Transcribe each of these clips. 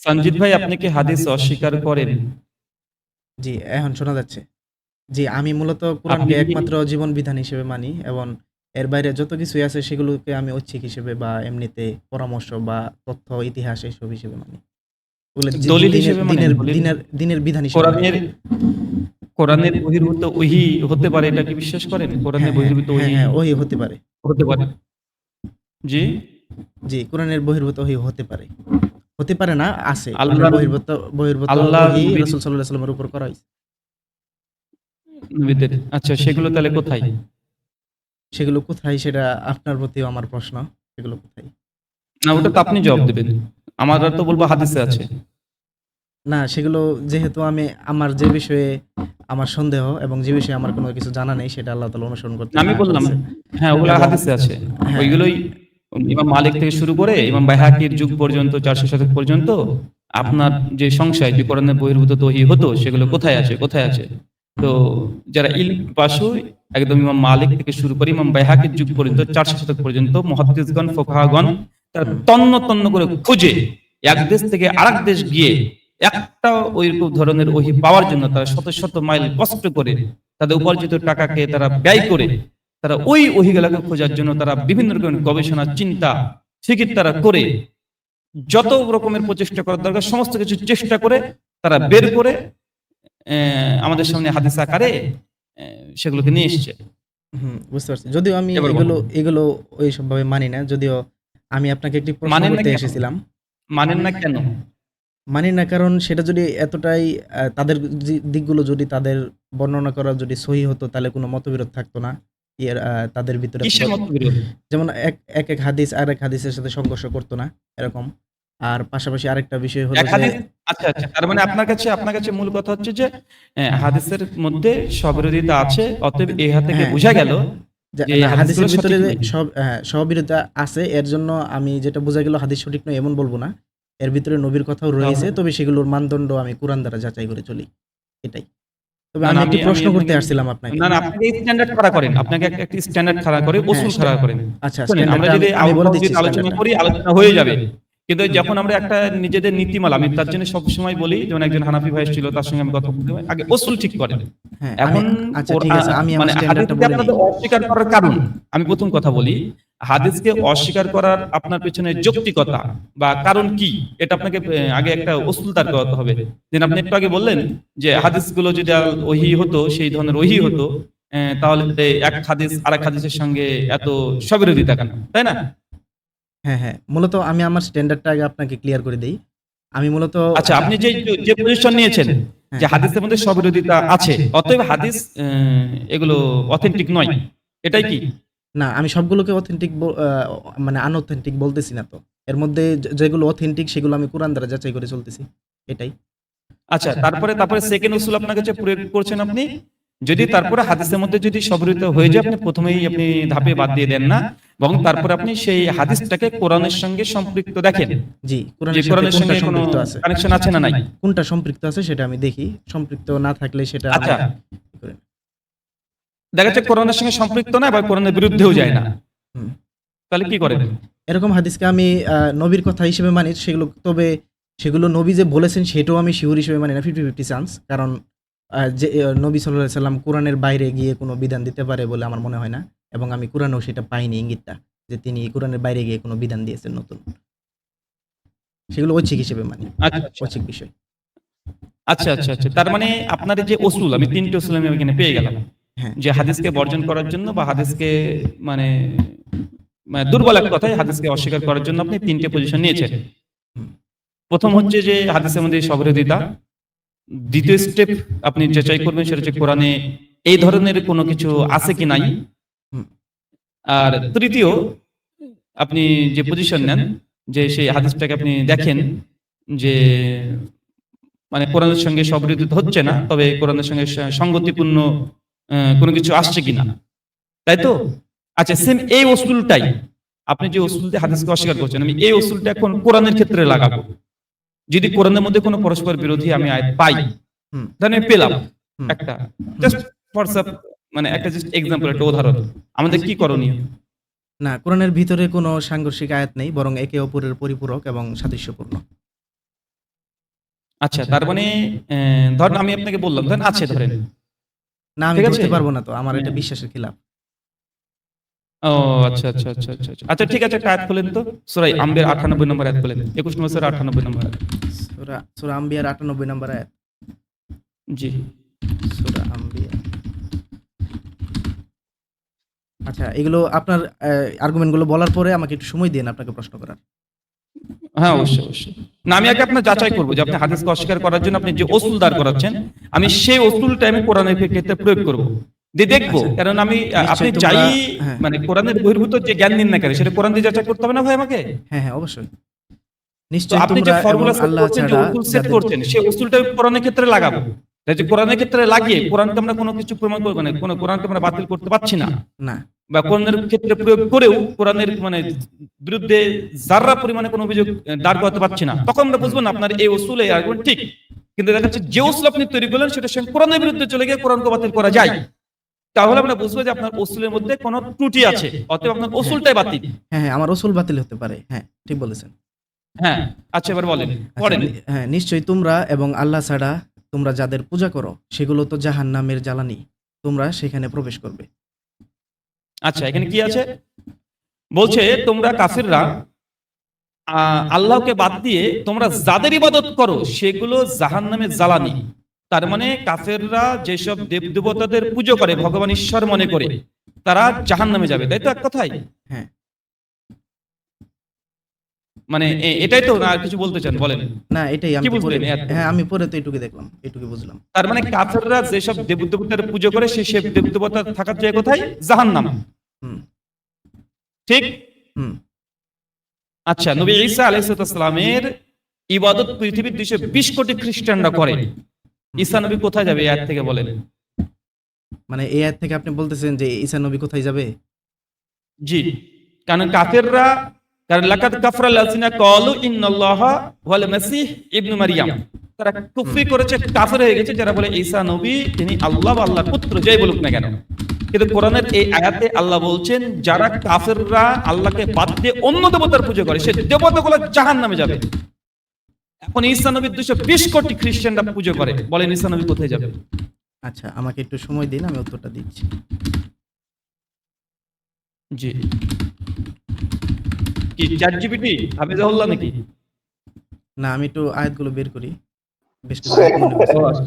সঞ্জিত ভাই, আপনি কি হাদিস অস্বীকার করেন? জি, এখন শোনা যাচ্ছে। জি, আমি মূলত আপনি কোরআনকে কি একমাত্র জীবন বিধান হিসেবে মানি এবং এর বাইরে যত কিছুই আছে সেগুলোকে আমি ঐচ্ছিক হিসেবে বা এমনিতে পরামর্শ বা তথ্য, ইতিহাস এসব হিসেবে মানি। ওগুলো দলিল দিনের হিসেবে মানেন? দিনের দলিল? দিনের দিনের বিধান হিসেবে মানি। কোরআনের কোরআনের বহির্ভূত ওহী হতে পারে, এটা কি বিশ্বাস করেন? কোরআনের হ্যাঁ, হ্যাঁ, বহির্ভূত হ্যাঁ, ওহী হ্যাঁ, ওহী হতে পারে। হতে পারে? জি? জি, কোরআনের বহির্ভূত ওহী হতে পারে। হতে পারে না, আছে। কোরআনের আল্লাহর বহির্ভূত আল্লাহর ওহী নবীর রাসূল সাল্লাল্লাহু আলাইহি ওয়াসাল্লামের উপর করা হইছে। নবীদের। আচ্ছা, সেগুলো তাহলে কোথায়? সেগুলো কোথায় সেটা আপনার প্রতিও আমার প্রশ্ন। সেগুলো কোথায়? না, ওটা তো আপনি জবাব দেবেন। আমরা তো বলব হাদিসে আছে। না, সেগুলো যেহেতু আমার যে বিষয়ে আমার সন্দেহ এবং যে বিষয়ে আমার কোনো কিছু জানা নেই সেটা আল্লাহ তাআলা অনুসরণ করতে আমি না বললাম, বলছে। হ্যাঁ, ওগুলা এবং হাদিসে আছে। হ্যাঁ, ওইগুলোই ইমাম মালিক থেকে শুরু করে ইমাম বাইহাকির যুগ পর্যন্ত ৪০০ শতক পর্যন্ত আপনার যে সংশয় যে কোরআনের বহির্ভূত ওহী হতো সেগুলো কোথায় আছে, কোথায় আছে? তো যারা ইলম পাশু, একদম ইমাম মালিক থেকে শুরু করে ইমাম বাইহাকির যুগ পর্যন্ত ৪০০ শতক পর্যন্ত মুহাদ্দিসগণ, ফুকাহাগণ তারা হুম, তন্ন তন্ন করে খুঁজে এক দেশ থেকে আরেক দেশ গিয়ে একটা ওইরকম ধরনের ওহী পাওয়ার জন্য তারা শত শত মাইল কষ্ট করে তাদের উপার্জিত টাকাকে তারা ব্যয় করে তারা ওই ওহীগুলোকে খোঁজার জন্য তারা বিভিন্ন রকমের গবেষণা, চিন্তা, ফিকির তারা করে যত রকমের প্রচেষ্টা করার দরকার সমস্ত কিছু চেষ্টা করে তারা বের করে আমাদের সামনে হাদিস আকারে সেগুলোকে নিয়ে এসছে। হুম, বুঝতে পারছি। যদিও আমি এবার এগুলো বলুন, এগুলো ওইসবভাবে মানি না। যদিও আমি আপনাকে একটি প্রশ্ন মানেন না করতে কেন? এসেছিলাম। মানেন না কেন? মানি না কারণ সেটা যদি এতটাই তাদের দিকগুলো যদি তাদের বর্ণনা করা যদি সহি হতো তাহলে কোনো মতবিরোধ থাকতো না। তাদের ভিতরে কিসের মতবিরোধ? যেমন এক হাদিস আরেক হাদিসের সাথে সংঘর্ষ করতো না, এরকম। আর পাশাপাশি আরেকটা বিষয় হলো এক যে হাদিস, আচ্ছা, আচ্ছা। তার মানে আপনার কাছে মূল কথা হচ্ছে যে হাদিসের মধ্যে স্ববিরোধিতা আছে। অতএব এই হাত থেকে হ্যাঁ, বোঝা গেল যে এই না, হাদিসগুলো হাদিসের ভিতরে সঠিক যে নয়। স্ববিরোধিতা আছে এর জন্য আমি যেটা বোঝা গেল হাদিস সঠিক নয় এমন বলব না। এর ভিতরে নবীর কথাও রয়েছে। তাহলে? তবে সেগুলোর মানদণ্ড আমি কুরআন দ্বারা যাচাই করে চলি। এটাই। তবে না, আমি না, একটি আমি প্রশ্ন করতে আপনাকে, আসছিলাম আপনাকে। না, না, আপনাকে স্ট্যান্ডার্ড খাড়া করেন। আপনাকে একটা স্ট্যান্ডার্ড খাড়া করে হ্যাঁ, উসুল খাড়া করেন। আচ্ছা, শোনেন, আমরা স্ট্যান্ডার্ডটা যদি আমি বলে দিচ্ছি আউটরাইট আলোচনা স্ট্যান্ডার্ডটা। করি, আলোচনা হয়ে যাবে। কিন্তু যখন আমরা একটা নিজেদের নীতিমালা, আমি তার জন্য সবসময় বলি, যেমন একজন হানাফি ভাই ছিল, তার সঙ্গে আমি কথা বলতে হয়, আগে উসুল ঠিক করেন। হ্যাঁ, এখন আচ্ছা, ঠিক আছে। আমি আমার মানে স্ট্যান্ডার্ডটা হাদিসকে বলে নেই। আপনাদের অস্বীকার করার কারণ, আমি প্রথম কথা বলি, হাদিসকে অস্বীকার করার আপনার পেছনে যৌক্তিকতা বা কারণ কি, এটা আপনাকে আগে একটা উসুল তার করতে হবে। যেন আপনি একটু আগে বললেন যে হাদিসগুলো যদি ওহী হতো, সেই ধরনের ওহী হতো, তাহলে এক হাদিস আরেক হাদিসের সঙ্গে এত স্ববিরোধিতা কেন, তাই না? হ্যাঁ, হ্যাঁ। মূলত আমি আমার স্ট্যান্ডার্ডটা আগে আপনাকে ক্লিয়ার করে দেই। আমি মূলত আচ্ছা, আপনি যে যে পজিশন নিয়েছেন যে হ্যাঁ। হাদিসের মধ্যে স্ববিরোধিতা আছে, অতএব হাদিস এগুলো অথেন্টিক নয়, এটাই কি? না, আমি সবগুলোকে অথেন্টিক মানে আনঅথেন্টিক বলতেছি না তো। এর মধ্যে যেগুলো অথেন্টিক সেগুলো আমি কুরআন দ্বারা যাচাই করে চলতেছি। এটাই। আচ্ছা, তারপরে সেকেন্ড উসুল আপনার কাছে প্রয়োগ করছেন আপনি, যদি তারপরে হাদিসের মধ্যে যদি স্ববিরোধিতা হয়ে যায়, আপনি প্রথমেই আপনি ধাপে বাদ দিয়ে দেন না, এবং তারপরে আপনি সেই হাদিসটাকে কোরআনের সঙ্গে সম্পৃক্ত দেখেন জি, যে কোরআনের সাথে কোরআনের কোনটা সঙ্গে কোনো সম্পৃক্ত আছে। কানেকশন আছে না নাই। কোনটা সম্পৃক্ত আছে সেটা আমি দেখি। সম্পৃক্ত না থাকলে সেটা আমি আচ্ছা, দেখা যাচ্ছে কোরআনের সঙ্গে সম্পৃক্ত না বা কোরআনের বিরুদ্ধেও যায় না, হুম। তাহলে কি করেন? এরকম হাদিসকে আমি নবীর কথা হিসেবে মানি তবে সেগুলো নবী যে বলেছেন সেটাও আমি শিওর হিসেবে মানি না 50-50 চান্স। কারণ যে নবী সাল্লাল্লাহু আলাইহি সাল্লাম কোরআনের বাইরে গিয়ে কোনো বিধান দিতে পারে বলে আমার মনে হয় না। এবং আমি কোরআনেও সেটা পাইনি ইঙ্গিতটা যে তিনি কোরআনের বাইরে গিয়ে কোনো বিধান দিয়েছেন নতুন। সেগুলো ঐচ্ছিক হিসেবে মানি। আচ্ছা, আচ্ছা, ঐচ্ছিক বিষয়। আচ্ছা, আচ্ছা, আচ্ছা। তার মানে আপনার এই যে উসুল, আমি ৩ টে উসুল আমি এখানে পেয়ে গেলাম। হ্যাঁ। যে হাদিসকে বর্জন করার জন্য বা হাদিসকে মানে দুর্বল এক কথায় হাদিসকে অস্বীকার করার জন্য আপনি ৩ টে পজিশন নিয়েছেন। হুম, প্রথম হচ্ছে যে হাদিসের মধ্যে স্ববিরোধিতা। দ্বিতীয় স্টেপ আপনি যাচাই করবেন সেটা হচ্ছে কোরআনে এই ধরনের কোনো কিছু আছে কি নাই। হুম, আর তৃতীয়, আপনি যে পজিশন নেন যে সেই হাদিসটাকে আপনি দেখেন যে মানে কোরআনের সঙ্গে স্ববিরোধিতা হচ্ছে না, তবে কোরআনের সঙ্গে সঙ্গতিপূর্ণ কোনো কিছু আসছে কিনা, তাই তো? আচ্ছা, সেম এই উসুলটাই, আপনি যে উসুল দিয়ে হাদিসকে অস্বীকার করছেন, আমি এই উসুলটা এখন কোরআনের ক্ষেত্রে লাগাবো। যদি কোরআনের মধ্যে কোনো পরস্পর বিরোধী আমি আয়াত পাই, হুম, ধরেন আমি পেলাম হুম, একটা, হুম। জাস্ট ফর মানে একটা জাস্ট এক্সাম্পল, একটা উদাহরণ, আমাদের কি করণীয়? না, কোরআনের ভিতরে কোনো সাংঘর্ষিক আয়াত নেই বরং একে অপরের পরিপূরক এবং সাদৃশ্যপূর্ণ। আচ্ছা, তার মানে ধরেন আমি আপনাকে বললাম, ধরেন আছে ধরেন। না, আমি ঠিক আছে? ধরতে পারবো না তো। আমার এটা হ্যাঁ। বিশ্বাসের খিলাফ। ও আচ্ছা, আচ্ছা, আচ্ছা, আচ্ছা, আচ্ছা। আচ্ছা ঠিক আছে, একটা আয়াত খোলেন তো। সূরা আম্বিয়ার ৯৮ নম্বর আয়াত খোলেন। ২১ নম্বর সূরা ৯৮ নম্বর আয়াত। সূরা আম্বিয়ার ৯৮ নম্বর আয়াত। জি। সূরা আম্বিয়া। আচ্ছা, এগুলো আপনার আর্গুমেন্ট গুলো বলার পরে আমাকে একটু সময় দিন আপনাকে প্রশ্ন করার। হ্যাঁ, অবশ্যই, অবশ্যই। না, আমি আগে আপনার যাচাই করব যে আপনি হাদিসকে অস্বীকার করার জন্য আপনি যে অসুল দাঁড় করাচ্ছেন, আমি সেই অসুলটা আমি কোরআনের ক্ষেত্রে প্রয়োগ করব। দিয়ে দেখব। আচ্ছা, কারণ আমি আপনি নিশ্চয়ই তোমরা যাই হ্যাঁ, মানে কোরআনের বহির্ভূত যে জ্ঞান নিন না কেন, সেটা কোরআন দিয়ে যাচাই করতে হবে না ভাই আমাকে? হ্যাঁ, হ্যাঁ, অবশ্যই। তো নিশ্চয়ই আপনি যে তোমরা এবং ফর্মুলা সেট আল্লাহ করছেন, যে ছাড়া উসুল সেট যাদের করছেন, সেই উসুলটা আমি কোরআনের ক্ষেত্রে লাগাবো। তাই যে কোরআনের ক্ষেত্রে লাগিয়ে কোরআনকে আমরা কোনো কিছু প্রমাণ করব না, কোনো কোরআনকে আমরা বাতিল করতে পারছি না। না, বা কোরআনের ক্ষেত্রে প্রয়োগ করেও কোরআনের মানে বিরুদ্ধে যাররা পরিমাণে কোনো অভিযোগ দাঁড় করাতে পারছি না, তখন আমরা বুঝবো না আপনার এই উসুল এই আর্গুমেন্ট ঠিক। কিন্তু দেখা যাচ্ছে যে উসুল আপনি তৈরি করলেন সেটা সঙ্গে কোরআনের বিরুদ্ধে চলে গিয়ে কোরআনকে বাতিল করা যায়, তাহলে আমরা বুঝবো যে আপনার উসুলের মধ্যে কোনো ত্রুটি আছে, অতএব আপনার হ্যাঁ, উসুলটাই বাতিল। হ্যাঁ, হ্যাঁ, আমার রসুল বাতিল হতে পারে। হ্যাঁ, ঠিক বলেছেন। হ্যাঁ, আচ্ছা এবার বলেন, আচ্ছা, পড়েন। হ্যাঁ, নিশ্চয়ই তোমরা এবং আল্লাহ ছাড়া তোমরা যাদের পূজা করো সেগুলো তো জাহান্নামের জ্বালানি, তোমরা সেখানে প্রবেশ করবে। আচ্ছা, এখানে কি আছে? বলছে তোমরা কাফিররা আল্লাহকে বাদ দিয়ে তোমরা যাদের ইবাদত করো সেগুলো জাহান্নামের জ্বালানি। তার মানে কাফেররা যেসব দেব দেবতাদের পুজো করে, ভগবান ঈশ্বর মনে করে, তারা জাহান্নামে যাবে, তাই তো এক কথাই? হ্যাঁ, মানে এটাই তো, না আর কিছু বলতে চান বলেন? না, এটাই কি আমি তো পরে, বুঝলেন এত? হ্যাঁ, আমি পরে তো এটুকু দেখলাম, এটুকু বুঝলাম। তার মানে কাফেররা যেসব দেব দেবতার পুজো করে সেই দেব দেবতা থাকার জায়গা কোথায়? জাহান্নাম। হুম, ঠিক? হুম। আচ্ছা, নবী ঈসা আলাইহিস সালামের ইবাদত পৃথিবীর ২২০ কোটি খ্রিস্টানরা করে। ঈসা নবী কোথায় যাবে এই আয়াত থেকে বলেন? মানে এই আয়াত থেকে আপনি বলতেছেন যে ঈসা নবী কোথায় যাবে? জি, কারণ কাফেররা, কারণ লাকাদ কাফারাল্লাযিনা ক্বালু ইন্নাল্লাহা ওয়াল মাসীহ ইবনু মারইয়াম, তারা হুম, কুফরি করেছে, কাফের হয়ে গেছে যারা বলে ঈসা নবী তিনি আল্লাহ বা আল্লাহর পুত্র, যাই বলুক না কেন। কিন্তু কোরআনের এই আয়াতে আল্লাহ বলছেন যারা কাফেররা আল্লাহকে বাদ দিয়ে অন্য দেবতার পুজো করে সেই দেবতাগুলো জাহান্নামে যাবে। এখন ঈসা নবীর ২২০ কোটি খ্রিস্টানরা পুজো করে, বলেন ঈসা নবী কোথায় যাবে? আচ্ছা, আমাকে একটু সময় দিন, আমি উত্তরটা দিচ্ছি। জি, কি চ্যাট জিপিটি হাফিজাহুল্লাহ নাকি? না, আমি একটু আয়াতগুলো বের করি। বেশ কিছু আয়াত মনে হয়েছে। ও আচ্ছা।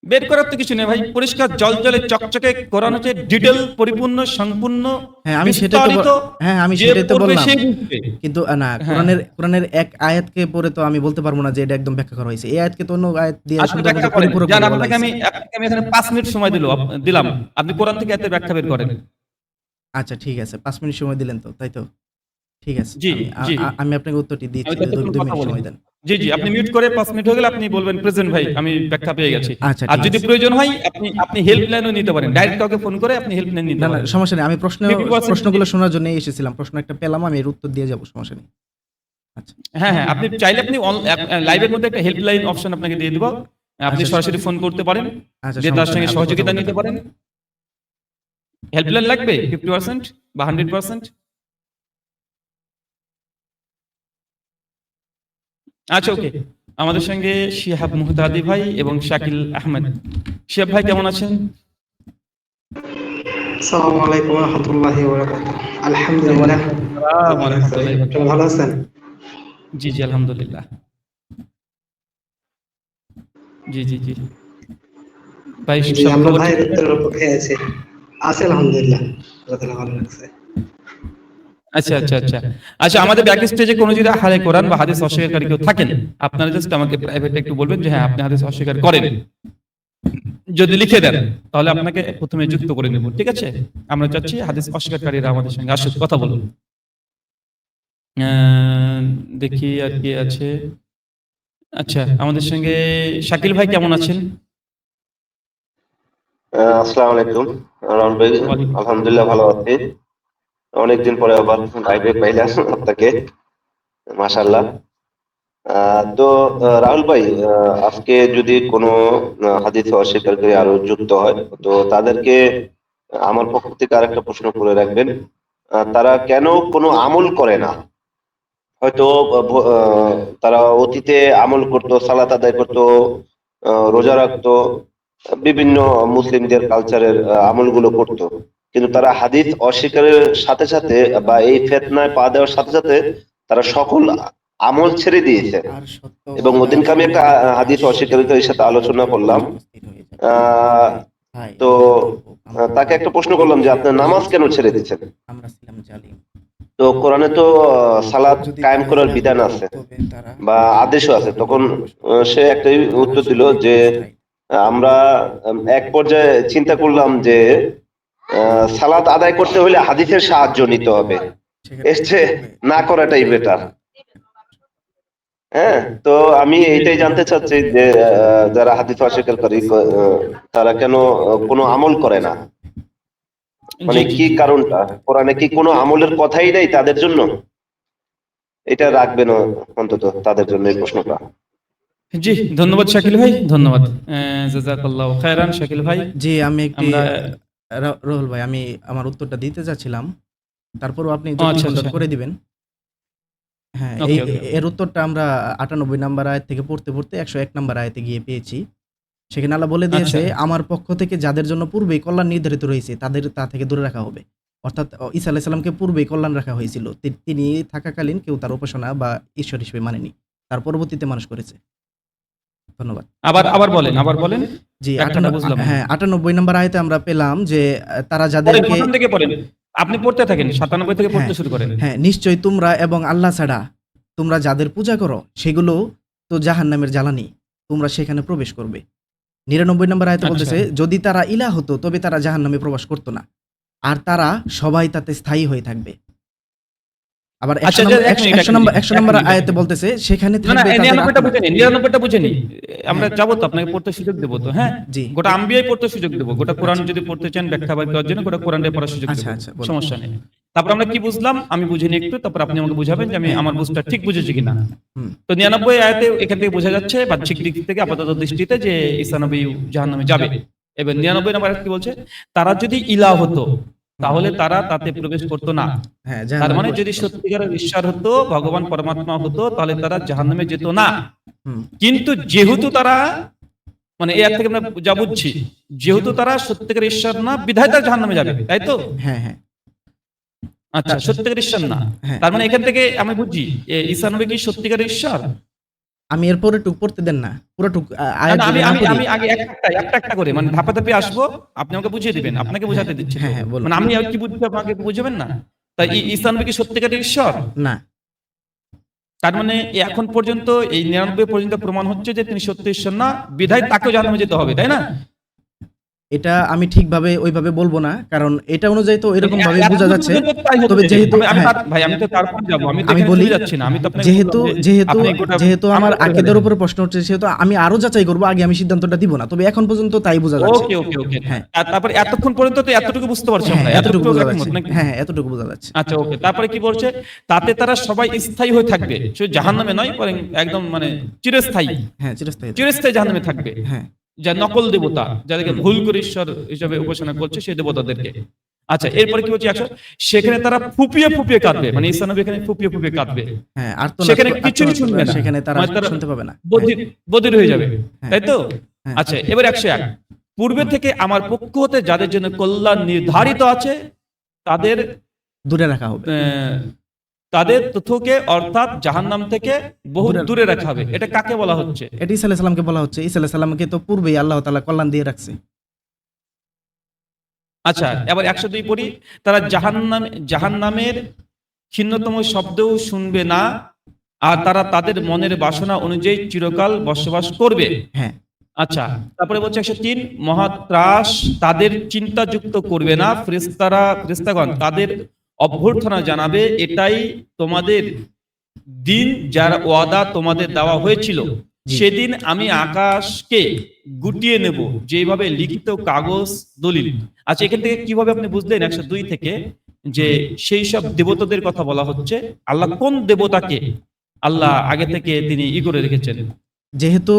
বের করার তো কিছু নেই ভাই, পরিষ্কার জলজলে চকচকে কোরআন হচ্ছে ডিটেল, পরিপূর্ণ, সম্পূর্ণ, হ্যাঁ, আমি সেটাই তো বিস্তারিত। হ্যাঁ, আমি যে সেটাই তো পড়বে বললাম। সে বুঝবে। কিন্তু না, হ্যাঁ, কোরআনের এক আয়াতকে পড়ে তো আমি বলতে পারবো না যে এটা একদম ব্যাখ্যা করা হয়েছে। এই আয়াতকে তো অন্য আয়াত দিয়ে আচ্ছা সুন্দর মতো ব্যাখ্যা করেন। পরিপূরক জান করে বলা আপনাকে হয়েছে। আপনাকে আমি এখানে ৫ মিনিট সময় দিলাম। আপনি কোরআন থেকে এত ব্যাখ্যা বের করেন। আচ্ছা, ঠিক আছে। ৫ মিনিট সময় দিলেন তো, তাই তো? ঠিক আছে। জি, জি। আমি আপনাকে উত্তরটি দিচ্ছি। আমি ততক্ষণ ২ কথা মিনিট বলি। সময় দেন। জি, জি, আপনি মিউট করে ৫ মিনিট হয়ে গেলে আপনি বলবেন প্রেজেন্ট ভাই আমি ব্যাখ্যা পেয়ে গেছি। আচ্ছা, আর ঠিক যদি আছে। প্রয়োজন হয় আপনি হেল্পলাইনও নিতে পারেন। ডাইরেক্ট কাউকে ফোন করে আপনি হেল্পলাইন নিতে না, পারেন। সমস্যা নেই। আমি 50% প্রশ্নগুলো শোনার জন্যই এসেছিলাম। প্রশ্ন একটা পেলাম, আমি এর উত্তর দিয়ে যাব। সমস্যা নেই। আচ্ছা, হ্যাঁ, হ্যাঁ, আপনি চাইলে আপনি লাইভের মধ্যে একটা হেল্পলাইন অপশন আপনাকে দিয়ে দিব। আপনি আচ্ছা, সরাসরি ফোন করতে পারেন। আচ্ছা, যে তার সমস্যা নেই। সঙ্গে আপনি কথা সহযোগিতা বলতে নিতে থাকুন। পারেন। হেল্পলাইন লাগবে 50% বা 100%? আচ্ছা ওকে। আমাদের সঙ্গে শিহাব মুহতাদি ভাই এবং শাকিল আহমেদ। শিহাব ভাই কেমন আছেন? আসসালামু আলাইকুম ওয়া রাহমাতুল্লাহি ওয়া বারাকাতুহু। আলহামদুলিল্লাহ। আসসালাম ওয়া রাহমাতুল্লাহি ওয়া আপনি বারাকাতুহু। ভালো আছেন? জি, জি, আলহামদুলিল্লাহ। জি, জি, জি। ভাই জি, সব আমরা খবর ভাইয়ের ঠিকঠাক? উত্তরের অপেক্ষায় আছি। আছি আলহামদুলিল্লাহ। আল্লাহ তাআলা ভালো রাখছে। আচ্ছা, আচ্ছা, আচ্ছা। আচ্ছা, আমাদের ব্যাক স্টেজে কোনো যদি আহলে কোরআন বা হাদিস অস্বীকারী কেউ থাকেন, আপনারা জাস্ট আমাকে প্রাইভেটে একটু বলবেন যে হ্যাঁ, আপনি হাদিস অস্বীকার করেন। যদি লিখে দেন তাহলে আপনাকে প্রথমে যুক্ত করে নেব। ঠিক আছে? আমরা চাচ্ছি হাদিস অস্বীকারীরা আমাদের সঙ্গে আসুক, কথা বলুন। দেখি আর কি আছে। আচ্ছা, আমাদের সঙ্গে শাকিল ভাই কেমন আছেন? আসসালামু আলাইকুম রাহুল ভাই। ওয়ালাইকুম আলহামদুলিল্লাহ ভালো আছি। অনেকদিন পরে আবার লাইভে পাইলাম আপনাকে, মাশাআল্লাহ। তো রাহুল ভাই, আজকে যদি কোনো হাদিস অস্বীকারী আরো যুক্ত হয় তো তাদেরকে আমার পক্ষ থেকে আরেকটা প্রশ্ন করে রাখবেন। তারা কেন কোনো আমল করে না? হয়তো তারা অতীতে আমল করতো, সালাত আদায় করতো, রোজা রাখতো, বিভিন্ন মুসলিমদের কালচারের আমলগুলো করতো, কিন্তু তারা হাদিস অস্বীকারের সাথে সাথে বা এই ফিতনায় পা দেওয়ার সাথে সাথে তারা সকল আমল ছেড়ে দিয়েছে। এবং ওদিনকে আমি একটা হাদিস অস্বীকারিতার সাথে আলোচনা করলাম। আহ তো তাকে একটা প্রশ্ন করলাম যে আপনার নামাজ কেন ছেড়ে দিচ্ছেন? তো কোরআনে তো সালাত কায়েম করার বিধান আছে বা আদেশও আছে। তখন সে একটাই উত্তর দিল যে আমরা এক পর্যায়ে চিন্তা করলাম যে সালাত আদায় করতে হলে হাদিসের সাহায্য নিতে হবে, এর চেয়ে না করাটাই বেটার। হ্যাঁ, তো আমি এইটাই জানতে চাচ্ছি যে যারা হাদিস অস্বীকারী তারা কেন কোনো আমল করে না, মানে জি, জি, কি জি। কারণটা? কোরআনে কি কোনো আমলের কথাই নেই তাদের জন্য? এটা রাখবেন অন্তত তাদের জন্য এই প্রশ্নটা। জি, ধন্যবাদ শাকিল ভাই, ধন্যবাদ। জাযাকাল্লাহু খায়রান শাকিল ভাই। জি, আমি একটি আমরা রাহুল ভাই, আমি আমার উত্তরটা দিতে যাচ্ছিলাম, তারপরও আপনি ও আচ্ছা, যুক্তিসঙ্গত আচ্ছা। করে দিবেন। হ্যাঁ, ওকে, ওকে। এর উত্তরটা আমরা ৯৮ নাম্বার আয়াত থেকে পড়তে ১০১ নাম্বার আয়াতে গিয়ে পেয়েছি। সেখানে আল্লাহ বলে দিয়েছে, আচ্ছা। আমার পক্ষ থেকে যাদের জন্য পূর্বেই কল্যাণ নির্ধারিত রয়েছে তাদের তা থেকে দূরে রাখা হবে। অর্থাৎ ঈসা আলাইহিস সালামকে পূর্বেই কল্যাণ রাখা হয়েছিল। তিনি থাকাকালীন কেউ তার উপাসনা বা ঈশ্বর হিসেবে মানেনি। তার পরবর্তীতে মানুষ করেছে। ধন্যবাদ। আবার বলেন, আবার বলেন। জি, ব্যাখ্যাটা বুঝলাম না। হ্যাঁ, ৯৮ নাম্বার আয়াতে আমরা পেলাম যে তারা পড়েন, যাদেরকে প্রথম থেকে পড়েন। আপনি পড়তে থাকেন, ৯৭ থেকে পড়তে শুরু করেন। হ্যাঁ, নিশ্চয়ই তোমরা এবং আল্লাহ ছাড়া তোমরা যাদের পূজা করো সেগুলো তো জাহান্নামের জ্বালানি, তোমরা সেখানে প্রবেশ করবে। ৯৯ নম্বর আয়াতে আচ্ছা। বলতেছে, যদি তারা ইলাহ হতো তবে তারা জাহান্নামে প্রবেশ করতো না, আর তারা সবাই তাতে স্থায়ী হয়ে থাকবে। আবার আচ্ছা, যে এক মিনিট, ১০০ নম্বর আয়াতে বলতেছে, সেখানে না, না, থাকবে তাদের ৯৯টা আত্মা। বুঝে নিন, ৯৯টা বুঝে নিন। আমরা যাবো তো, আপনাকে পড়তে সুযোগ দেবো তো, হ্যাঁ? জি, গোটা আম্বিয়াই পড়তে সুযোগ দেবো। গোটা কোরআন যদি পড়তে চান ব্যাখ্যা বাদ দেওয়ার জন্য গোটা কোরআনটাই পড়ার সুযোগ আচ্ছা, দেবো। আচ্ছা, বলুন। সমস্যা নেই। তারপর আমরা কি বুঝলাম আমি বুঝিনি একটু, তারপর আপনি আমাকে বুঝাবেন যে আমি আমার বুঝটা ঠিক বুঝেছি কিনা। হুম, তো ৯৯ আয়াতে এখান থেকে বোঝা যাচ্ছে বাহ্যিক দিক থেকে আপাতত দৃষ্টিতে যে ঈসা নবী জাহান্নামে যাবে। এবার ৯৯ নম্বর আয়াত কি বলছে? তারা যদি ইলাহ হতো তাহলে তারা তাতে প্রবেশ করতো না। হ্যাঁ, তার জাহান্নামে মানে প্রবেশ যদি করবে। সত্যিকারের ঈশ্বর হতো, ভগবান পরমাত্মা হতো, তাহলে তারা জাহান্নামে যেত না। হুম, কিন্তু যেহেতু তারা, মানে এর থেকে আমরা যা বুঝছি, যেহেতু তারা সত্যিকারের ঈশ্বর না, বিধায় তারা জাহান্নামে যাবে, তাই তো? হ্যাঁ, হ্যাঁ, আচ্ছা, সত্যিকারের ঈশ্বর না। হ্যাঁ। তার মানে এখান থেকে আমি বুঝি ঈসা নবী কি সত্যিকারের ঈশ্বর? আমি এরপরে টুক পড়তে দেন না, পুরোটুক না, আয়াত না, আমি যদি না আমি পড়ি। আমি আগে একটা করে মানে ধাপে আসবো, আপনি আমাকে বুঝিয়ে দিবেন, আপনাকে বোঝাতে দিচ্ছি তো। হ্যাঁ, হ্যাঁ, বলুন। মানে আমি আর কি বুঝছি আপনাকে বুঝাবেন না? তাই ঈসা নবী কি সত্যিকারের ঈশ্বর? না, তার মানে এখন পর্যন্ত এই ৯৯ পর্যন্ত প্রমাণ হচ্ছে যে তিনি সত্য ঈশ্বর না, বিধায় তাকেও জাহান্নামে যেতে হবে, তাই না? এটা আমি ঠিকভাবে ওইভাবে বলবো না, কারণ এটা অনুযায়ী তো এরকম ভাবে বোঝা এতটুকু যাচ্ছে। পর্যন্ত তাই হচ্ছে। তবে যেহেতু হ্যাঁ, ভাই আমি তো তারপর যাবো, আমি তো আমি এখানে বলি, চলে যাচ্ছি না, আমি তো আপনাকে যেহেতু বললাম যে যেহেতু আপনি গোটা- যেহেতু আমার আমাকে বলে আকীদার দেন। উপরে প্রশ্ন উঠছে, সেহেতু আমি আরো যাচাই করবো, আগে আমি সিদ্ধান্তটা দিব না। তবে এখন পর্যন্ত তাই বোঝা যাচ্ছে। ওকে। হ্যাঁ, আর তারপরে এতক্ষণ পর্যন্ত তো এতটুকু বুঝতে পারছি হ্যাঁ, আমরা, এতটুকু বোঝা একমত যাচ্ছে। নাকি? হ্যাঁ, এতটুকু বোঝা যাচ্ছে। আচ্ছা, ওকে। তারপরে কি বলছে? তাতে তারা সবাই স্থায়ী হয়ে থাকবে, শুধু জাহান্নামে নয়, বরং একদম মানে চিরস্থায়ী, হ্যাঁ, চিরস্থায়ী। চিরস্থায়ী জাহান্নামে থাকবে। হ্যাঁ, যা নকল দেবতা, যাদেরকে ভুল করে ঈশ্বর হিসেবে উপাসনা করছে সেই দেবতাদেরকে। আচ্ছা, এরপরে কি হচ্ছে? সেখানে তারা ফুপিয়ে কাঁদবে, মানে ঈসা নবী এখানে ফুপিয়ে কাঁদবে। হ্যাঁ, সেখানে কিছুই শুনবে না, সেখানে তারা মানে তারা শুনতে পাবে না। বধির হয়ে যাবে, হ্যাঁ। তাই তো? হ্যাঁ। আচ্ছা, এবার ১০১, পূর্বে থেকে আমার পক্ষ হতে যাদের জন্য কল্যাণ নির্ধারিত আছে তাদের দূরে রাখা হবে। তাদের তুথুকে অর্থাৎ জাহান্নাম থেকে বহু দূরে রাখা হবে। এটা কাকে বলা হচ্ছে? এটা ঈসা আলাইহিস সালামকে বলা হচ্ছে। ঈসা আলাইহিস সালামকে তো পূর্বেই আল্লাহ তাআলা কল্যাণ দিয়ে রাখছে। আচ্ছা, এবার ১০২ পড়ি। তারা জাহান্নামের ক্ষীণতম শব্দও শুনবে না, আর তারা তাদের মনের বাসনা অনুযায়ী চিরকাল বসবাস করবে। হ্যাঁ, আচ্ছা, তারপরে বলছে ১০৩, মহাত্রাস তাদের চিন্তাযুক্ত করবে না, ফেরেশতাগণ তাদের অভ্যর্থনা জানাবে, এটাই তোমাদের দিন যার ওয়াদা তোমাদের দেওয়া হয়েছিল। জি। সেদিন আমি আকাশকে গুটিয়ে নেব যেভাবে লিখিত কাগজ দলিল। আচ্ছা, এখান থেকে কিভাবে আপনি বুঝলেন ১০২ থেকে যে সেই সব দেবতাদের কথা বলা হচ্ছে? আল্লাহ কোন দেবতাকে আল্লাহ আগে থেকে তিনি করে রেখেছেন? যেহেতু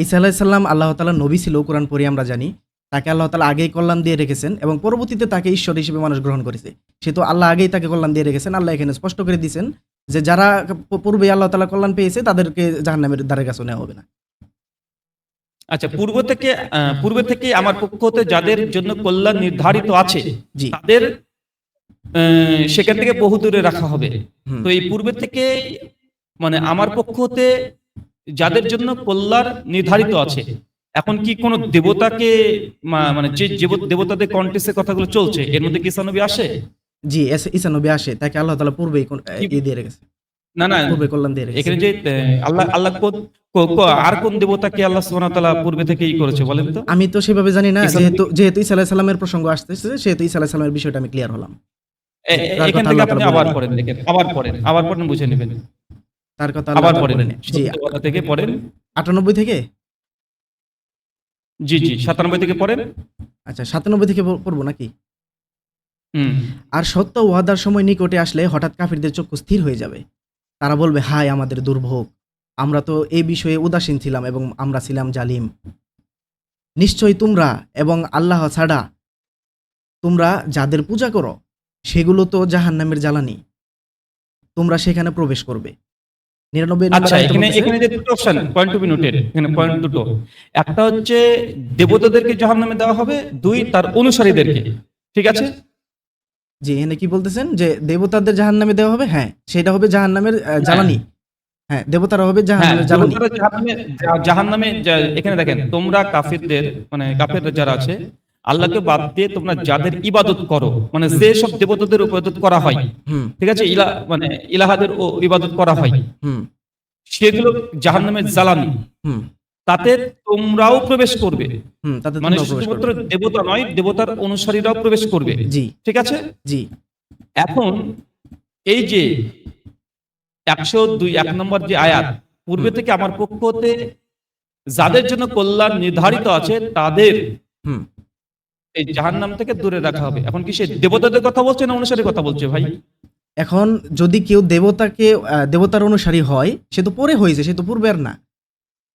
ঈসা আলাইহিস সালাম আল্লাহ তাআলার নবী ছিল, কোরআন পড়ে আমরা জানি। তাকে আল্লাহ তাআলা আগেই কল্যাণ দিয়ে রেখেছেন এবং পরবর্তীতে তাকে ঈশ্বর হিসেবে মানুষ গ্রহণ করেছে। সে তো আল্লাহ আগেই তাকে কল্যাণ দিয়ে রেখেছেন। আল্লাহ এখানে স্পষ্ট করে দিয়েছেন যে যারা পূর্বে আল্লাহ তাআলা কল্যাণ পেয়েছে তাদেরকে জাহান্নামের ধারে কাছে নেওয়া হবে না। আচ্ছা, পূর্বে থেকে আমার পক্ষ হতে যাদের জন্য কল্যাণ নির্ধারিত আছে জি। তাদের সেখান থেকে বহু দূরে রাখা হবে। হুম। তো এই পূর্বে থেকে মানে আমার পক্ষ হতে যাদের জন্য কল্যাণ নির্ধারিত আছে, এখন কি কোন দেবতাকে মানে যে দেবতাদের কন্টেস্টের কথাগুলো চলছে এর মধ্যে কি ঈসা নবী আসে? জি, ঈসা নবী আসে, তাকে আল্লাহ তাআলা পূর্বেই দিয়ে রেখেছে, না, পূর্বে কল্যাণ দিয়ে রেখেছে। এখানে যে আল্লাহ আর কোন দেবতাকে আল্লাহ সুবহানাহু ওয়া তাআলা পূর্বে থেকে করেছে বলেন তো? আমি তো সেভাবে জানি না, ঈসা যেহেতু ঈসা আলাইহিস সালামের প্রসঙ্গ আসতেছে, সেহেতু ঈসা আলাইহিস সালামের বিষয়টা আমি ক্লিয়ার হলাম। তার এখান কথা থেকে আল্লাহ আপনি তাআলা আবার বলেন। পড়েন, দেখেন, আবার পড়েন বুঝে নেবেন। তার কথা আবার আল্লাহ তাআলা পড়েন, বলেন। জি, 70 থেকে পড়েন। 98 থেকে? জি 97 থেকে পড়েন। আচ্ছা, 97 থেকে পড়বো নাকি? হুম। আর সত্য ওয়াদার সময় নিকটে আসলে হঠাৎ কাফিরদের চক্ষু স্থির হয়ে যাবে। তারা বলবে, হায় আমাদের দুর্ভোগ, আমরা তো এই বিষয়ে উদাসীন ছিলাম এবং আমরা ছিলাম জালিম। নিশ্চয়ই তোমরা এবং আল্লাহ ছাড়া তোমরা যাদের পূজা করো সেগুলো তো জাহান্নামের জ্বালানি, তোমরা সেখানে প্রবেশ করবে। 99 নম্বর আচ্ছা, আয়াতে বলতেছে, এখানে যে দুটো option, point to be noted, এখানে পয়েন্ট দুটো। একটা হচ্ছে দেবতাদেরকে জাহান্নামে দেওয়া হবে, দুই তার অনুসারীদেরকে। ঠিক আছে? জি, এখানে কি বলতেছেন যে দেবতাদের জাহান্নামে দেওয়া হবে? হ্যাঁ, সেটা হবে জাহান্নামের জ্বালানি। হ্যাঁ, দেবতারা হবে হ্যাঁ, জাহান্নামের জ্বালানি। দেবতারা জাহান্নামে এখানে দেখেন, তোমরা কাফিরদের মানে কাফিররা যারা আছে আল্লাহকে বাদ দিয়ে তোমরা যাদের ইবাদত করো, মানে যে সব দেবতাদের ইবাদত করা হয়, হুম ঠিক আছে, মানে ইলাহাদের ইবাদত করা হয়, হুম সেগুলো জাহান্নামের জ্বালানি, হুম তাতে তোমরাও প্রবেশ করবে। তাতে মানে তোমরাও প্রবেশ শুধুমাত্র করবে। দেবতা নয়, দেবতার অনুসারীরাও প্রবেশ করবে। জি ঠিক আছে? জি এখন এই যে 102 1 নম্বর যে আয়াত, পূর্বে থেকে আমার পক্ষ হতে যাদের জন্য কল্যাণ নির্ধারিত আছে তাদের হুম এই জাহান্নাম থেকে দূরে রাখা হবে। এখন কি সে দেবতাদের কথা বলছে না অনুসারীর কথা বলছে ভাই? এখন যদি কেউ দেবতার অনুসারী হয়, সে তো পরে হয়েছে, সে তো পূর্বে আর না।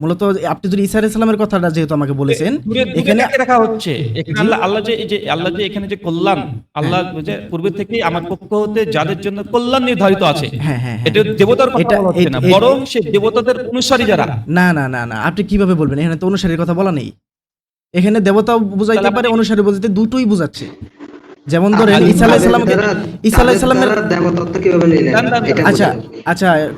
মূলত আপনি যদি ঈসা আলাইহিস সালামের কথাটা যেহেতু আমাকে বলেছেন, দূরে এখানে কাকে রাখা হচ্ছে? এখানে আল্লাহ যে এখানে যে কল্যাণ, আল্লাহ যে পূর্বে থেকে আমার পক্ষ হতে যাদের জন্য কল্যাণ নির্ধারিত আছে, হ্যাঁ হ্যাঁ হ্যাঁ, এটা দেবতার কথা এটা- বলা হচ্ছে না, এ- বরং সে দেবতাদের অনুসারী যারা। না না না না, আপনি কিভাবে বলবেন? এখানে তো অনুসারীর কথা বলা নেই। এখানে দেবতাও বুঝাইতে তাহলে পারে, আপনি- অনুসারী বুঝাইতে, দুটোই বুঝাচ্ছে। যেমন ধরেন ঈসা আলাইহিস সালামকে, ঈসা আলাইহিস সালামের, দেবতত্ব কিভাবে নিলেন এটা আচ্ছা বলেন। আচ্ছা,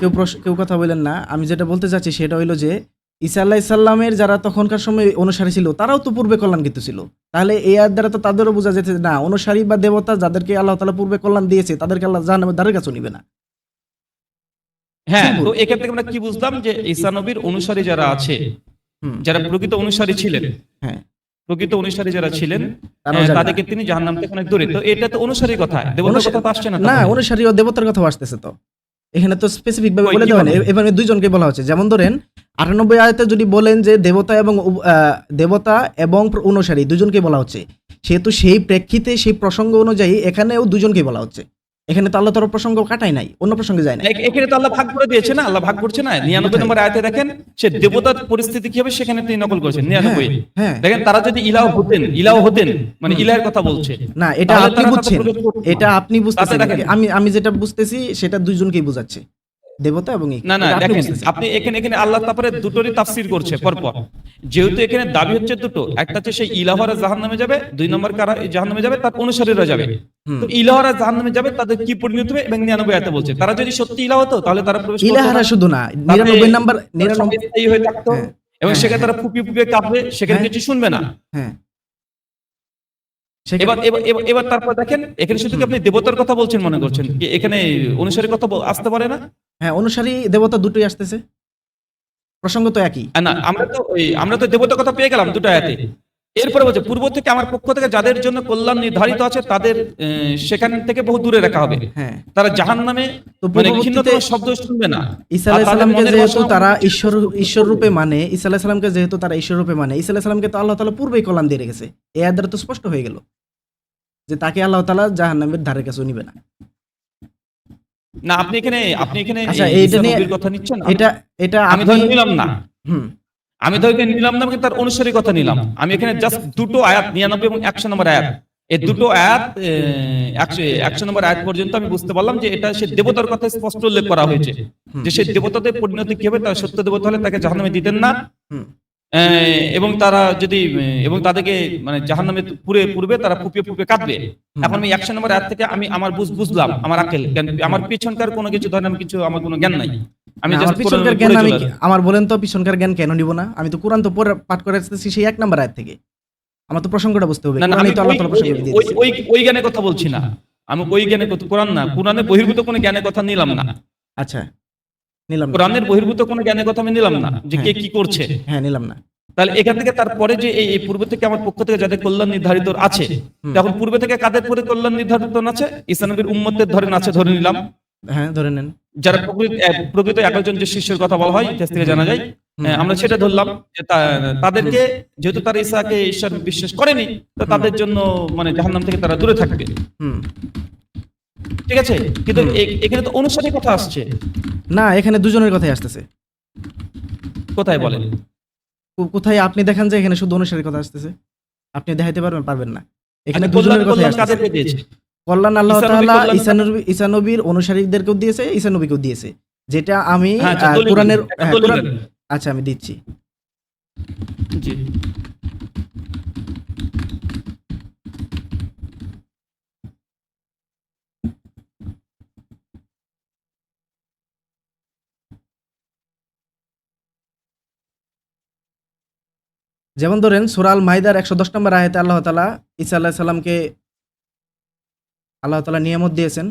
কেউ কথা বলেন না। আমি যেটা বলতে চাচ্ছি সেটা হইলো যে ঈসা আলাইহিস সালামের যারা তখনকার সময় অনুসারী ছিল, তারাও তো পূর্বে কল্যাণকৃত ছিল। তাহলে এই আয়াত দ্বারা তো তাদেরও বোঝা যেতে না, অনুসারী বা দেবতা যাদেরকে আল্লাহ তাআলা পূর্বে কল্যাণ দিয়েছে তাদেরকে আল্লাহ জাহান্নামের ধারে কাছেও নিবে না। হ্যাঁ, Simple. তো এখান থেকে আমরা কি বুঝলাম যে ঈসা নবীর অনুসারী যারা আছে, হুম, যারা প্রকৃত অনুসারী ছিলেন, হ্যাঁ, প্রকৃত অনুসারী যারা ছিলেন, তারাও যাবে না। তাদেরকে তিনি জাহান্নাম থেকে অনেক দূরে। তো এটা তো অনুসারীর কথা, দেবতার কথা তো আসছে না। না, তাহলে। অনুসারী ও দেবতার কথা আসতেছে তো। এখানে তো স্পেসিফিক ভাবে কই, বলে দেওয়া কিভাবে? নেই, এভাবে দুইজনকে বলা হচ্ছে। যেমন ধরেন 98 আয়াতে যদি বলেন যে দেবতা এবং অনুসারী দুজনকে বলা হচ্ছে, সেহেতু সেই প্রেক্ষিতে সেই প্রসঙ্গ অনুযায়ী এখানেও দুজনকে বলা হচ্ছে। এখানে তো আল্লাহ তাআলা প্রসঙ্গ কাটাই নাই, অন্য প্রসঙ্গে যায় না। এখানে তো আল্লাহ ভাগ করে দিয়েছে না, আল্লাহ ভাগ করছে না। 99 নম্বর আয়াতে দেখেন, সে দেবতার পরিস্থিতি কি হবে সেখানে তিনি নকল করেছেন। 99 হ্যাঁ। দেখেন, তারা যদি ইলাহ হতেন, মানে ইলাহের কথা বলছে না, এটা তাহলে আপনি তারা বুঝছেন, প্রবেশ করতো না। এটা আপনি বুঝতেছেন। তাতে দেখেন- আমি যেটা বুঝতেছি সেটা দুইজনকেই বোঝাচ্ছে, দেবতা এবং না না, এটা আপনি দেখেন, বুঝতেছেন। আপনি এখানে আল্লাহ তারপরে দুটোরই তাফসীর করছে পরপর। যেহেতু এখানে দাবি হচ্ছে দুটো, একটা হচ্ছে সেই ইলাহরা জাহান্নামে যাবে, দুই নম্বর কারা জাহান্নামে যাবে, তার অনুসারীরা যাবে। হুম। তো ইলাহরা জাহান্নামে যাবে, তাদের কি পরিণত হবে? এবং 99 আয়াতে বলছে তারা যদি সত্যি ইলাহ হতো তাহলে তারা প্রবেশ করতো ইলাহারা না। শুধু না, তাতে 99 নাম্বার তারা সবাই স্থায়ী হয়ে থাকতো, হ্যাঁ। এবং হ্যাঁ, সেখানে হ্যাঁ। তারা ফুপিয়ে ফুপিয়ে কাঁপবে, সেখানে হ্যাঁ। কিছু শুনবে না। হ্যাঁ, এবার তারপর দেখেন, এখানে শুধু কি আপনি দেবতার কথা বলছেন মনে করছেন, কি এখানে অনুসারী কথা আসতে পারে না? হ্যাঁ, অনুসারী দেবতা দুটোই আসতেছে, প্রসঙ্গ তো একই। না, আমরা তো দেবতার কথা পেয়ে গেলাম দুটো আয়াতে। এরপরে বলছে পূর্ব থেকে আমার পক্ষ থেকে যাদের জন্য কল্যাণ নির্ধারিত আছে তাদের সেখান থেকে বহু দূরে রাখা হবে। হ্যাঁ, তারা জাহান্নামে তো মানে পূর্ববর্তীতে ক্ষীণতম শব্দ শুনবে না। ঈসা আর আলাইহিস তাদের সালামকে মনের যেহেতু বাসনা- তারা ঈশ্বর রূপে মানে, ঈসা আলাইহিস সালামকে যেহেতু তারা ঈশ্বর রূপে মানে, ঈসা আলাইহিস সালামকে তো আল্লাহ তাআলা পূর্বেই কল্যাণ দিয়ে রেখেছে। এই আয়াত দ্বারা তো স্পষ্ট হয়ে গেল যে তাকে আল্লাহ তাআলা জাহান্নামের ধারে কাছেও নিবে না। না, আপনি এখানে আচ্ছা, এই এইটা ঈসা নিয়ে- নবীর কথা নিচ্ছেন। এটা আমি আপনি ধরে নিলাম না। হুম আমি তো এখানে নিলাম না, কিন্তু তার অনুসারী কথা নিলাম। আমি এখানে জাস্ট দুটো আয়াত 99 এবং 100 নম্বর আয়াত, এই দুটো আয়াত 100 নম্বর আয়াত পর্যন্ত আমি বুঝতে পারলাম যে এটা সে দেবতার কথা স্পষ্ট উল্লেখ করা হয়েছে, যে সে দেবতাদের পরিণতি কি হবে, তার সত্য দেবতা হলে তাকে জাহান্নামে দিতেন না। হুম। এবং তারা যদি এবং তাদেরকে মানে জাহান্নামে পূর্বে তারা ফুপিয়ে ফুপিয়ে কাঁদবে। এখন আমি 100 নম্বর আয়াত থেকে আমি আমার বুঝলাম, আমার আকেল জ্ঞান, আমার পিছনকার কোনো কিছু ধরেন আমি কিছু, আমার কোনো জ্ঞান নাই, আমি না, জাস্ট আমার পিছনকার জ্ঞান আমি আমার বলেন তো পিছনকার জ্ঞান কেন নিব না? আমি তো কোরআন তো পড়ে পাঠ করে আসতেছি সেই 1 নম্বর আয়াত থেকে। আমার তো প্রসঙ্গটা বুঝতে হবে। না না, আমি কোরআনই তো আল্লাহ তাআলা প্রসঙ্গ দিয়ে দিয়েছে। ওই জ্ঞানের কথা বলছি না, আমি ওই জ্ঞানের কথা, কোরআন না, কোরআনের বহির্ভূত কোনো জ্ঞানের কথা নিলাম না। আচ্ছা, নিলাম না। কোরআনের বহির্ভূত কোনো জ্ঞানের কথা আমি নিলাম না, যে কে কি করছে। হ্যাঁ, নিলাম না। তাহলে এখান থেকে তারপরে যে এই পূর্বে থেকে আমার পক্ষ থেকে যাদের কল্যাণ নির্ধারিত আছে, তখন পূর্বে থেকে কাদের পরে কল্যাণ নির্ধারিত আছে? ঈসা নবীর উম্মতের ধরেন আছে, ধরে নিলাম, হ্যাঁ, ধরে নেন। যারা প্রকৃত 11 জন যে শিষ্যের কথা বলা হয় ইতিহাস থেকে জানা যায়, আমরা সেটা ধরলাম যে তাদেরকে, যেহেতু তারা ঈসাকে ঈশ্বর বিশ্বাস করেনি, তো তাদের জন্য মানে জাহান্নাম থেকে তারা দূরে থাকবে। হুম। ঠিক আছে, কিন্তু এখানে তো অনুসারী কথা আসছে। না, এখানে দুজনের কথাই আসতেছে। কোথায় বলেন? কোথায় আপনি দেখান যে এখানে শুধু অনুসারীর কথা আসতেছে? আপনি দেখাইতে পারবেন না। এখানে আচ্ছা, দুজনের কথাই কল্যাণ আসতেছে। কাদেরকে দিয়েছে? কল্যাণ আল্লাহ ঈসা নবী তাআলা কল্যাণ ঈসা নবীর অনুসারীদেরকেও দিয়েছে, ঈসা নবীকেও দিয়েছে। যেটা আমি হ্যাঁ, আচ্ছা, দলিল কোরআনের একটা দলিল দেন। আচ্ছা, আমি দিচ্ছি। জি। যেমন ধরেন সূরা আল মাইদার 110 নম্বর আয়াতে আল্লাহ তাআলা ঈসা আলাইহিস সালামকে আল্লাহ তাআলা নিয়ামত দিয়েছেন।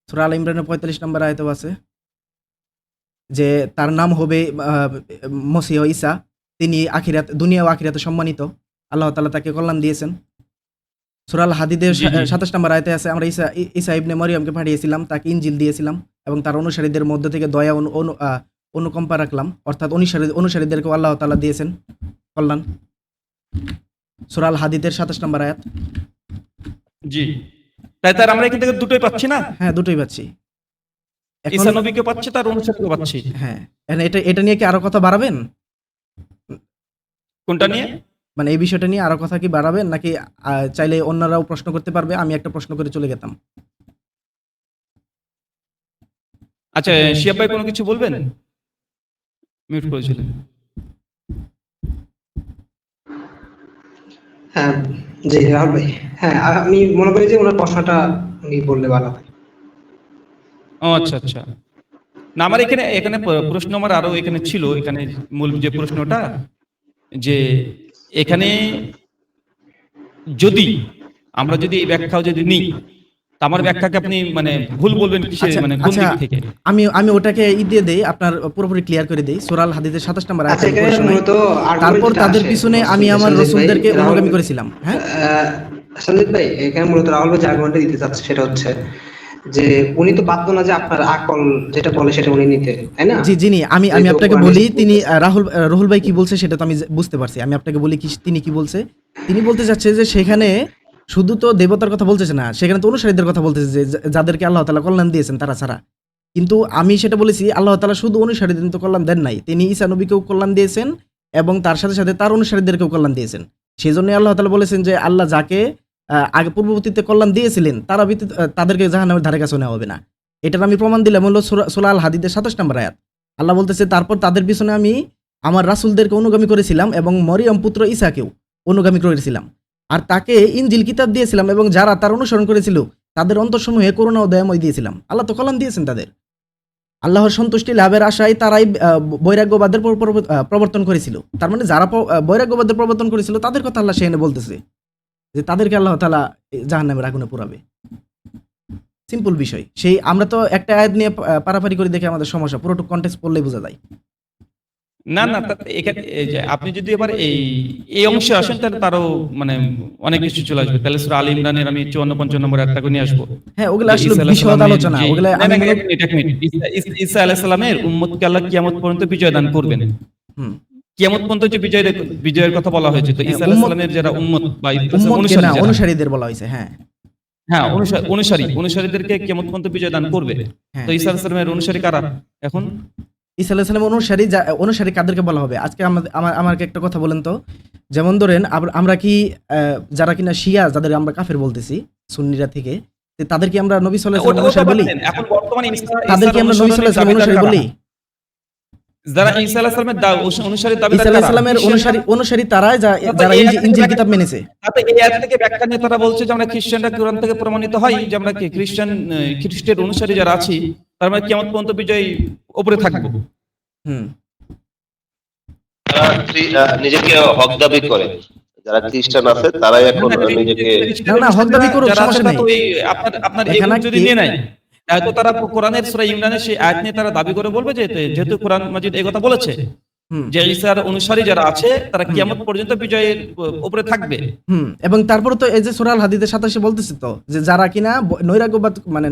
সূরা আল ইমরানের 45 নম্বর আয়াতেও আছে যে তার নাম হবে মসিহ ঈসা, তিনি দুনিয়া ও আখিরাতে সম্মানিত। আল্লাহ তাআলা তাকে কল্যাণ দিয়েছেন। সূরা আল হাদিদের জি, জি। 27 নম্বর আয়াতে আছে, আমরা ঈসা ইবনে মরিয়মকে পাঠিয়েছিলাম, তাকে ইনজিল দিয়েছিলাম এবং তার অনুসারীদের মধ্য থেকে দয়া অনুকম্পা রাখলাম, অর্থাৎ অনুসারীদেরকেও আল্লাহ তাআলা দিয়েছেন কল্যাণ। সূরা আল হাদিদের 27 নম্বর আয়াত। জি, তাই তার আমরা এখান থেকে দুটোই পাচ্ছি না? হ্যাঁ, দুটোই পাচ্ছি। এখন ঈসা নবীকে পাচ্ছি, তার অনুসারীকে পাচ্ছি। হ্যাঁ, এখন এটা নিয়ে কি আরো কথা বাড়াবেন? কোনটা নিয়ে? মানে এই বিষয়টা নিয়ে আরো কথা কি বাড়াবেন, নাকি চাইলে অন্যরাও প্রশ্ন করতে পারবে? আমি একটা প্রশ্ন করে চলে যেতাম। আচ্ছা, শিয়াব ভাই কোনো কিছু বলবেন? মিউট করেছিলেন। হ্যাঁ, জি রাহুল ভাই। হ্যাঁ, আমি মনে করি যে ওনার প্রশ্নটা উনি বললে ভালো হয়। ও আচ্ছা আচ্ছা, না আমার এখানে প্রশ্ন আমার আরো এখানে ছিল, এখানে মূল যে প্রশ্নটা, যে এখানে যদি আমরা যদি এই ব্যাখ্যাও যদি নিই, তা আমার ব্যাখ্যাকে আপনি মানে ভুল বলবেন কিসে, আচ্ছা, মানে কোন দিক আচ্ছা, থেকে? আমি ওটাকে দিয়ে দেই, আপনার পুরোপুরি ক্লিয়ার করে দেই। সূরা আল হাদিদের 27 নম্বর আয়াত আচ্ছা, এখানে পড়ে শোনাই। মূলত তারপর argument তাদের আসে পিছনে আমি আমার সঞ্জিত ভাই, রাসূলদেরকে রাহুল- অনুগামী করেছিলাম। হ্যাঁ, সঞ্জিত ভাই, এখানে মূলত রাহুল ভাই যে আর্গুমেন্টটা দিতে চাচ্ছে সেটা হচ্ছে যে উনি তো বাধ্য না যে আপনার আকল যেটা বলে সেটা উনি নিতে, তাই না? যিনি আমি যেহেতু আপনাকে কোরআনে বলি, বলতেছে। তিনি রাহুল ভাই কি বলছে সেটা তো আমি বুঝতে পারছি। আমি আপনাকে বলি কি তিনি কি বলছে। তিনি বলতে চাচ্ছে যে সেখানে শুধু তো দেবতার কথা বলতেছে না, সেখানে তো অনুসারীদের কথা বলতেছে, যে যাদেরকে আল্লাহ তাআলা কল্যাণ দিয়েছেন তারা ছাড়া। কিন্তু আমি সেটা বলেছি, আল্লাহ তাআলা শুধু অনুসারীদের তো কল্যাণ দেন নাই, তিনি ঈসা নবীকেও কল্যাণ দিয়েছেন এবং তার সাথে সাথে তার অনুসারীদেরকেও কল্যাণ দিয়েছেন। সেই জন্য আল্লাহ তাআলা বলেছেন যে আল্লাহ যাকে আগে পূর্ববর্তীতে কল্যাণ দিয়েছিলেন তারা তাদেরকে জাহান্নামের ধারে কাছে নেওয়া হবে না। এটার আমি প্রমাণ দিলাম হলো সূরা আল হাদিদের 27 নম্বর আয়াত। আল্লাহ বলতেছে, তারপর তাদের পিছনে আমি আমার রাসূলদেরকে অনুগামী করেছিলাম এবং মরিয়ম পুত্র ঈসাকেও অনুগামী করেছিলাম, আর তাকে ইনজিল কিতাব দিয়েছিলাম এবং যারা তার অনুসরণ করেছিল তাদের অন্তরসমূহে করুণা ও দয়াময় দিয়েছিলাম। আল্লাহ তো কল্যাণ দিয়েছেন তাদের। আল্লাহর সন্তুষ্টি লাভের আশায় তারাই বৈরাগ্যবাদের প্রবর্তন করেছিল। তার মানে যারা বৈরাগ্যবাদের প্রবর্তন করেছিল তাদের কথা আল্লাহ সেখানে বলতেছে যে তাদেরকে আল্লাহ তাআলা জাহান্নামের আগুনে পোড়াবে। সিম্পল বিষয়। সেই আমরা তো একটা আয়াত নিয়ে পারাপারি করে দেখে আমাদের সমস্যা, পুরোটুকু কনটেক্সট পড়লেই বোঝা যায়। না না, এখানে এই যে আপনি যদি এবার এই অংশে আসেন, তাহলে তারও মানে অনেক কিছু চলে আসবে। তাহলে সূরা আল ইমরানের আমি 54-55 নম্বর আয়াতটা নিয়ে আসবো। হ্যাঁ, ওগুলো যে আসলে ঈসা আলাইহিস বিশদ সালামের আলোচনা, যে- ওগুলো না, আমি না, এক মিনিট। ঈসা আলাইহিস সালামের উম্মতকে আল্লাহ কিয়ামত পর্যন্ত বিজয় দান করবেন। হুম, কিয়ামত পর্যন্ত যে বিজয়ের কথা বলা হয়েছে, তো ঈসা আলাইহিস সালামের যারা উম্মত বা উম্মতকে না, অনুসারী, অনুসারীদের বলা হয়েছে। হ্যাঁ, হ্যাঁ অনুসারীদেরকে কিয়ামত পর্যন্ত বিজয় দান করবে। হ্যাঁ। তো ঈসা আলাইহিস সালামের অনুসারী কারা এখন? ঈসা আলাইহিস সালামের অনুসারী কাদেরকে বলা হবে? আজকে আমাকে একটা কথা বলেন তো, যেমন ধরেন আমরা কি যারা কিনা শিয়া, যাদের আমরা কাফের বলতেছি সুন্নিরা থেকে, তাদের কি আমরা নবী সাল্লাল্লাহু আলাইহি ওয়াসাল্লাম অনুসারী বলি? এখন বর্তমানে তাদের কি আমরা নবী সাল্লাল্লাহু আলাইহি ওয়াসাল্লাম অনুসারী বলি? যারা ঈসা আলাইহিস সালামের অনুসারী দাবি ঈসা আলাইহিস সালামের অনুসারী তারাই যারা ইনজিল কিতাব মেনেছে। তাতে এই আয়াত থেকে ব্যাখ্যা নিয়ে তারা বলছে যে আমরা খ্রিস্টানরা কোরআন থেকে প্রমাণিত হয় যে আমরা কি খ্রিস্টের অনুসারী যারা আছি তার মানে কিয়ামত পর্যন্ত বিজয় উপরে থাকবো। নিজেকে হক দাবি করে যারা খ্রিস্টান আছে তারাই এখন নিজেকে না হক দাবি করুক, সমস্যা নেই। আপনার এই যদি নিয়ে নেয় তো তারা কোরআনের সূরা ইমরানের সেই আয়াত নিয়ে তারা দাবি করে বলবে যে যেহেতু কোরআন মাজিদ এই কথা বলেছে যে ঈসার অনুসারী যারা আছে তারা কিয়ামত পর্যন্ত বিজয়ের উপরে থাকবে। এবং তারপরে তো এই যে সূরা আল হাদীদের 27 বলতেছে তো যে যারা কিনা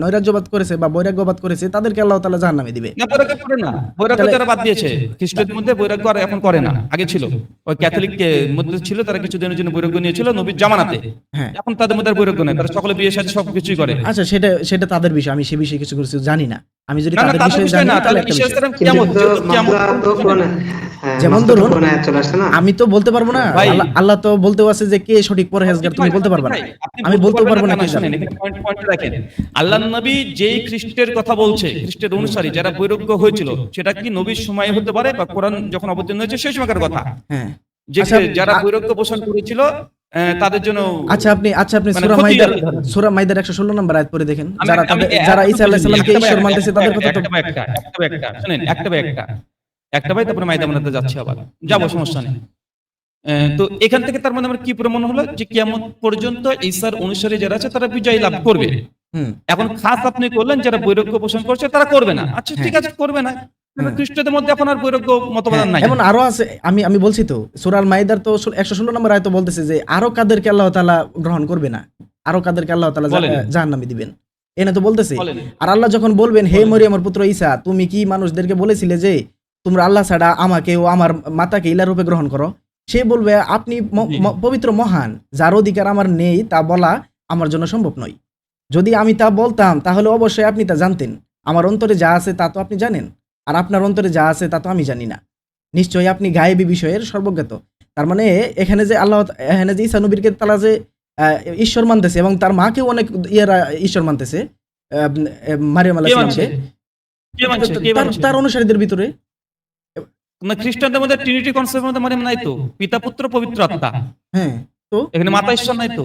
নৈরাজ্যবাদ করেছে বা বৈরাগ্যবাদ করেছে তাদেরকে আল্লাহ তাআলা জাহান্নামে দিবে। না, বৈরাগ্য করে না, বৈরাগ্য যারা বাদ দিয়েছে, খ্রিস্টদের মধ্যে বৈরাগ্য আর এখন করে না, আগে ছিল ওই ক্যাথলিক মধ্যে ছিল, তারা কিছুদিনের জন্য বৈরাগ্য নিয়েছিল নবীর জামানাতে, এখন তাদের মধ্যে আর বৈরাগ্য নেই, তারা সকলে বিয়ে সাথে সবকিছুই করে। আচ্ছা, সেটা তাদের বিষয়, আমি সে বিষয়ে কিছু জানি না। আমি যদি তাদের বিষয়ে জানি না তাহলে একটা বিষয়। যেমন ধরুন আমি তো বলতে পারবো না, আল্লাহ তো বলতেও আছে যে কে সঠিক পরহেজগার, তুমি বলতে পারবে না, আমি বলতেও পারবো না। আল্লাহর নবী যেই খ্রিস্টের কথা বলছে, খ্রিস্টের অনুসারী যারা বৈরাগ্য হয়েছিল, সেটা কি নবীর সময় হতে পারে বা কোরআন যখন অবতীর্ণ হয়েছে সেই সময়কার কথা? হ্যাঁ, যে যারা বৈরাগ্য পোষণ করেছিল তাদের জন্য। আচ্ছা আপনি সূরা মাইদার 116 নম্বর আয়াত পড়ে দেখেন, যারা ঈসা আলাইহিস সালামকে ঈশ্বর মানতেছে তাদের কথা তো শুনেন একটা ভাই, তারপরে মাইদা বানাতে যাচ্ছে, আবার যাবো, সমস্যা নেই। তো এখান থেকে তার মানে আমার কি প্রমাণ হলো যে কিয়ামত পর্যন্ত ঈসার অনুসারী যারা আছে তারা বিজয় লাভ করবে। এখন খাস আপনি করলেন যারা বৈরাগ্য পোষণ করছে তারা করবে না, আচ্ছা ঠিক আছে করবে না, খ্রিস্টদের মধ্যে এখন আর বৈরাগ্য মতবাদ নাই। এমন আরো আছে, আমি বলছি তো সূরা আল মাইদার তো 116 নম্বর আয়াত বলতেছে যে আরো কাদেরকে আল্লাহ তাআলা গ্রহণ করবে না, আরো কাদেরকে আল্লাহ তাআলা জাহান্নামে দিবেন, এনে তো বলতেছে। আর আল্লাহ যখন বলবেন হে মরিয়মের পুত্র ঈসা, তুমি কি মানুষদেরকে বলেছিলে যে তোমরা আল্লাহ ছাড়া আমাকে ও আমার মাতাকে ইলা রূপে গ্রহণ করো, সে বলবে আপনি পবিত্র মহান, যার অধিকার আমার নেই তা বলা আমার জন্য সম্ভব নয়। যদি আমি তা বলতাম তাহলে অবশ্যই আপনি তা জানতেন, আমার অন্তরে যা আছে তা তো আপনি জানেন, আর আপনার অন্তরে যা আছে তা তো আমি জানি না, নিশ্চয়ই আপনি গায়েবী বিষয়ের সর্বজ্ঞাত। তার মানে এখানে যে ঈসা নবীকে তারা যে ঈশ্বর মানতেছে এবং তার মাকেও অনেক ঈশ্বর মানতেছে, মারিয়াম আলাইহিস সালামকে, তার অনুসারীদের ভিতরে না, খ্রিস্টানদের মধ্যে ট্রিনিটি কনসেপ্টের মধ্যে মারিয়াম নাই তো, পিতা পুত্র পবিত্র আত্মা। হ্যাঁ, তো এখানে মাতা ঈশ্বর নাই তো।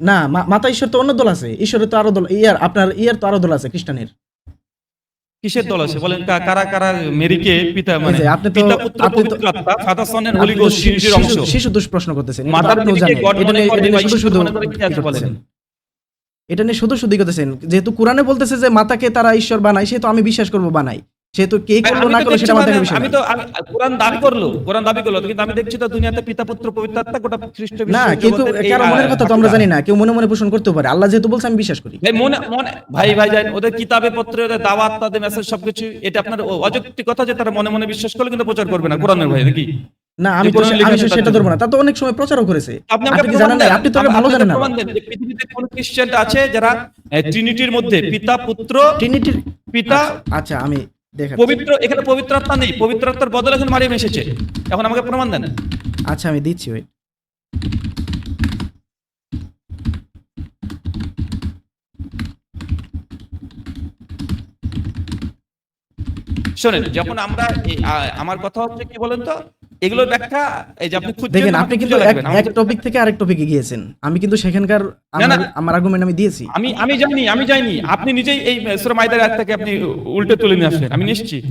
না, মাতা ঈশ্বর তো অন্য দল আছে, ঈশ্বরের তো আরো দল, আপনার তো আরো দল আছে খ্রিস্টানের। কিসের দল আছে বলেন? কারা কারা মেরিকে পিতা মানে আপনি তো পিতা পুত্র পবিত্র আত্মা, father son and holy ghost ট্রিনিটির অংশ। শিশু দোষ প্রশ্ন করতেছেন, মাতার মেরিকে গড মনে করে শুধু বলেন, এটা নিয়ে শুধু করতেছেন। যেহেতু কোরআনে বলতেছে যে মাতাকে তারা ঈশ্বর বানায়, সে তো আমি বিশ্বাস করব বানাই, সেহেতু কে করলো না করলো সেটা আমাদের বিষয়। আমি তো কোরআন দাবি করলো কিন্তু আমি দেখছি তো দুনিয়াতে পিতা পুত্র পবিত্র আত্মা গোটা খ্রিস্ট বিশ্ব না, কেউ কারো মনের কথা তো আমরা জানি না, কেউ মনে মনে পোষণ করতে পারে, আল্লাহ যেহেতু বলছে আমি বিশ্বাস করি। ভাই জানেন ওদের কিতাবে পত্রে ওদের দাওয়াত, তাদের মেসেজ সবকিছু, এটা আপনার অযৌক্তিক কথা যে তারা মনে মনে বিশ্বাস করলে কিন্তু প্রচার করবে না কোরআনের ভাই নাকি? না, আমি সেটা ধরবো না, তা তো অনেক সময় প্রচারও করেছে। আপনি কি জানেন না? আপনি তো ভালো জানেন না পৃথিবীতে কোন খ্রিস্টান আছে যারা ট্রিনিটির মধ্যে পিতা পুত্র ট্রিনিটির পিতা, আচ্ছা আমি দেখেন পবিত্র, এখানে পবিত্র আত্মা নেই, পবিত্র আত্মার বদলে এখন মারিয়াম এসেছে, এখন আমাকে প্রমাণ দেন। আচ্ছা আমি দিচ্ছি, ওই শোনেন, যখন আমরা আমার কথা হচ্ছে কি বলেন তো, এগুলো ব্যাখ্যা এই যে আপনি দেখেন, আপনি কিন্তু এক টপিক থেকে আরেক টপিকে গিয়েছেন, আমি কিন্তু সেখানকার আমার আর্গুমেন্ট আমি দিয়েছি। আমি যাইনি, আপনি নিজেই এই সূরা মাইদার আয়াত থেকে আপনি উল্টে তুলে নিয়ে আসলেন, আমি নিশ্চিত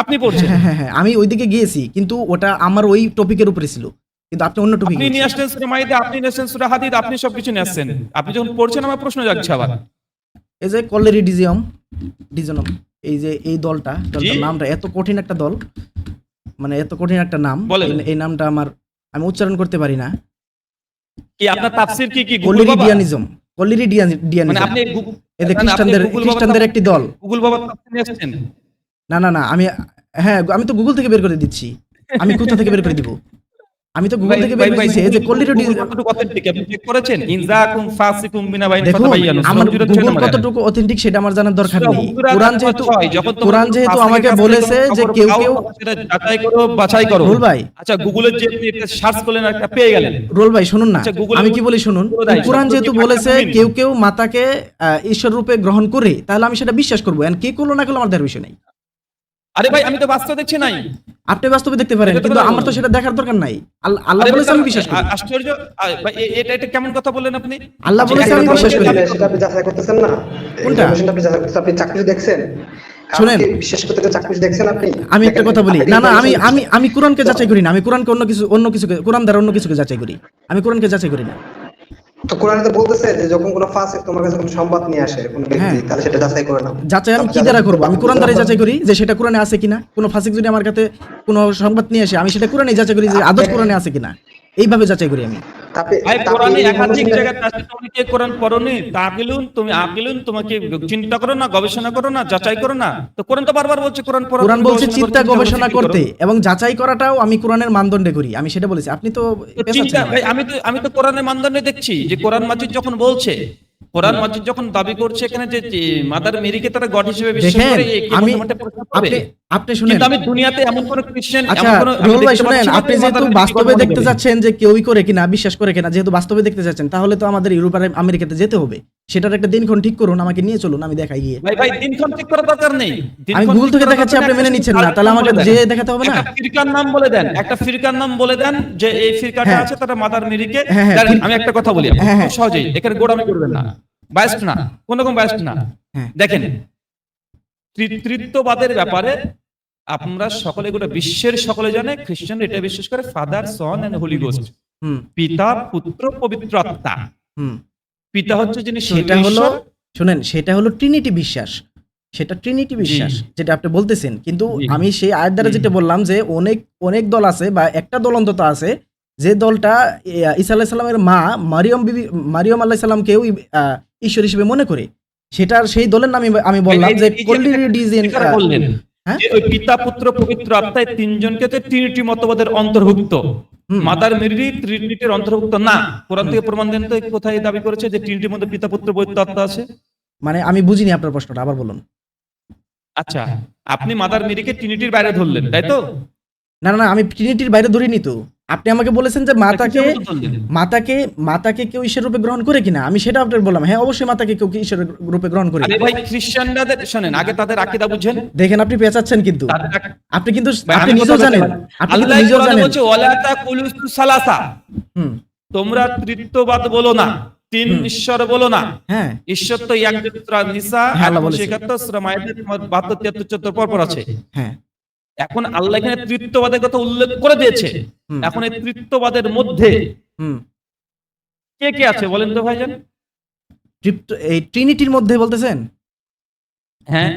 আপনি পড়ছেন। হ্যাঁ, আমি ওইদিকে গিয়েছি, কিন্তু ওটা আমার ওই টপিকের উপরে ছিল, কিন্তু আপনি অন্য টপিকে নিয়ে আসলেন সূরা মাইদা, আপনি নিয়ে আসলেন সূরা হাদীদ, আপনি সবকিছু নিয়ে আসছেন। আপনি যখন পড়ছেন আমার প্রশ্ন যাচ্ছে আবার, এই যে কলেরিডিজিয়াম এই যে এই দলটার নামটা এত কঠিন একটা দল, মানে এত কঠিন একটা নাম, এই নামটা আমি উচ্চারণ করতে পারি না। কি আপনার তাফসীর কি? কলেরিডিয়ানিজম মানে আপনি এদের খ্রিস্টানদের একটি দল। গুগল বাবা তাফসীর নিয়ে আসছেন? না, আমি তো গুগল থেকে বের করে দিচ্ছি, আমি কোথা থেকে বের করে দিব? আমি তো গুগল থেকে বের করেছি এই যে কোয়ালিটি। কতটুকু অথেন্টিক আপনি চেক করেছেন? ইনজাকুম ফাসিকুম বিনাবাইন দেখুন ফাতাবায়ানু। আমার গুগল কতটুকু অথেন্টিক সেটা আমার জানার দরকার নেই। কোরআন যেহেতু আমাকে বলেছে যে কেউ কেউ সেটা যাচাই করো বাছাই করো। রুল ভাই, আচ্ছা গুগলের যে আপনি এটা সার্চ করলেন একটা পেয়ে গেলেন। রোল ভাই শুনুন না, আচ্ছা, গুগলে আমি কি বলি শুনুন। কোরআন যেহেতু বলেছে কেউ কেউ মাতাকে ঈশ্বর রূপে গ্রহণ করে, তাহলে আমি সেটা বিশ্বাস করবো। কে করলো না করলো আমার দেখার বিষয় নাই। আরে ভাই আমি তো বাস্তব দেখছি নাই। আপনি বাস্তবে দেখতে পারেন, কিন্তু আমার তো সেটা দেখার দরকার নাই। আল্লাহ আরে বলেছে আমি বিশ্বাস করি। আশ্চর্য। ভাই এটা কেমন কথা বললেন আপনি? আল্লাহ বলেছে আমি বিশ্বাস করি। সেটা আপনি যাচাই করতেছেন না? কোনটা? আপনি যাচাই করতেছেন, আপনি চাকরি দেখছেন? শুনেন, কাউকে বিশ্বাস করতে গেলে চাকরি দেখছেন আপনি? আমি একটা কথা বলি, না না আমি কোরআনকে যাচাই করি না। আমি কোরআনকে অন্য কিছুকে কোরআন দ্বারা অন্য কিছুকে যাচাই করি। আমি কোরআনকে যাচাই করি না। তো কোরআনে তো বলতেছে যে যখন কোনো ফাসিক তোমার কাছে কোনো সংবাদ নিয়ে আসে কোন ব্যক্তি, হ্যাঁ। তাহলে সেটা যাচাই করে নাও। যাচাই আমি কি দ্বারা করবো? আমি কোরআন দ্বারাই যাচাই করি যে সেটা কোরআনে আছে কিনা। কোনো ফাসিক যদি আমার কাছে কোনো সংবাদ নিয়ে আসে, আমি সেটা কোরআনে যাচাই করি যে আদর্শ কোরআনে আছে কিনা। এইভাবে যাচাই করি আমি। ভাই কোরআনে একাধিক জায়গায় আছে, তুমি কি কোরআন পড়োনি? তুমি আকিলুন, তোমাকে চিন্তা করো না, গবেষণা করো না, যাচাই করো না? তো কোরআন তো বারবার বলছে কোরআন পড়ো। কোরআন বলছে চিন্তা গবেষণা করতে, এবং যাচাই করাটাও আমি কোরআনের মানদণ্ডে করি। আমি সেটা বলেছি, আপনি তো চিন্তা ভাই আমি তো কোরআনের মানদণ্ডে দেখছি যে কোরআন মাজিদ যখন বলছে, কোরআন মাজিদ যখন দাবি করছে এখানে যে মাদার মেরিকে তারা গড হিসেবে বিশ্বাস দেখেন, করে, এই কি আমি মতামতে প্রকাশ পাবে? আপনি শুনেন, কিন্তু আমি দুনিয়াতে এমন কোন খ্রিস্টান আচ্ছা এমন কোন রোল ভাই দেখতে শুনেন, পাচ্ছি না আপনি যে যেহেতু মাদার মেরি বাস্তবে God দেখতে বলে। যাচ্ছেন যে কেউই করে কিনা, বিশ্বাস করে কিনা, যেহেতু বাস্তবে দেখতে যাচ্ছেন, তাহলে তো আমাদের ইউরোপ আর আমেরিকাতে যেতে হবে। সেটার একটা দিনক্ষণ ঠিক করুন, আমাকে নিয়ে চলুন, আমি দেখাই গিয়ে। ভাই দিনক্ষণ ঠিক করার দরকার নেই। আমি দিনক্ষণ গুগল ঠিক থেকে করার দেখাচ্ছি, দরকার আপনি নেই, মেনে একটা নিচ্ছেন না, ফিরকার তাহলে নাম আমাকে বলে দেন। যেয়ে দেখাতে হবে না? একটা ফিরকার নাম বলে দেন, একটা ফিরকার নাম বলে দেন যে এই ফিরকাটা হ্যাঁ। আছে তারা মাদার মেরিকে। হ্যাঁ, হ্যাঁ, জানেন, আমি একটা কথা বলি হ্যাঁ, হ্যাঁ। খুব সহজেই, এখানে গোড়ামি করবেন না, বায়াসড না, কোন রকম বায়াসড না। হ্যাঁ। দেখেন তৃত্ববাদের ব্যাপারে আমরা সকলে, গোটা বিশ্বের সকলে জানে, খ্রিস্টান এটা বিশ্বাস করে father, son and holy ghost, hmm পিতা, পুত্র, পবিত্র আত্মা। হুম পিতা হচ্ছে যিনি সেটা হলো, ঈশ্বর। শুনেন, সেটা হলো ট্রিনিটি বিশ্বাস। সেটা ট্রিনিটি বিশ্বাস যেটা আপনি বলতেছেন। কিন্তু জি। আমি সেই আয়াত দ্বারা যেটা বললাম যে অনেক অনেক দল আছে, বা একটা দল অন্তত আছে, যে দলটা ঈসা আলাইহিস সালামের মা মারিয়ম আলাইহিস সালামকেও ঈশ্বর হিসেবে মনে করে। সেটার সেই দলের নামে আমি বললাম যে স্বীকার করলেন হ্যাঁ? যে ওই পিতা, পুত্র, পবিত্র আত্মা এই তিনজনকে তো ট্রিনিটি মতবাদের অন্তর্ভুক্ত। মাদার মেরি ট্রিনিটির অন্তর্ভুক্ত না। কোরআন থেকে প্রমাণ দেন তো কোথায় দাবি করেছে যে ট্রিনিটির মধ্যে পিতা, পুত্র, পবিত্র আত্মা আছে? মানে আমি বুঝিনি আপনার প্রশ্নটা, আবার বলুন। আচ্ছা, আপনি মাদার মেরিকে ট্রিনিটির বাইরে ধরলেন, তাই তো? না না না, আমি ট্রিনিটির বাইরে ধরিনি তো। আপনি আমাকে বলেছেন যে মাতাকে কেউ ঈশ্বর রূপে গ্রহণ করে কিনা, আমি সেটা আপনাকে বললাম হ্যাঁ অবশ্যই মাতাকে কেউ ঈশ্বর রূপে গ্রহণ করে। আরে ভাই খ্রিস্টানদের শোনেন, আগে তাদের আকীদা বুঝেন। দেখেন আপনি পেঁচাচ্ছেন, কিন্তু আপনি কিন্তু ভাই, আপনি আমি নিজেও কথা জানেন, বলতে পারি। আপনি কিন্তু আল্লাহ নিজেও কোরআনে জানেন। বলছে ওয়ালা তাকুলু সালাসা, হুম তোমরা তৃতীয়বাদ বলো না, তিন ঈশ্বর বলো না। হ্যাঁ ঈশ্বর তো এক, সূরা নিসা হ্যাঁ, আল্লাহ বলেছে। 71, সূরা মাইদা 72, 73, 74 পর পর আছে। হ্যাঁ এখন আল্লাহ এখানে তৃতীয়বাদের কথা উল্লেখ করে দিয়েছে। হুম। এখন এই তৃতীয়বাদের মধ্যে হুম কে কে আছে বলেন তো ভাইজান? এই ট্রিনিটির মধ্যে বলতেছেন? হ্যাঁ,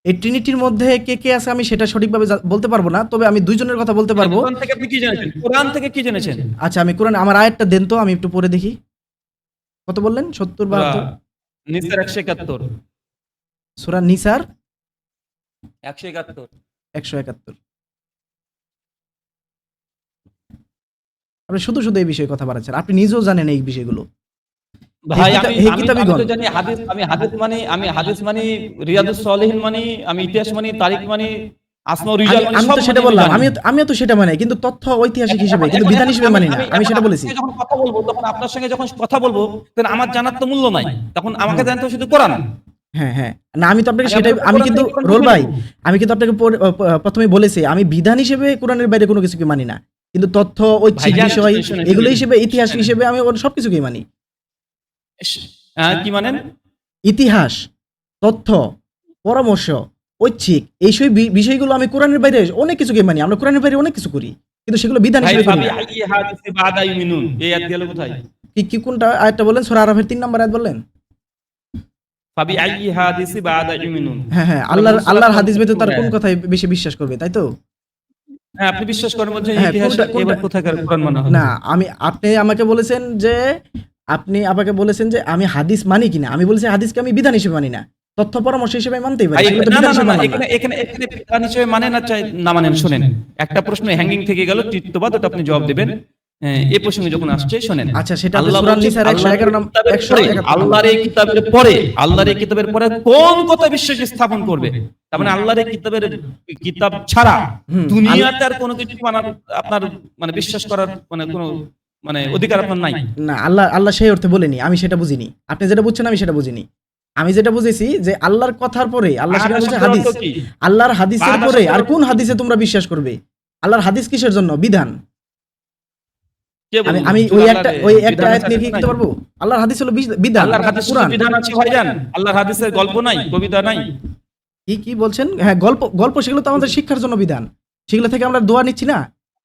এই ট্রিনিটির মধ্যে কে কে আছে আমি সেটা সঠিকভাবে বলতে পারবো না, তবে আমি দুইজনের কথা বলতে পারবো। কোরআন থেকে আপনি কি জেনেছেন? কোরআন থেকে কি জেনেছেন? আচ্ছা, আমি কোরআন আমার আয়াতটা দেন তো, আমি একটু পড়ে দেখি। কত বললেন? 70 বা নিসার 171, সূরা নিসার 171। 171। আপনি শুধু শুধু এই বিষয়ে কথা বাড়াচ্ছেন, আপনি নিজেও জানেন এই বিষয়গুলো। ভাই হে কিতাবিগণ। আমি তো জানি হাদিস, আমি হাদিস মানে রিয়াদুস সালিহিন মানে, আমি ইতিহাস মানে, তারিখ মানে, আসমা ও রিজাল মানে, আমি সব তো সেটা মানে বললাম, জানি। আমিও তো সেটা মানি, কিন্তু তথ্য ঐতিহাসিক হিসেবে, কিন্তু এখন- বিধান হিসেবে মানি না। আমি সেটা এখন বলেছি। আপনার সঙ্গে যখন কথা বলবো, তখন আপনার সঙ্গে যখন কথা বলবো, তখন আমার জানার তো মূল্য নাই। তখন আমাকে জানতে হবে শুধু কোরআন। হ্যাঁ হ্যাঁ, না আমি তো আপনাকে আমি সেটাই, আপনাকে আমি কোরআন কিন্তু থেকে কোরআন রোল ভাই, বলবো। আমি কিন্তু আপনাকে প্রথমে বলেছি আমি বিধান হিসেবে কোরআনের বাইরে কোনো কিছুকে মানি না, কিন্তু তথ্য ঐচ্ছিক ভাইজান, বিষয় শুনেন, এগুলো শুনেন। হিসেবে, ইতিহাস হিসেবে আমি ওর সবকিছুকেই মানি। কি মানেন? ইতিহাস, তথ্য, পরামর্শ, ঐচ্ছিক এইসব বিষয়গুলো আমি কোরআনের বাইরে অনেক কিছুকে মানি। আমরা কোরআনের বাইরে অনেক কিছু করি, কিন্তু সেগুলো বিধান ভাই হিসেবে করি ফাবি না। আইয়ি হাদিসি বাদা ইউমিনুন, এই আয়াত গেল কোথায়? কি কোনটা আয়াতটা বললেন? সূরা আরাফের 3 নম্বর আয়াত বললেন? ফাবি আইয়ি হাদিসি বাদা ইউমিনুন। হ্যাঁ হ্যাঁ, আল্লাহর হাদিস ব্যতীত তার কোন কথায় বেশি বিশ্বাস করবে, তাই তো? হ্যাঁ, আপনি বিশ্বাস করেন বলছেন হ্যাঁ, ইতিহাস কোনটা- এবার কোথাকার কোরআন মানা হবে? না, আপনি আমাকে বলেছেন যে আমি হাদিস মানি কিনা, আমি বলেছি হাদিসকে আমি বিধান হিসেবে মানি না, তথ্য পরামর্শ হিসেবে মানতেই পারি, ভাই, এগুলো তো না বিধান না হিসেবে না, মানলাম না। এখানে বিধান হিসেবে মানে না চাই না মানেন, শোনেন, একটা প্রশ্ন হ্যাঙ্গিং থেকে গেল, তৃতীয়বার ওটা আপনি জবাব দেবেন। এই প্রসঙ্গে যখন আসছে শোনেন, আচ্ছা, সেটা আপনি আল্লাহ সূরা বলছেন, নিসার 111 নম্বর আল্লাহর এই কিতাবের পরে আল্লাহর এই কিতাবের পরে কোন কথা বিশ্বাস স্থাপন করবে, তার মানে আল্লাহর এই কিতাব ছাড়া দুনিয়াতে আর কোনো কিছু আপনার মানে বিশ্বাস করার মানে কোনো মানে অধিকার আপনার নাই। না, আল্লাহ সেই অর্থে বলেনি, আমি সেটা বুঝিনি। আপনি যেটা বুঝছেন আমি সেটা বুঝিনি। আমি যেটা বুঝেছি যে আল্লাহর কথার পরে আল্লাহ সেখানে বলছে হাদিস, আল্লাহর হাদিসের পরে আর কোন হাদিসে তোমরা বিশ্বাস করবে? আল্লাহর হাদিস কিসের জন্য? বিধান। আমি ওই একটা আয়াত নিয়ে কি করতে পারবো? আল্লাহর হাদিস হলো বিধান, আল্লাহর হাদিসে কুরআন। বিধান আছে ভাইজান, আল্লাহর হাদিসের গল্প নাই, কবিতা নাই। কি বলছেন? হ্যাঁ, গল্প সেগুলো তো আমাদের শিক্ষার জন্য বিধান, সেগুলো থেকে আমরা দোয়া নিচ্ছি না,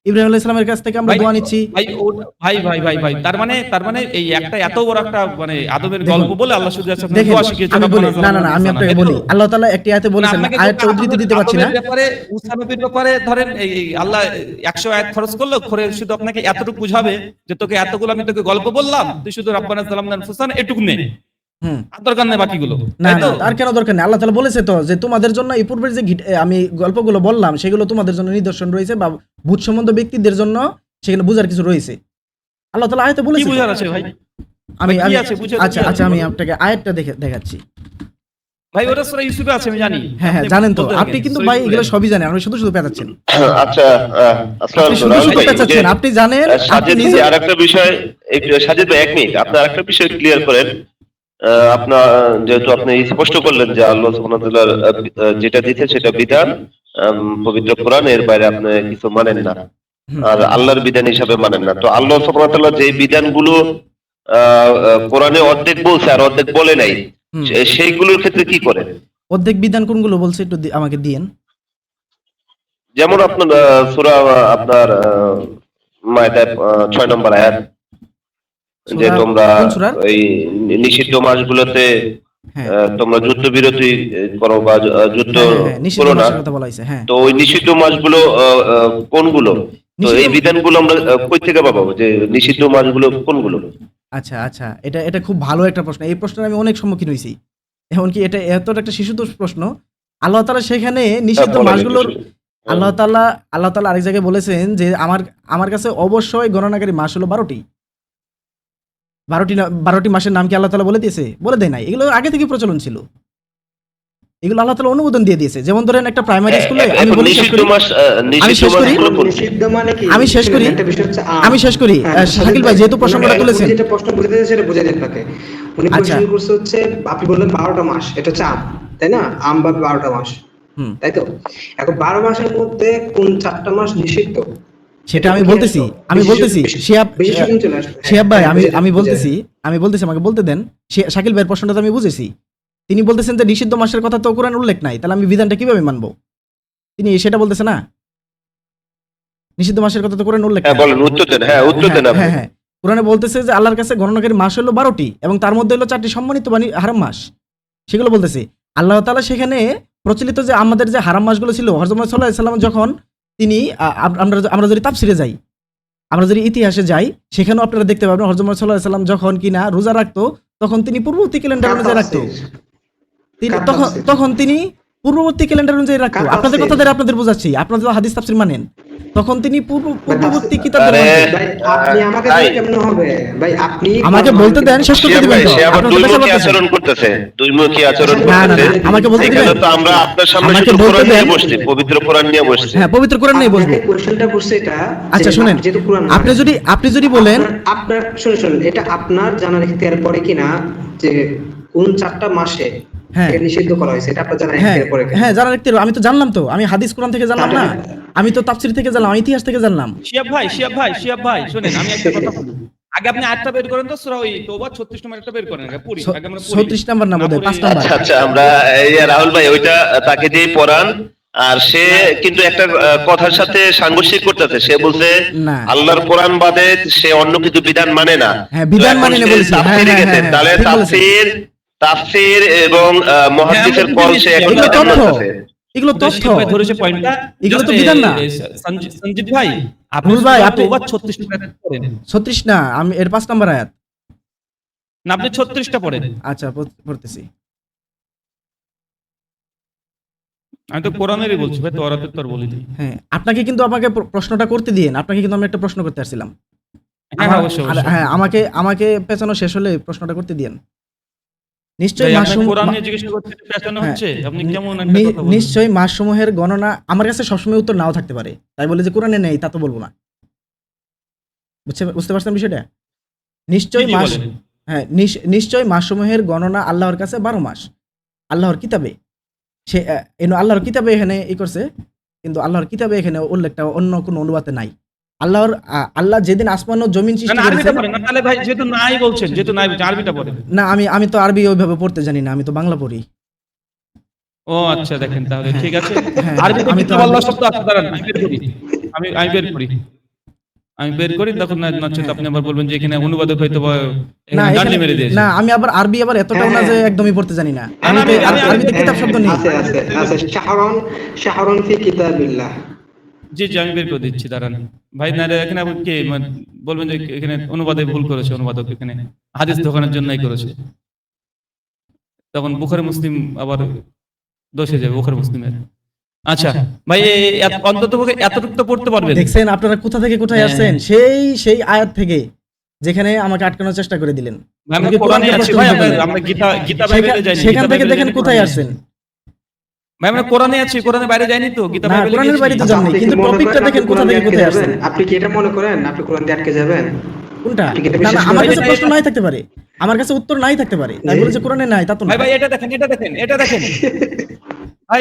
ইব্রাহিম আলাইহিস সালামের কাছ থেকে আমরা দোয়া নিচ্ছি। ভাই তার মানে এই একটা এত বড় একটা মানে আদবের গল্প বলে আল্লাহ শুধু আছে দেখেন, দোয়া শিখিয়েছেন। আমি বলি না, আমি আপনাকে বলি, আল্লাহ তাআলা একটি আয়াতে বলেছেন, আয়াতটা উদ্ধৃতি দিতে পারছি না। ব্যাপারে মুসা নবীর ব্যাপারে ধরেন এই আল্লাহ 100 আয়াত খরচ করলো, করে শুধু আপনাকে এতটুকু বুঝাবে যে তোকে এতগুলো আমি তোকে গল্প বললাম, তুই শুধু রাব্বানা যালামনা আনফুসানা এটুকু নে, আর দরকার নেই বাকিগুলো। না তাই তো? আর কেন দরকার নেই? আল্লাহ তাআলা বলেছে তো যে তোমাদের জন্য এই পূর্বের যে আমি গল্পগুলো বললাম সেগুলো তোমাদের জন্য নিদর্শন রয়েছে, বা ভূত সম্বন্ধ ব্যক্তিদের জন্য সেখানে বুঝার কিছু রয়েছে। আল্লাহ তাআলা আয়াতে কি বলেছে। বুঝার আছে ভাই? আমি কি আছে বুঝার? আচ্ছা আমি আপনাকে আয়াতটা দেখাচ্ছি। ভাই ওটা সূরা ইউসুফে আছে, আমি জানি। হ্যাঁ, আপনি জানেন তো, বলতে আপনি থাকেন, কিন্তু সহি ভাই এগুলো বলেন। সবই জানেন, আপনি শুধু পেঁচাচ্ছেন। আচ্ছা, আসসালামু আপনি আলাইকুম শুধু রাহুল ভাই। পেঁচাচ্ছেন, আপনি জানেন, আপনি সাজিদ নিজে ভাই আরেকটা বিষয়, একটু সাজিদ ভাই 1 মিনিট, আপনি আরেকটা বিষয় ক্লিয়ার করেন। আপনার যেহেতু আপনি স্পষ্ট করলেন যে আল্লাহ সুবহানাহু ওয়া তাআলার যেটা দিয়েছে সেটা বিধান, পবিত্র কোরআন, এর বাইরে আপনি কিছু মানেন না, আর আল্লাহর বিধান হিসাবে মানেন না। তো আল্লাহ সুবহানাহু ওয়া তাআলা যে বিধানগুলো কোরআনে অর্ধেক বলছে আর অর্ধেক বলে নাই, সেইগুলোর ক্ষেত্রে কি করেন? অর্ধেক বিধান কোনগুলো বলছে একটু আমাকে দিয়েন। যেমন আপনার সূরা আপনার মায়দার 6 নম্বর আয়াত, যে সূরা- তোমরা কোন সূরার? এই নিষিদ্ধ মাসগুলোতে হ্যাঁ, তোমরা যুদ্ধবিরতি করো বা যুদ্ধ হ্যাঁ, নিষিদ্ধ করো না। মাসের কথা বলা হয়েছে। হ্যাঁ, তো ওই নিষিদ্ধ মাসগুলো কোনগুলো? তো এই নিষিদ্ধ- বিধানগুলো আমরা কই থেকে পাবো, যে নিষিদ্ধ মাসগুলো কোনগুলো? আচ্ছা, এটা খুব ভালো একটা প্রশ্ন। এই প্রশ্নের আমি অনেক সম্মুখীন হয়েছি। এমনকি এটা এতটা একটা শিশুতোষ প্রশ্ন। আল্লাহ তাআলা সেখানে নিষিদ্ধ বলেন মাসগুলোর একটু। আল্লাহ তাআলা আরেক জায়গায় বলেছেন যে আমার কাছে অবশ্যই গণনাকারী মাস হলো 12টি। 12টি মাসের নাম কি আল্লাহ তাআলা বলে দিয়েছে? বলে দেয় নাই। এগুলো আগে থেকে প্রচলন ছিল। এগুলো আল্লাহ তাআলা অনুমোদন দিয়ে দিয়েছে। যেমন ধরেন একটা প্রাইমারি স্কুলে আমি এখন বলি শেষ নিষিদ্ধ করি। মাস, নিষিদ্ধ শেষ করি। মাসগুলো কোন? নিষিদ্ধ মানে কি? আমি শেষ করি। একটা বিষয় হচ্ছে আমি শেষ করি। শাকিল ভাই যেহেতু প্রসঙ্গটা তুলেছেন। যেটা প্রশ্ন বুঝাতে চাইছে সেটা বুঝাই দেন তাকে। উনি আচ্ছা। কোশ্চেন করছে হচ্ছে, আপনি বললেন 12টা মাস, এটা হচ্ছে আম, তাই না? আম বা 12টা মাস, তাই তো? এখন 12 মাসের মধ্যে কোন 4টা মাস নিষিদ্ধ সেটা আমি বলতেছি। শিহাব ভাই, আমি বলতেছি আমাকে বলতে দেন। শাকিল ভাইয়ের প্রশ্নটা তো আমি বুঝেছি। তিনি বলতেছেন যে নিষিদ্ধ মাসের কথা তো কোরআন উল্লেখ নাই, তাহলে আমি বিধানটা কিভাবে মানবো? তিনি সেটা বলতেছে না, নিষিদ্ধ মাসের কথা তো কোরআন উল্লেখ হ্যাঁ নাই। বলেন, উত্তর দেন। হ্যাঁ, উত্তর দেন আপনি। হ্যাঁ, কোরআনে বলতেছে যে আল্লাহর কাছে গণনাকারী মাস হলো 12টি, এবং তার মধ্যে হলো 4টি সম্মানিত হারাম মাস, সেগুলো বলতেছে। আল্লাহ তাআলা সেখানে প্রচলিত যে আমাদের যে হারাম মাসগুলো ছিল, হযরত মুহাম্মদ সাল্লাল্লাহু আলাইহি ওয়াসাল্লাম যখন তিনি আমরা যদি তাফসিরে যাই, আমরা যদি ইতিহাসে যাই, সেখানেও আপনারা দেখতে পাবেন হযরত মুহাম্মদ সাল্লাল্লাহু আলাইহি ওয়াসাল্লাম যখন কিনা রোজা রাখতো, তখন তিনি পূর্ববর্তী ক্যালেন্ডার অনুযায়ী রাখতো। তখন তিনি পূর্ববর্তী ক্যালেন্ডার অনুযায়ী রাখতো। আপনাদের কথা দ্বারা আপনাদের বোঝাচ্ছি, আপনারা তো হাদিস তাফসীর মানেন, তখন তিনি পূর্ববর্তী কিতাব আরে, ভাই আপনি আমাকে ভাই, দিলে কেমন হবে? ভাই আপনি আমাকে বলতে দেন, শেষ করতে শিহাব দিবেন ভাই, তো? সে আবার আপনারা তো পেশা দুইমুখী করতেছেন। আচরণ করতেছে, দুইমুখী আচরণ না, করতেছে। আমাকে বলতে এখানে দিবেন। তো আমরা আপনার সামনে আমাকে শুধু বলতে কোরআন নিয়ে দেন। বসছি, পবিত্র কোরআন নিয়ে বসছি। হ্যাঁ, পবিত্র কোরআন নেই বলবো। কোশ্চেনটা করছে এটা। আচ্ছা যে শুনেন, যেহেতু কোরআন আপনি যদি বলেন, আপনার শুনুন, এটা আপনার জানার এখতিয়ার পরে কিনা যে কোন 4টা মাসে হ্যাঁ। এটা নিষিদ্ধ করা হয়েছে, এটা আপনার জানার হ্যাঁ এখতিয়ার পরে কিনা? হ্যাঁ, জানার একটু, আমি তো জানলাম তো, আমি হাদিস কোরআন থেকে জানলাম না, আমি তো তাফসীর থেকে জানলাম, আমি ইতিহাস থেকে জানলাম। শিহাব ভাই শুনেন, আমি একটা কথা বলি। আগে আপনি আয়াতটা বের করেন তো, সূরা ওই তওবা 36 নম্বর একটা বের করেন, আগে পড়ি, আগে আমরা পড়ি। 36 নাম্বার না বোধহয়, 5 নাম্বার। আচ্ছা আচ্ছা, আমরা এই রাহুল ভাই ওইটা তাকে দিয়ে পড়ান, আর সে কিন্তু একটা কথার সাথে সাংঘর্ষিক করতেছে। সে বলছে না। আল্লাহর কোরআন বাদে সে অন্য কিছু বিধান মানে না। হ্যাঁ, বিধান তো এখন মানে না সে বলেছে। হ্যাঁ, তাফসীরে হ্যাঁ, গেছে। হ্যাঁ, তাহলে ঠিক বলেছেন। তাফসীর এবং মুহাদ্দিসের হ্যাঁ, কল সে এখন এগুলো বিধান তথ্য, মানতেছে। এগুলো তথ্য। শিহাব ভাই ধরেছে পয়েন্টটা। এগুলো তো Just বিধান না। সঞ্জিত ভাই, আপনি রুল ভাই, আপনি তওবা 36 নম্বর আয়াত পড়েন। 36 না, আমি এর 5 নাম্বার আয়াত। না, আপনি 36টা পড়েন। আচ্ছা, পড়তেছি। আমি তো কোরআনেরই বলছি ভাই, তওরাতের তো আর বলিনি। হ্যাঁ, আপনাকে কিন্তু আমাকে প্রশ্নটা করতে দিয়েন। আপনাকে কিন্তু আমি একটা প্রশ্ন করতে আসছিলাম। হ্যাঁ হ্যাঁ, অবশ্যই অবশ্যই। হ্যাঁ, আমাকে পেছানো শেষ হলে প্রশ্নটা করতে দিয়েন। নিশ্চয়ই ভাই, আপনি মাসসমূহ কোরআন নিয়ে জিজ্ঞাসা করতে পেছানো হ্যাঁ, হচ্ছে, আপনি কেমন একটা কথা বলছেন? নিশ্চয়ই মাসসমূহের গণনা আমার কাছে সবসময় উত্তর নাও থাকতে পারে। তাই বলে যে কোরআনে নেই তা তো বলবো না। বুঝতে পারছেন বিষয়টা? নিশ্চয়ই জি, জি, মাস বলেন। হ্যাঁ, নিশ্চয়ই মাসসমূহের গণনা আল্লাহর কাছে 12 মাস। আল্লাহর কিতাবে। সে আল্লাহর কিতাবে এখানে করছে, কিন্তু আল্লাহর কিতাবে এখানে উল্লেখটা অন্য কোনো অনুবাদে নাই। আল্লাহ যেদিন আসমান ও জমিন না, সৃষ্টি না, আরবিটা করেছেন। পড়েন না, তাহলে ভাই যেহেতু নাই বলছেন, যেহেতু নাই বলছেন, আরবিটা পড়েন। না, আমি তো আরবি ওইভাবে পড়তে জানি না, আমি তো বাংলা পড়ি। ও আচ্ছা, দেখেন তাহলে ঠিক আছে। হ্যাঁ, আরবিতে আমি তো কিতাব আল্লাহ শব্দ আছে, দাঁড়ান আমি বের করি। আমি বের করি, তখন নচেত আপনি আবার বলবেন যে এখানে অনুবাদক হয়তো বা না, এখানে গান্ডি মেরে দিয়েছে। না, আমি আবার আরবি এতটাও না যে একদমই পড়তে জানি না। না, না, আরবিতে কিতাব শব্দ নেই। আছে শাহরুন ফি কিতাবিল্লাহ। জি জি, আমি বের করে দিচ্ছি, দাঁড়ান ভাই। না এখানে আবার কে বলবেন যে এখানে অনুবাদে ভুল করেছে, অনুবাদক এখানে হাদিস দোকানের জন্যই করেছে, তখন বুখারী মুসলিম আবার দোষে যাবে বুখারী মুসলিমের। আচ্ছা ভাই, অন্ততপক্ষে এতটুকু তো পড়তে পারবেন। দেখছেন আপনারা কোথা থেকে কোথায় হ্যাঁ, আসছেন? সেই আয়াত থেকে যেখানে আমাকে আটকানোর চেষ্টা করে দিলেন। ভাই, আমরা আমাকে কোরআনে কোরআনকে আছি প্রশ্ন ভাই, করতে দিলেন। আমরা গীতা বাইবেলে যাইনি। সেখান গীতা থেকে বাইবেলে দেখেন যাইনি, কোথায় কোরআনে আসছেন। ভাই, আমরা কোরআনে আছি, কোরআনের বাইরে যাইনি তো, গীতা না, বাইবেলে কোরআনের বাইরে তো গিয়েছি। যান নাই, কিন্তু টপিকটা দেখেন কোথা থেকে কোথায় আসছেন। আপনি কি এটা মনে করেন আপনি কোরআন দিয়ে আটকে যাবেন? কোনটা? আপনি কি এটা না, বিশ্বাস আমার করেন? কাছে প্রশ্ন নাই থাকতে পারে, আমার কাছে উত্তর নাই থাকতে পারে, তাই বলে যে কোরআনে নাই তা তো না। ভাই ভাই, এটা দেখেন, এটা দেখেন, এটা দেখেন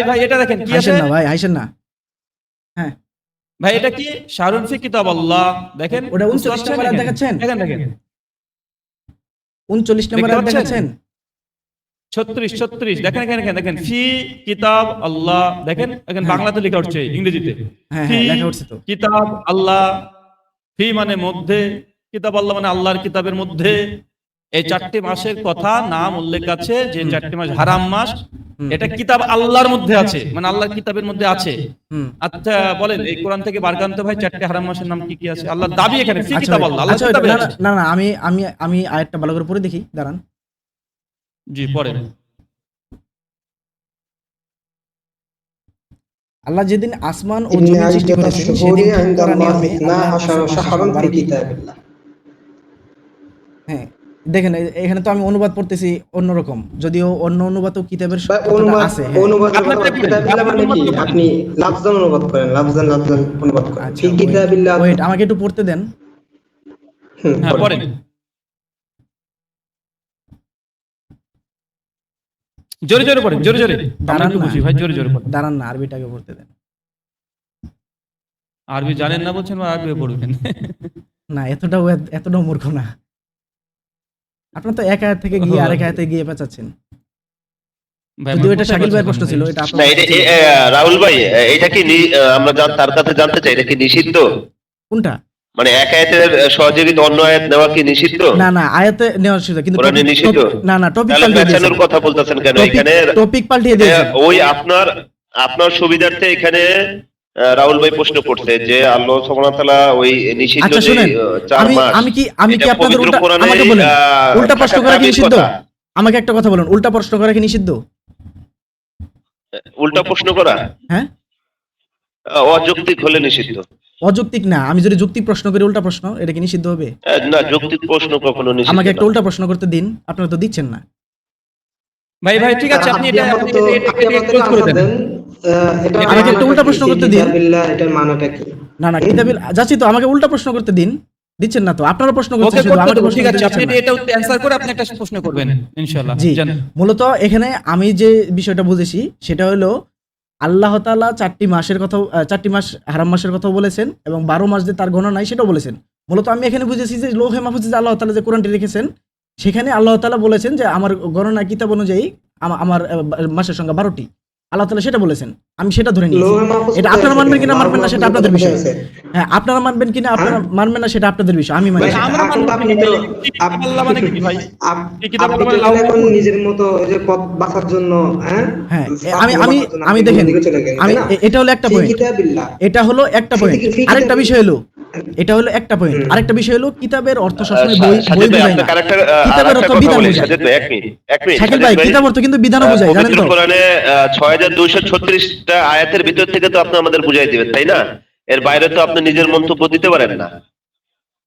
ভাই, এটা দেখেন কি আছে হাসেন না ভাই, হাসেন না। হ্যাঁ, ভাই, এটা কি শাহরুন ফি কিতাব আল্লাহ, দেখেন ওটা বুঝতে 39 পারছেন? নম্বর আয়াত দেখাচ্ছেন? দেখেন দেখেন 39 নম্বর দেখতে আয়াত পাচ্ছেন? দেখাচ্ছেন? 36 দেখেন এখানে, দেখেন ফি কিতাব আল্লাহ, দেখেন এখানে বাংলাতে লেখা উঠছে, ইংরেজিতে হ্যাঁ, ফি লেখা উঠছে তো। কিতাব আল্লাহ, ফি মানে মধ্যে, কিতাব আল্লাহ মানে আল্লাহর কিতাবের মধ্যে। এই 4টি মাসের কথা নাম উল্লেখ আছে, যে 4টি মাস হারাম মাস, এটা কিতাব আল্লাহর মধ্যে আছে, মানে আল্লাহর কিতাবের মধ্যে আছে। হুম। আচ্ছা বলেন, এই কোরআন থেকে বারকান্ত ভাই 4টি হারাম মাসের নাম কি কি আছে? আল্লাহর দাবি এখানে ফি আচ্ছা, কিতাব আল্লাহ, আল্লাহর আচ্ছা, কিতাবে না, আছে। না, না, আমি আয়াতটা ভালো করে পড়ে দেখি, দাঁড়ান। জি পড়েন। আল্লাহ যেদিন আসমান ও জমিন সৃষ্টি করেছেন সেদিন ঠিক করা নিয়মে আল্লাহ শাহরুন ফি কিতাবিল্লাহ। হ্যাঁ, দেখেন এখানে তো আমি অনুবাদ পড়তেছি অন্যরকম, যদিও অন্য অনুবাদও কিতাবের বা কথাটা আছে। হ্যাঁ। অনুবাদ আপনার দেখবেন, কিতাবিল্লাহ মানে কি? আপনার আপনি লাফজান অনুবাদ করেন, লাফজান অনুবাদ করেন। আচ্ছা, ফি কিতাবিল্লাহ। ওয়েট, আমাকে একটু পড়তে দেন। হ্যাঁ পড়েন। জোরে জোরে পড়েন, জোরে জোরে, আমরা দাঁড়ান একটু না, বুঝি ভাই, জোরে জোরে পড়েন। দাঁড়ান না, আরবিটাকে পড়তে দেন। আরবি জানেন না বলছেন, বা আরবি পড়বেন? না, এতটাও মূর্খ না। আপনার তো এক আয়াত থেকে গিয়ে আরেক আয়াতে গিয়ে পেঁচাচ্ছেন। ভাই, যদিও আমার এটা কোথায় শাকিল ভাইয়ের পাচ্ছেন প্রশ্ন ছিল, ভাই? এটা না, আপনার এটা রাহুল ভাই, এটা কি আমরা তার কাছে জানতে চাই, এটা কি নিষিদ্ধ? কোনটা? মানে এক আয়াতের সহযোগিতা অন্য আয়াত নেওয়া কি নিষিদ্ধ? না, না, আয়াতে নেওয়া ছিল, কিন্তু কোরআনে নিষিদ্ধ? না, টপিক তাহলে পাল্টিয়ে পেছানোর দিয়েছেন। কথা বলতেছেন কেন এখানে? টপিক পাল্টিয়ে দিয়েছেন। ওই আপনার সুবিধার্থে এখানে রাহুল ভাই প্রশ্ন করছে যে আল্লাহ সুবহানাহু ওয়া তাআলা ওই নিষিদ্ধ আচ্ছা যে শুনেন, 4 মাস, আমি কি এটা আপনাদের পবিত্র উল্টা কোরআনে আমাকে বলেন, উল্টা প্রশ্ন করা কি দাবির নিষিদ্ধ? কথা। আমাকে একটা কথা বলুন, উল্টা প্রশ্ন করা কি নিষিদ্ধ? উল্টা প্রশ্ন করা হ্যাঁ, অযৌক্তিক হলে নিষিদ্ধ। অযৌক্তিক না, আমি যদি যৌক্তিক প্রশ্ন করি উল্টা প্রশ্ন, এটা কি নিষিদ্ধ হবে? না, যৌক্তিক প্রশ্ন কখনো নিষিদ্ধ আমাকে একটা না। উল্টা প্রশ্ন করতে দিন, আপনারা তো দিচ্ছেন না। ভাই ভাই ঠিক আছে, আপনি এটা আমাকে ক্লোজ করে দেন। এটা আমাকে একটা উল্টা প্রশ্ন করতে দিন। কিতাবিল্লাহ এটার মানেটা কি? না, কিতাবিল যাচ্ছি তো, আমাকে উল্টা প্রশ্ন করতে দিন। দিচ্ছেন না তো, আপনারা প্রশ্ন করছেন ওকে শুধু, করতে আমাকে দেবো, প্রশ্ন ঠিক করতে আছে, আপনি দিচ্ছেন না। এটা অ্যানসার করে আপনি একটা প্রশ্ন করবেন ইনশাআল্লাহ। জি, জানেন মূলত এখানে আমি যে বিষয়টা বুঝেছি সেটা হলো আল্লাহ তাআলা 4টি মাসের কথা, 4টি মাস হারাম মাসের কথা বলেছেন, এবং 12 মাস যে তার গণনা নাই সেটাও বলেছেন। মূলত আমি এখানে বুঝেছি যে লৌহে মাহফুজে যে আল্লাহ তাআলা যে কোরআনটি রেখেছেন, সেখানে আল্লাহ তাআলা বলেছেন যে আমার গণনা কিতাব অনুযায়ী আমার মাসের সংখ্যা 12টি, আল্লাহ তাআলা সেটা বলেছেন, আমি সেটা ধরে নিয়েছি। লৌহে মাহফুজ এটা কোথায় আপনারা আছে? মানবেন কিনা মানবেন না সেটা আপনাদের বিষয়। আছে। হ্যাঁ, আপনারা মানবেন কিনা আপনারা মানবেন না সেটা আপনাদের বিষয়, আমি মানি ভাই, না। আমরা এখন তো আপনি তো আল্লাহ মানে কি ভাই? এই কিতাব আপনি আল্লাহ তো মানে এখন নিজের মতো ওই যে পথ বাঁচার জন্য, হ্যাঁ হ্যাঁ, আপনি আমি দেখেন, দিকে চলে গেলেন, আমি তাই না? এটা হলো একটা ফি পয়েন্ট, কিতাবিল্লাহ। এটা হলো একটা পয়েন্ট। ফি আরেকটা বিষয় হলো এটা হলো একটা পয়েন্ট। হুম। আরেকটা বিষয় হলো কিতাবের অর্থ সবসময় বই সাজিদ ভাই বোঝায় না, আপনাকে কিতাবের আরেকটা অর্থ কথা বিধান বলি, বোঝায়। সাজিদ ভাই এক মিনিট শাকিল সাজিদ ভাই কিতাব অর্থ কিন্তু বিধানও বোঝায়, জানেন পবিত্র তো? কোরআনে 6236টা আয়াতের ভিতর থেকে তো আপনি আমাদের বুঝাই দিবেন, তাই না? এর বাইরে তো আপনি নিজের মন্তব্য দিতে পারেন না।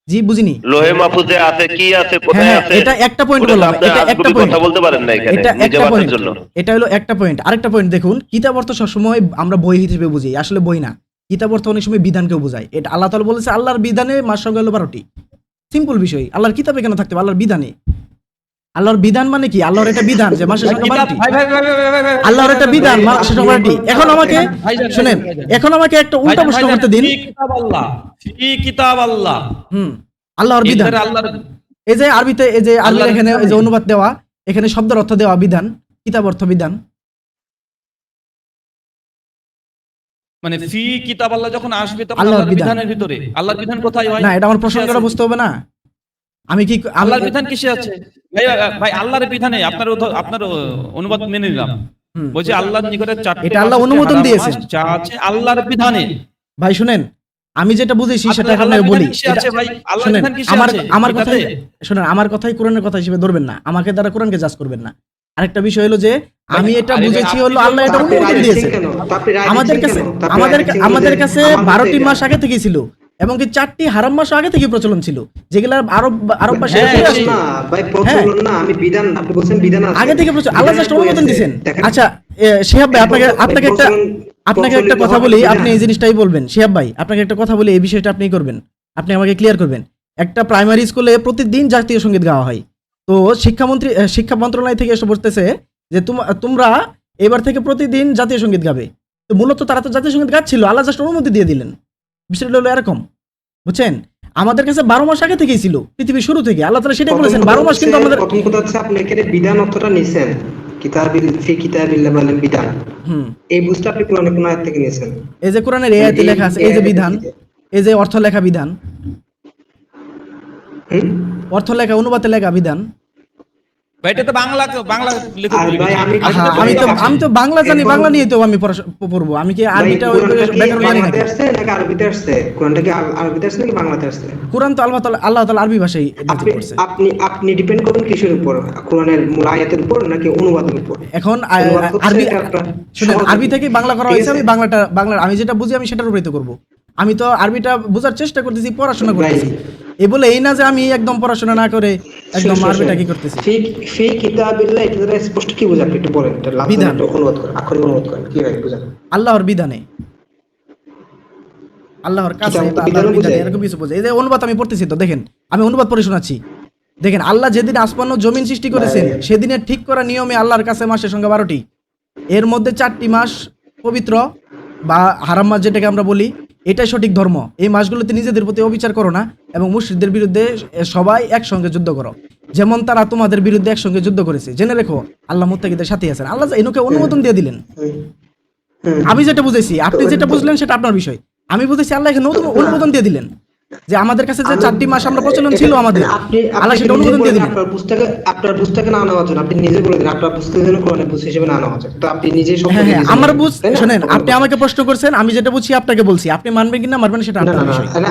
জি বুঝিনি। লোহে মাহফুজে আছে কি আছে হ্যাঁ কোথায় হ্যাঁ, আছে এটা একটা পয়েন্ট ওটা তো বললাম, আপনি এটা একটা আজগুবি পয়েন্ট, কথা বলতে পারেন না এখানে এটা নিজে একটা বাঁচার পয়েন্ট, জন্য। এটা হলো একটা পয়েন্ট। আরেকটা পয়েন্ট দেখুন, কিতাব অর্থ সবসময় আমরা বই হিসেবে বুঝি, আসলে বই না। কিতাব অর্থ অনেক সময় বিধানকেও বোঝায়। এটা আল্লাহ তাআলা বলেছে আল্লাহর বিধানে মাস সংখ্যা হলো 12টি। সিম্পল বিষয়, আল্লাহর কিতাবে কেন থাকতে হবে? আল্লাহর বিধানে। আল্লাহর বিধান মানে কি? আল্লাহর এটা বিধান যে মাসের সংখ্যা 12টি। আল্লাহর এটা বিধান মাসের সংখ্যা 12টি। এখন আমাকে শুনেন, এখন আমাকে একটা উল্টা প্রশ্ন করতে দিন। কিতাব আল্লাহ, ফি কিতাব আল্লাহ, আল্লাহর বিধান। এদের আল্লাহর এই যে আরবিতে, এই যে আরবির আল্লাহর এখানে বিধান এই যে অনুবাদ দেওয়া, এখানে শব্দের অর্থ দেওয়া বিধান, কিতাব অর্থ বিধান। মানে ফি কিতাব আল্লাহ যখন আসবে তখন আল্লাহর আল্লাহর বিধান। বিধানের ভিতরে, আল্লাহর বিধান কোথায় হয়? না, এটা আমার প্রসঙ্গটা বুঝতে হবে না? আমি কি আল্লাহর বিধান কিসে আছে? ভাই ভাই আল্লাহর বিধানে আপনার আপনার অনুবাদ মেনে নিলাম। হুম। বলছে আল্লাহর নিকটে চারটি এটা আল্লাহ মাস হচ্ছে অনুমোদন হারাম দিয়েছেন। মাস, যা আছে আল্লাহর বিধানে। ভাই শুনেন, আমি যেটা বুঝেছি সেটা এখন আল্লাহর বলি। বিধান কিসে আছে ভাই? আল্লাহর শুনেন, বিধান কিসে আমার আছে? আমার কথাই এটাতে? শুনেন, আমার কথাই কোরআনের কথা হিসেবে ধরবেন না, আমাকে দ্বারা কোরআনকে জাজ করবেন না। আরেকটা বিষয় হলো যে আমি এটা আরে ভাই, বুঝেছি আপনি হলো আল্লাহ যে এটা আপনি অনুমোদন রায় দিয়েছেন। দিচ্ছেন কেন? আপনি রায় আমাদের দিচ্ছেন কাছে কেন? আপনি আমাদের রায় দিচ্ছেন আমাদের যে কাছে আমাদের 12টি এটা- মাস আগে থেকেই ছিল, এবং কি 4টি হারাম মাস আগে থেকে প্রচলন ছিল, যেগুলো আরববাসী হ্যাঁ, ফিরে সেই- আসতো। না ভাই, প্রচলন না, আমি বিধান, আপনি বলছেন বিধান আছে। আগে থেকে আল্লাহ জাস্ট বিধানের বই অনুমোদন আছে। দিয়েছেন। দেখেন, আচ্ছা শিহাব ভাই, আপনাকে আপনাকে একটা আপনাকে একটা প্রচলিত কথা হওয়ার বলি, বিধান। আপনি এই জিনিসটাই বলবেন। শিহাব ভাই, আপনাকে একটা কথা বলি, এই বিষয়টা আপনি করবেন, আপনি আমাকে ক্লিয়ার করবেন। একটা প্রাইমারি স্কুলে প্রতিদিন জাতীয় সঙ্গীত গাওয়া হয়, তো শিক্ষা মন্ত্রণালয় থেকে এসে বলতেছে যে তোমরা এবার থেকে প্রতিদিন জাতীয় সঙ্গীত গাবে। তো মূলত তারা তো জাতীয় সঙ্গীত গাচ্ছিল, আল্লাহ জাস্ট অনুমতি দিয়ে দিলেন। বিষয়টা হলো এরকম, বুঝছেন? আমাদের কাছে 12 মাস আগে থেকেই ছিল, পৃথিবীর শুরু থেকে আল্লাহ তাআলা সেটাই বলেছেন। 12 মাস কিন্তু আমাদের প্রথম কথা হচ্ছে আপনি এখানে বিধান অর্থটা নিছেন, কিতাবিল্লাহ বলেন বিধান, হুম এই বুঝটা আপনি কোরআনে কোন আয়াত থেকে নিছেন? এই যে কোরআনের এই আয়াতে লেখা আছে, এই যে বিধান, এই যে অর্থ লেখা বিধান, হুম? অর্থ লেখা অনুবাদে লেখা বিধান। ভাই এটা তো বাংলা লেখক আর ভাই, লিখেছে। আমি- আরবিতে আহা, তো আমি তো লেখা আছে। আমি তো বাংলা জানি, এখন- বাংলা নিয়ে তো আমি পড়বো। আমি কি ভাই, আরবিটা কোরআনটা কি ব্যাকরণ জানি বাংলাতে নাকি? আসছে নাকি আরবিতে আসছে? কোরআনটা কি আরবিতে আসছে নাকি বাংলাতে আসছে? কোরআন তো আল্লাহ তাআলা আরবি ভাষায় নাযিল করছে। আপনি ডিপেন্ড করবেন কিসের উপর? কোরআনের মূল আয়াতের উপর নাকি অনুবাদের উপর? এখন অনুবাদ হচ্ছে আরবি, এটা একটা শুনেন, সহজ- আরবি থেকে বাংলা করা ঠিক হয়েছে, আছে? আমি বাংলার আমি যেটা বুঝি আমি সেটার উপরেই তো করবো। আমি তো আরবিটা বোঝার চেষ্টা করতেছি, পড়াশোনা ভাই, করতেছি। এই বলে এই না যে আমি একদম পড়াশোনা না করে একদম আরবিটা কি করতেছি। ফি কিতাবিল্লাহ, এটা দ্বারা স্পষ্ট কি বোঝায়? আপনি একটু বলেন, এটা লাভ বিধান। একটু অনুবাদ করেন, আক্ষরিক অনুবাদ করেন, কি ভাই বুঝান? আল্লাহর বিধানে, আল্লাহর কাছে কিতাব তো বা আল্লাহর বিধানও বিধানে বোঝায়। এরকম কিছু বোঝায়। এই যে অনুবাদ আমি পড়তেছি তো, দেখেন আমি অনুবাদ পড়ে শোনাচ্ছি। দেখেন, আল্লাহ যেদিন আসমান ও জমিন সৃষ্টি করেছেন সেদিনের ঠিক করা নিয়মে আল্লাহর কাছে মাসের সংখ্যা 12টি। এর মধ্যে 4টি মাস পবিত্র বা হারাম মাস যেটাকে আমরা বলি, এটাই সঠিক ধর্ম। এই মাসগুলোতে নিজেদের প্রতি অবিচার করো না এবং মুশরিকদের বিরুদ্ধে সবাই একসঙ্গে যুদ্ধ করো, যেমন তারা তোমাদের বিরুদ্ধে একসঙ্গে যুদ্ধ করেছে। জেনে রেখো আল্লাহ মুত্তাকিদের সাথে আছেন। আল্লাহ এনুকে অনুমোদন দিয়ে দিলেন। আমি যেটা বুঝেছি, আপনি যেটা বুঝলেন সেটা আপনার বিষয়। আমি বুঝেছি আল্লাহ এখানে অনুমোদন দিয়ে দিলেন যে আমাদের কাছে যে 4টি মাস আমরা প্রচলন ছিল আমাদের, আল্লাহ সেটা অনুমোদন দিয়ে দিলেন। আপনার পুস্তকে না নেওয়ার জন্য আপনি নিজে বলে দিন, আপনার পুস্তকের জন্য কোরআনের পুস্তক হিসেবে না নেওয়া যায়, তো আপনি নিজেই সব হ্যাঁ বলে হ্যাঁ, দিয়েছেন, আমার বুঝ তাই না? শুনেন, আপনি আমাকে প্রশ্ন করছেন, আমি যেটা বুঝছি আপনাকে বলছি, আপনি মানবেন কিনা মানবেন সেটা না না আপনার না, বিষয়। তাহলে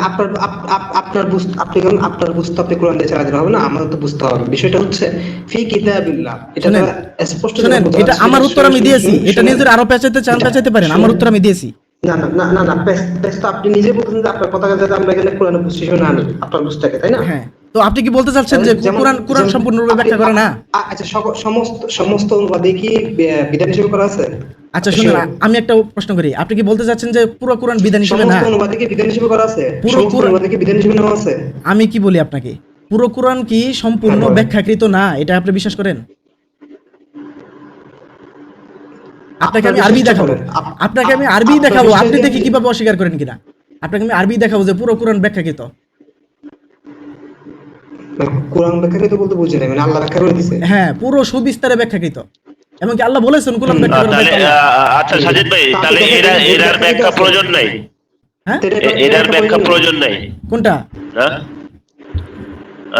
আপনার বুঝতে আপনি কোরআন দিয়ে চালাতে হবে না, আমাদের তো বুঝতে হবে। বিষয়টা হচ্ছে ফি কিতাবিল্লাহ, এটা শুনেন, স্পষ্ট শুনেন, বোঝা এটা যাচ্ছে। আমার উত্তর আমি দিয়েছি, এটা শুনেন। নিজের আরো পেঁচাইতে চান পেঁচাইতে পারেন, আমার উত্তর আমি দিয়েছি। না না না না না, বেশ তো আপনি নিজে বলছেন যে আপনার পতাকা যাতে আমরা এখানে কোরআনের পুস্তক হিসেবে না নিই, আপনার পুস্তকে, তাই না? হ্যাঁ, তো আপনি কি বলতে চাচ্ছেন যে যেমন- কোরআন যেমন সম্পূর্ণরূপে ব্যাখ্যা করে না? আচ্ছা, সমস্ত অনুবাদে কি বিধান হিসেবে করা আছে? আচ্ছা শুনুন, আমি একটা প্রশ্ন করি, আপনি কি বলতে চাচ্ছেন যে পুরো কোরআন বিধান হিসেবে না? সমস্ত অনুবাদে কি বিধান হিসেবে করা আছে? পুরো সমস্ত কোরআন- অনুবাদে কি বিধান হিসেবে নেওয়া আছে? আমি কি বলি আপনাকে, পুরো কোরআন কি সম্পূর্ণ হ্যাঁ, বলেন। ব্যাখ্যাকৃত না, এটা আপনি বিশ্বাস করেন? আপনাকে আমি আপনার আরবি বিশ্বাসটা দেখাবো, বলেন। আপনাকে আমি আরবি আপনার দেখাবো, বিশ্বাস আপনি দিয়ে দেখি কি- কিভাবে অস্বীকার করেন কিনা। আপনাকে আমি আরবি দেখাবো যে পুরো কোরআন ব্যাখ্যাকৃত। কোরআন ব্যাখ্যা তো বলতে বুঝি না, মানে আল্লাহ ব্যাখ্যা করে দিছে। হ্যাঁ, পুরো সুবিস্তারে ব্যাখ্যাকৃত, এমনকি আল্লাহ বলেছেন কোরআন ব্যাখ্যা করে তাহলে দেখতে আল্লাহ। আচ্ছা সাজিদ ভাই, তাহলে এরার ব্যাখ্যা প্রয়োজন নাই, হ্যাঁ, এরার ব্যাখ্যা প্রয়োজন নাই কোনটা? না?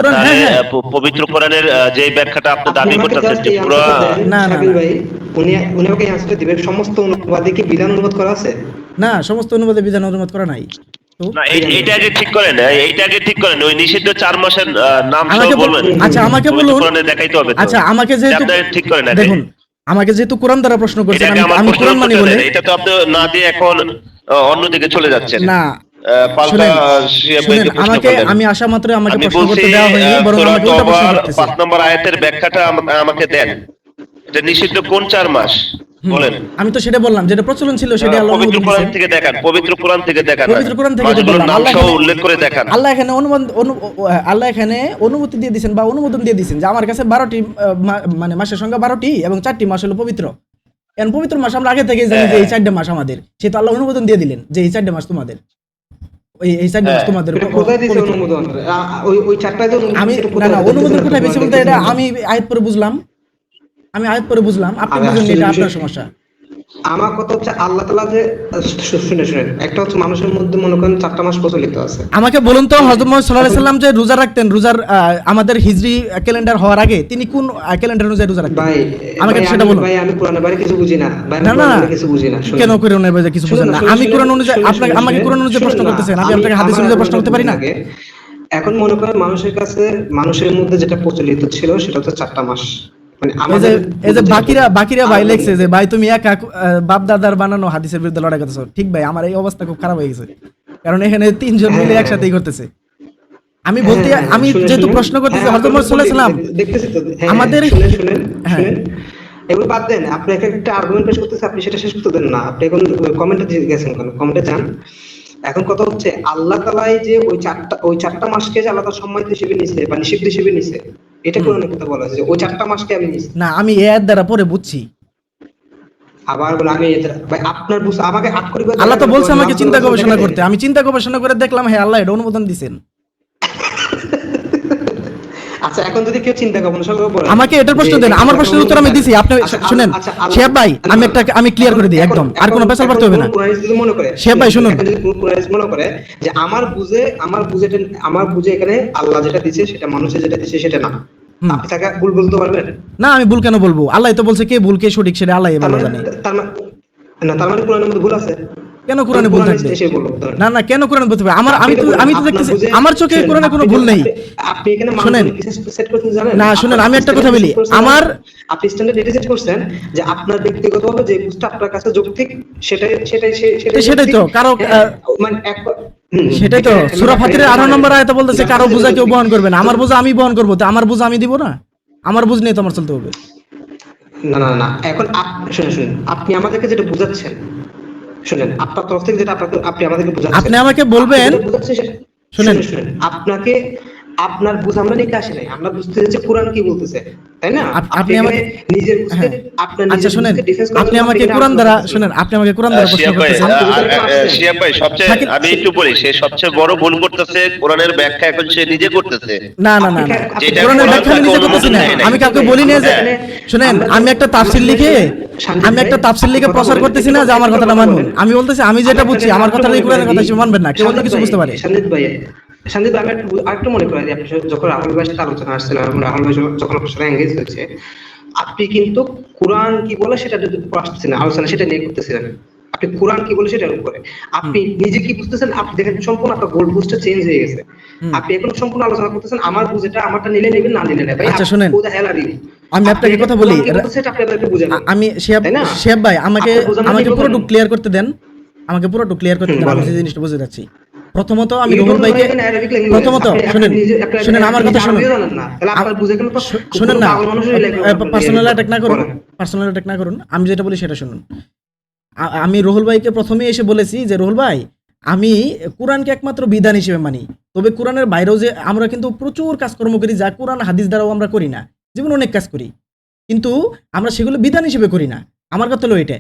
কোরআন, তাহলে হ্যাঁ, হ্যাঁ। পবিত্র কোরআনের যে ব্যাখ্যাটা আপনি আপনি দাবি আমাকে করতেছেন just যে এই পুরো answer-টা দেন, না, না, শাকিল না। ভাই, উনি আমাকে answer-টা দিবেন, সমস্ত অনুবাদে কি বিধান অনুবাদ করা আছে? না, সমস্ত অনুবাদে বিধান অনুবাদ করা নাই। তো না এইটা আগে ঠিক করেন, এইটা আগে ঠিক করেন, ওই নিষিদ্ধ 4 মাসের নাম সহ আমাকে বলবেন। আচ্ছা আমাকে পবিত্র বলুন, কোরআনে দেখাইতে হবে তো। আচ্ছা আমাকে যেহেতু আপনি ঠিক করেন আগে। দেখুন, আমাকে যেহেতু কোরআন দ্বারা প্রশ্ন এটা করছেন, আগে আমার আমি প্রশ্নের কোরআন মানি উত্তরটা বলে দেন। এটা তো আপনি না দিয়ে এখন অন্যদিকে চলে যাচ্ছেন। না, পাল্টা শুনেন, শিয়া শুনেন, ভাইকে প্রশ্ন আমাকে করলেন। আমি আসা মাত্র আমাকে আমি প্রশ্ন বলছি করতে দেওয়া হয়নি, বরং সূরা আমাকে উল্টা প্রশ্ন তওবার করতেছে। 5 নম্বর আয়াতের ব্যাখ্যাটা আমাকে দেন। এটা নিষিদ্ধ কোন 4 মাস বলেন? আমি তো সেটা বললাম, যেটা প্রচলন ছিল সেটা আল্লাহ পবিত্র অনুমোদন কোরআন দিয়েছেন। থেকে দেখান, পবিত্র কোরআন থেকে দেখান। পবিত্র কোরআন থেকে তো মাসগুলোর বললাম, নাম আল্লাহ সহ এখানে- উল্লেখ করে দেখান। আল্লাহ এখানে আল্লাহ এখানে অনুমতি দিয়ে দিয়েছেন বা অনুমোদন দিয়ে দিয়েছেন যে আমার কাছে 12টি মানে মাসের সংখ্যা 12টি এবং 4টি মাস হলো পবিত্র। এখন পবিত্র মাস আমরা আগে থেকে জানি যে এই 4টা মাস আমাদের, সেটা আল্লাহ অনুমোদন দিয়ে দিলেন যে এই 4টা মাস তোমাদের, এই 4টা মাস তোমাদের এটা কোথায় দিয়েছে পবিত্র। অনুমোদন? ওই চারটায় যে অনুমোদন আমি সেটা না কোথায় না দিয়েছে? অনুমোদন কোথায় পেয়েছি বলতে এটা আমি আয়াত পরে বুঝলাম, আপনি আমি বুঝেন আসলে এটা আপনার বিষয়- সমস্যা। আমার কথা হচ্ছে আল্লাহ তাআলা যে শুনেন, একটা হচ্ছে মানুষের মধ্যে মনে করেন 4টা মাস প্রচলিত আছে। আমাকে বলুন তো, হযরত মুহাম্মদ সাল্লাল্লাহু আলাইহি সাল্লাম যে রোজা রাখতেন, রোজার আমাদের হিজরি ক্যালেন্ডার হওয়ার আগে তিনি কোন ক্যালেন্ডার অনুযায়ী রোজা রাখতেন? ভাই আমাকে ভাই, সেটা বলুন। ভাই আমি কোরআনের বাইরে কিছু বুঝি না ভাই, আমি না না কোরআনের না, বাইরে কিছু বুঝি না। শুনুন। কেন করে ওনার বাইরে কিছু বুঝেন না? শুনুন, আমি শুনুন, কোরআন অনুযায়ী শুনুন, আপনাকে শুনুন, আমাকে কোরআন অনুযায়ী শুনুন প্রশ্ন না, করতেছেন, আমি আমি আপনাকে হাদিস আমার অনুযায়ী প্রশ্ন করতে পারি না? আগে, এখন মনে করেন মানুষের কাছে মানুষের মধ্যে যেটা প্রচলিত ছিল সেটা হচ্ছে 4টা মাস। মানে এই যে বাকিরা ভাই লেখছে যে ভাই তুমি একা বাপ দাদার বানানো হাদিসের বিরুদ্ধে লড়াই করতেছো। ঠিক ভাই, আমার এই অবস্থা খুব খারাপ হয়ে গেছে, কারণ এখানে 3 জন মিলে একসাথেই করতেছে। আমি বলতে আমি শুনেন, যেহেতু শুনেন। প্রশ্ন করতেছি হ্যাঁ, হযরত মুহাম্মদ সাল্লাল্লাহু আলাইহি সাল্লাম দেখতেছি তো, হ্যাঁ, আমাদের শুনেন, হ্যাঁ। শুনেন। এগুলো বাদ দেন, আপনি একটা আর্গুমেন্ট পেশ করতেছেন, আপনি সেটা শেষ করতে দেন না। আপনি এখন কমেন্টে গেছেন, কমেন্টে যান। এখন কথা হচ্ছে আল্লাহ তাআলাই যে ওই চারটা মাসকে যে আল্লাহ তাআলা সম্মানিত হিসেবে নিছে বা নিষিদ্ধ হিসেবে নিছে, এটা কোরআনে কথা বলা আছে যে ওই 4টা মাসকে আমি নিছি। না, আমি এই আয়াত দ্বারা পরে বুঝছি। আবার বলে আমি ভাই আপনার বুঝ আমাকে আট করে আল্লাহ তো বলছে আমাকে চিন্তা গবেষণা করতে, আমি চিন্তা গবেষণা করে দেখলাম হ্যাঁ আল্লাহ এটা অনুমোদন দিয়েছেন। আচ্ছা, এখন যদি কেউ চিন্তা গবেষণা করে আমাকে এটার প্রশ্ন দেন, আমার প্রশ্নের উত্তর আমি দিছি। আপনি শুনেন শেখ ভাই, আমি ক্লিয়ার করে দিই একদম, আর কোনো পেশাল পারতে হবে না। শেখ ভাই শুনুন, মনে করে যে আমার বুঝে এখানে আল্লাহ যেটা দিছে সেটা মানুষের যেটা দিছে সেটা না, আপনি তাকে ভুল বলতে পারবেন না আমি ভুল কেন বলবো? আল্লাহ তো বলছে কে ভুল কে সঠিক সেটা আল্লাহ ভালো জানে। তার মানে কোরআনের মধ্যে ভুল আছে? কেন কোরআনে ভুল থাকবে? না না, কেন কোরআনে বলতে হবে? আমি তো দেখতেছি আমার চোখে কোরআনে কোনো ভুল নেই। আপনি এখানে শুনেন, সেট করতে জানেন না শুনেন, আমি একটা কথা বলি, আপনি স্ট্যান্ডার্ড এটা সেট করছেন যে আপনার ব্যক্তিগতভাবে যে বুঝটা আপনার কাছে যৌক্তিক সেটাই তো কারো মানে সেটাই তো সূরা ফাতিরের 18 নম্বর আয়াতে বলতেছে কারো বোঝা কেউ বহন করবে না, আমার বোঝা আমি বহন করব, তো আমার বোঝা আমি দিব না? আমার বুঝ নিয়ে তো আমার চলতে হবে। না এখন শুনেন, আপনি আমাদেরকে যেটা বুঝাচ্ছেন, শুনেন আপনার তরফ থেকে যেটা আপনি আমাদেরকে বুঝাচ্ছেন, আপনি আমাকে বলবেন, শুনেন, আপনাকে আপনার বুঝ আমরা নিতে আসি নাই, আমরা বুঝতে চাচ্ছি কোরআন কি বলতেছে, তাই না? আপনি আমাকে নিজের বুঝতে আপনার আচ্ছা নিজের শুনেন, বুঝতে ডিফেন্স করার আপনি জন্য আমাকে এটা কোরআন আলোচনা দ্বারা করতেছেন। শুনেন, আপনি আমাকে কোরআন দ্বারা প্রশ্ন শিয়া ভাই, করতেছেন। শিয়া ভাই সবচেয়ে আমি একটু বলি, সে সবচেয়ে বড় ভুল করতেছে, কোরআনের ব্যাখ্যা এখন সে নিজে করতেছে। না না না, যেটা কোরআনের ব্যাখ্যা আমি নিজে কোরআন করতেছি না, অনুমোদন দেয় নাই। আমি কাউকে বলি না যে শুনেন, আমি একটা তাফসীর লিখে প্রচার করতেছি না যে আমার কথাটা মানবেন। আমি বলতেছি আমি যেটা বুঝছি আমার কথাটাই কোরআনের কথা হিসেবে মানবেন না, কেউ অন্য কিছু বুঝতে পারে। সন্দীপ ভাই, আমি আরেকটু মনে করি যে আপনি যখন রাহুল ভাইয়ের সাথে আলোচনা আসছিল, রাহুল ভাই যখন আপনার সাথে এঙ্গেজ হয়েছে, আপনি কিন্তু কোরআন কি বলে সেটা আসতেছিলেন, আলোচনা সেটা নিয়ে করতেছিলেন। আপনি কোরআন কি বলে সেটার উপরে আপনি নিজে কি বুঝতেছেন, আপনি দেখেন সম্পূর্ণ আপনার গোল বুঝটা চেঞ্জ হয়ে গেছে। আপনি এখন সম্পূর্ণ আলোচনা করতেছেন আমার বুঝটা আমারটা নিলে নেবেন, না নিলে নেবেন। আচ্ছা শুনেন, আমি আপনাকে কথা বলি, আমি শেয়াব ভাই আমাকে পুরোটুকু ক্লিয়ার করতে দেন, আমি যে জিনিসটা বুঝতে যাচ্ছি। প্রথমত আমি রোহন ভাইকে শুনেন আমার কথা শুনেন না, পার্সোনাল অ্যাটাক না করুন, আমি যেটা বলি সেটা শুনুন। আমি রোহুল ভাইকে প্রথমেই এসে বলেছি যে রোহুল ভাই আমি কোরআনকে একমাত্র বিধান হিসেবে মানি, তবে কোরআনের বাইরেও যে আমরা কিন্তু প্রচুর কাজকর্ম করি যা কোরআন হাদিস দ্বারাও আমরা করি না, যেমন অনেক কাজ করি, কিন্তু আমরা সেগুলো বিধান হিসেবে করি না। আমার কথা হলো এটা,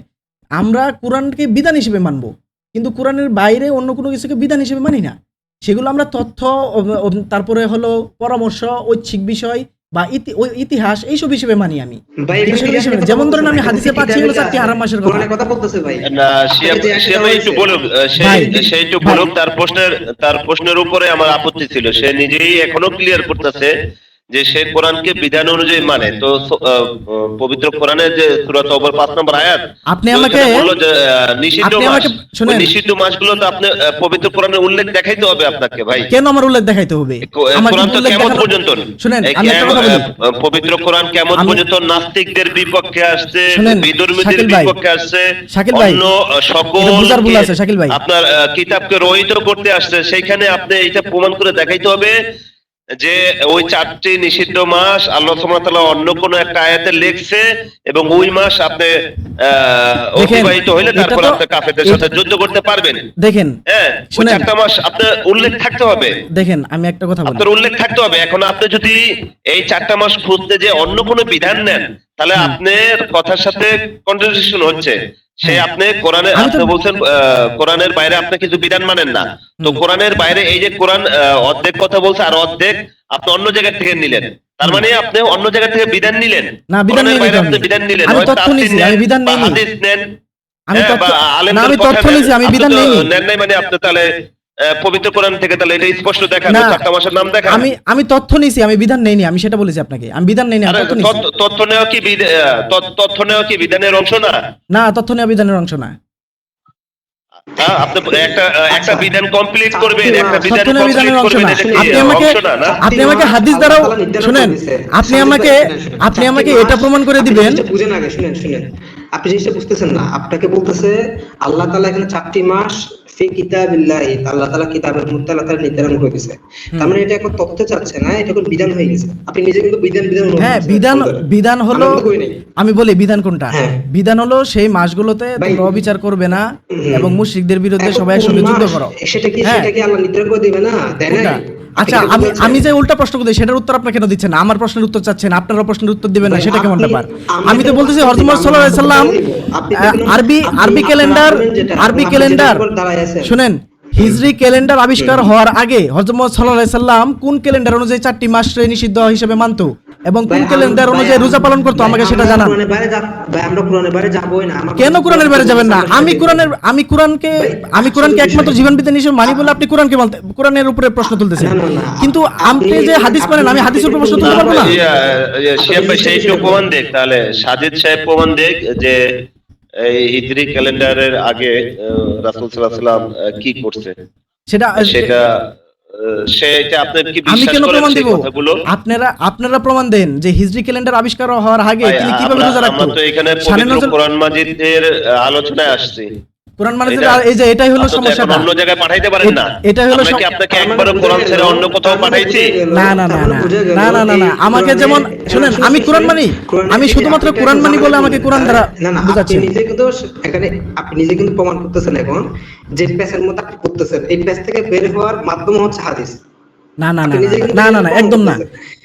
আমরা কোরআনকে বিধান হিসেবে মানবো, কিন্তু কোরআনের বাইরে অন্য কোনো কিছুকে বিধান হিসেবে মানি না। সেগুলো আমরা তথ্য, তারপরে হলো পরামর্শ, ঐচ্ছিক বিষয় বা ইতিহাস এইসব হিসেবে মানি আমি। যেমন ধরেন আমি হাদিসে পাচ্ছি হলো 4টি হারাম মাসের কথা বলতেছে ভাই। না শিয়া ভাই একটু বলুক, সে একটু বলুক, তার প্রশ্নের উপরে আমার আপত্তি ছিল, সে নিজেই এখনো ক্লিয়ার করতেছে যে সে কোরআনকে বিধান অনুযায়ী মানে, তো পবিত্র কোরআনের যে সূরা তওবার 5 নম্বর আয়াত, আপনি তো আমাকে এখানে বললো যে নিষিদ্ধ আপনি মাস, আমাকে শুনেন। ওই নিষিদ্ধ মাসগুলো তো আপনি পবিত্র কোরআনের উল্লেখ দেখাইতে হবে আপনাকে ভাই। কেন আমার উল্লেখ দেখাইতে হবে? আমার কোরআন কিন্তু তো উল্লেখ কেমন দেখানো- পর্যন্ত, শুনেন, এই আমি একটা কথা বলি। পবিত্র কোরআন কেমন আমি- পর্যন্ত নাস্তিকদের বিপক্ষে আসছে, শুনেন, বিধর্মীদের শাকিল ভাই, বিপক্ষে আসছে, শাকিল ভাই, অন্য সকল এটা বুঝার ভুল আছে, শাকিল ভাই। আপনার কিতাবকে রহিত করতে আসছে, সেইখানে আপনি এটা প্রমাণ করে দেখাইতে হবে যে ওই 4টি নিষিদ্ধ মাস আল্লাহ সুবহানাহু ওয়া তাআলা অন্য কোন একটা আয়াতে লিখছে, এবং ওই মাস আপনি দেখেন, অতিবাহিত হইলে এটা তারপর তো- আপনি কাফেরদের সাথে যুদ্ধ করতে পারবেন। দেখেন হ্যাঁ, ওই শুনেন। 4টা মাস আপনার উল্লেখ থাকতে হবে, দেখেন আমি একটা কথা বলি। আপনার উল্লেখ থাকতে হবে। এখন আপনি যদি এই 4টা মাস খুঁজতে যে অন্য কোনো বিধান নেন, তাহলে আপনার কথার সাথে কন্ট্রাডিকশন হচ্ছে। সে আপনি কোরআনে, আমি তো- আপনি বলছেন কোরআনের বাইরে আপনি কিছু বিধান মানেন না, তো কোরআনের বাইরে এই যে কোরআন অর্ধেক কথা বলছে আর অর্ধেক আপনি অন্য জায়গা থেকে নিলেন, তার মানে আপনি অন্য জায়গা থেকে বিধান নিলেন। না, বিধান কোরআনের নিইনি বাইরে তো আপনি আমি। বিধান নিলেন, আমি হয় তথ্য তাফসীর নিছি, নেন আমি বিধান বা নিইনি। হাদিস নেন। আমি হ্যাঁ, তথ্য- বা না, আলেমদের আমি কথা তথ্য নেন। নিছি, আমি আপনি বিধান তো নেইনি। নেন নাই, মানে আপনি তাহলে পবিত্র কোরআন থেকে তাহলে এটা স্পষ্ট দেখান না, 4টা মাসের নাম দেখান। আমি তথ্য নিছি, আমি বিধান নেইনি, আমি সেটা বলেছি আপনাকে। আমি বিধান নেইনি, আমি আরে তথ্য নিছি। তথ্য নেওয়া কি তথ্য নেওয়া কি বিধানের অংশ না? না, তথ্য নেওয়া বিধানের অংশ না। আপনি একটা বিধান কমপ্লিট করবেন, একটা বিধান তথ্য নেওয়া কমপ্লিট বিধানের অংশ করবেন, না। এটা কি আপনি আমাকে অংশ না? আপনি আমাকে হাদিস দ্বারাও শুনেন, আপনি আমাকে এটা প্রমাণ করে দিবেন। বুঝেন আগে, শুনেন শুনেন, আপনি জিনিসটা বুঝতেছেন না। আপনাকে বলতেছে আল্লাহ তাআলা এখানে 4টি মাস ফি কিতাবিল্লাহি, আল্লাহ তাআলা কিতাবের মধ্যে আল্লাহ তাআলা নির্ধারণ করে দিয়েছে। তার মানে এটা এখন তথ্য চাচ্ছে না, এটা এখন বিধান হয়ে গেছে। আপনি নিজে কিন্তু বিধান অনুভব হ্যাঁ, করছেন। বিধান হলো, আমরা তো করি নাই। আমি বলি বিধান কোনটা। হ্যাঁ। বিধান হলো সেই মাসগুলোতে ভাই, তোমরা অবিচার করবে না এবং মুশরিকদের বিরুদ্ধে এখন সবাই একসঙ্গে কোন যুদ্ধ মাস? করো। সেটা কি হ্যাঁ। আল্লাহ নির্ধারণ করে দিবে না? দেয় নাই? কোনটা? আচ্ছা, আপনি কি আমি বলছেন? আমি যে উল্টা প্রশ্ন করছি সেটার উত্তর আপনি কেন দিচ্ছেন না? আমার প্রশ্নের উত্তর চাচ্ছেন, আপনারা প্রশ্নের উত্তর দিবেন না, ভাই, সেটা কেমন আপনি- ব্যাপার? আমি আমি তো তো বলতেছি আপনি হযরত মুহাম্মদ সাল্লাল্লাহু আলাইহি সাল্লাম আপনি দেখুন, আরবি আপনি ক্যালেন্ডার, আপনার যেটা, আরবি আপনি ক্যালেন্ডার, যেটার উপর দাঁড়ায় আছেন। শুনেন, হিজরি ক্যালেন্ডার আবিষ্কার হওয়ার আগে হযরত মুহাম্মদ সাল্লাল্লাহু আলাইহি সাল্লাম কোন ক্যালেন্ডার অনুযায়ী 4টি মাসকে নিষিদ্ধ হিসেবে মানতো এবং কোন ক্যালেন্ডার অনুযায়ী রোজা পালন করতো, আমাকে সেটা জানান। কোরআনের বাইরে আমরা কোরআনের বাইরে যাবই না। আমার কেন কোরআনের বাইরে যাবেন না? আমি কোরআনকে একমাত্র জীবন বিধান হিসেবে মানি বলে আপনি কোরআনের উপরে প্রশ্ন তুলতেছেন। না, না, না। কিন্তু আপনি যে হাদিস মানেন, আমি হাদিসের উপরে প্রশ্ন তুলতে পারবো না। শিহাব ভাই সেই একটু প্রমাণ দেখ, তাহলে সাজিদ সাহেব প্রমাণ দেখ যে এই হিজরি ক্যালেন্ডারের আগে রাসূল সাল্লাল্লাহু আলাইহি ওয়াসাল্লাম কি করছে সেটা সেটা আপনি কি আমি বিশ্বাস কেন করেন প্রমাণ সেই দিব? কথাগুলো? আপনারা প্রমাণ দেন যে হিজরি ক্যালেন্ডার আবিষ্কার হওয়ার আগে তিনি কিভাবে রোজা রাখতো। আমরা তো এখানে শানে পবিত্র নজর- কোরআন মাজিদের আলোচনায় আসছি। কোরআন মানে এটা- এই যে এটাই হলো আপনি তো এখন সমস্যাটা। অন্য জায়গায় পাঠাইতে পারেন না। এটাই হলো আমরা কি আপনাকে একবারও কোরআন ছেড়ে অন্য কোথাও পাঠাইছি? না, আমাকে যেমন শুনেন, আমি কোরআন মানি, আমি শুধুমাত্র কোরআন মানি বলে আমাকে কোরআন দ্বারা বুঝাচ্ছেন। আপনি নিজে কিন্তু এখানে আপনি নিজে কিন্তু প্রমাণ করতেছেন এখন যে প্যাসের মধ্যে আপনি করতেছেন, এই প্যাস থেকে বের হওয়ার মাধ্যম হচ্ছে হাদিস। না, আপনি নিজে কিন্তু একদম না।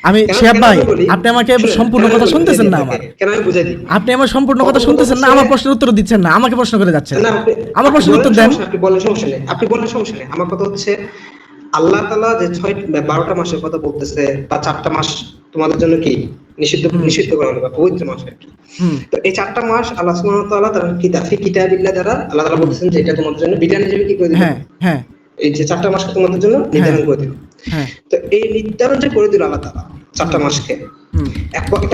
আমি কেন- শিহাব কেন ভাই, বলি? আপনি আমাকে শুনুন, সম্পূর্ণ কেন কথা আমি শুনতেছেন বুঝাই না দিই আমার। আপনাকে? কেন আমি বুঝাই দিই? আপনি আমার সম্পূর্ণ কথা শুনতেছেন না, আমার প্রশ্নের উত্তর দিচ্ছেন না, আমাকে প্রশ্ন করে যাচ্ছেন। না, আমার প্রশ্নের উত্তর দেন। আপনি বলেন সমস্যা নেই, আপনি বলেন সমস্যা নেই। আমার কথা হচ্ছে আল্লাহ তাআলা যে 12টা মাসের কথা বলতেছে বা 4টা মাস তোমাদের জন্য কি নিষিদ্ধ করা হলো বা পবিত্র মাস আর কি। তো এই 4টা মাস আল্লাহ সুবহানাহু ওয়া তাআলা তার কিতাবিল্লাহ দ্বারা আল্লাহ তাআলা বলতেছেন যে এটা তোমাদের জন্য বিধান হিসেবে কি করে দিবেন। হ্যাঁ, হ্যাঁ, এই যে 4টা মাসকে তোমাদের জন্য নির্ধারণ করে দিল। হ্যাঁ। তো এই নির্ধারণ যে করে দিল আল্লাহ তাআলা 4টা মাসকে,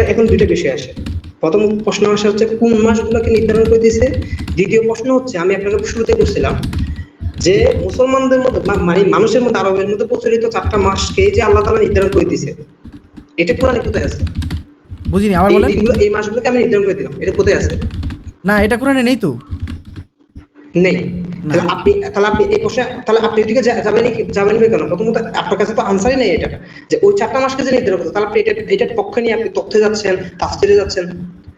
এখন দুটো বিষয় আসে। প্রথম প্রশ্ন আসে হচ্ছে কোন মাসগুলোকে নির্ধারণ করে দিয়েছে। দ্বিতীয় প্রশ্ন হচ্ছে আমি আপনাকে শুরুতে বলছিলাম যে মুসলমানদের মধ্যে মানে মানুষের মধ্যে, আরবের মধ্যে প্রচলিত 4টা মাসকে যে আল্লাহ তাআলা নির্ধারণ করে দিয়েছে, এটা কোরআনে কোথায় আছে? বুঝিনি, আবার বলেন। এই মাসগুলোকে আমি নির্ধারণ করে দিলাম, এটা কোথায় আছে? না, এটা কোরআনে নেই তো। নেই। তাহলে আপনি এই প্রশ্নে তাহলে আপনি এদিকে যাবেন কেন? প্রথমত আপনার কাছে তো আনসারই নেই এটা, যে ওই 4টা মাসকে যে নির্ধারণ করতে, তাহলে আপনি এটার পক্ষে নিয়ে আপনি তথ্যে যাচ্ছেন, তাফসীরে যাচ্ছেন।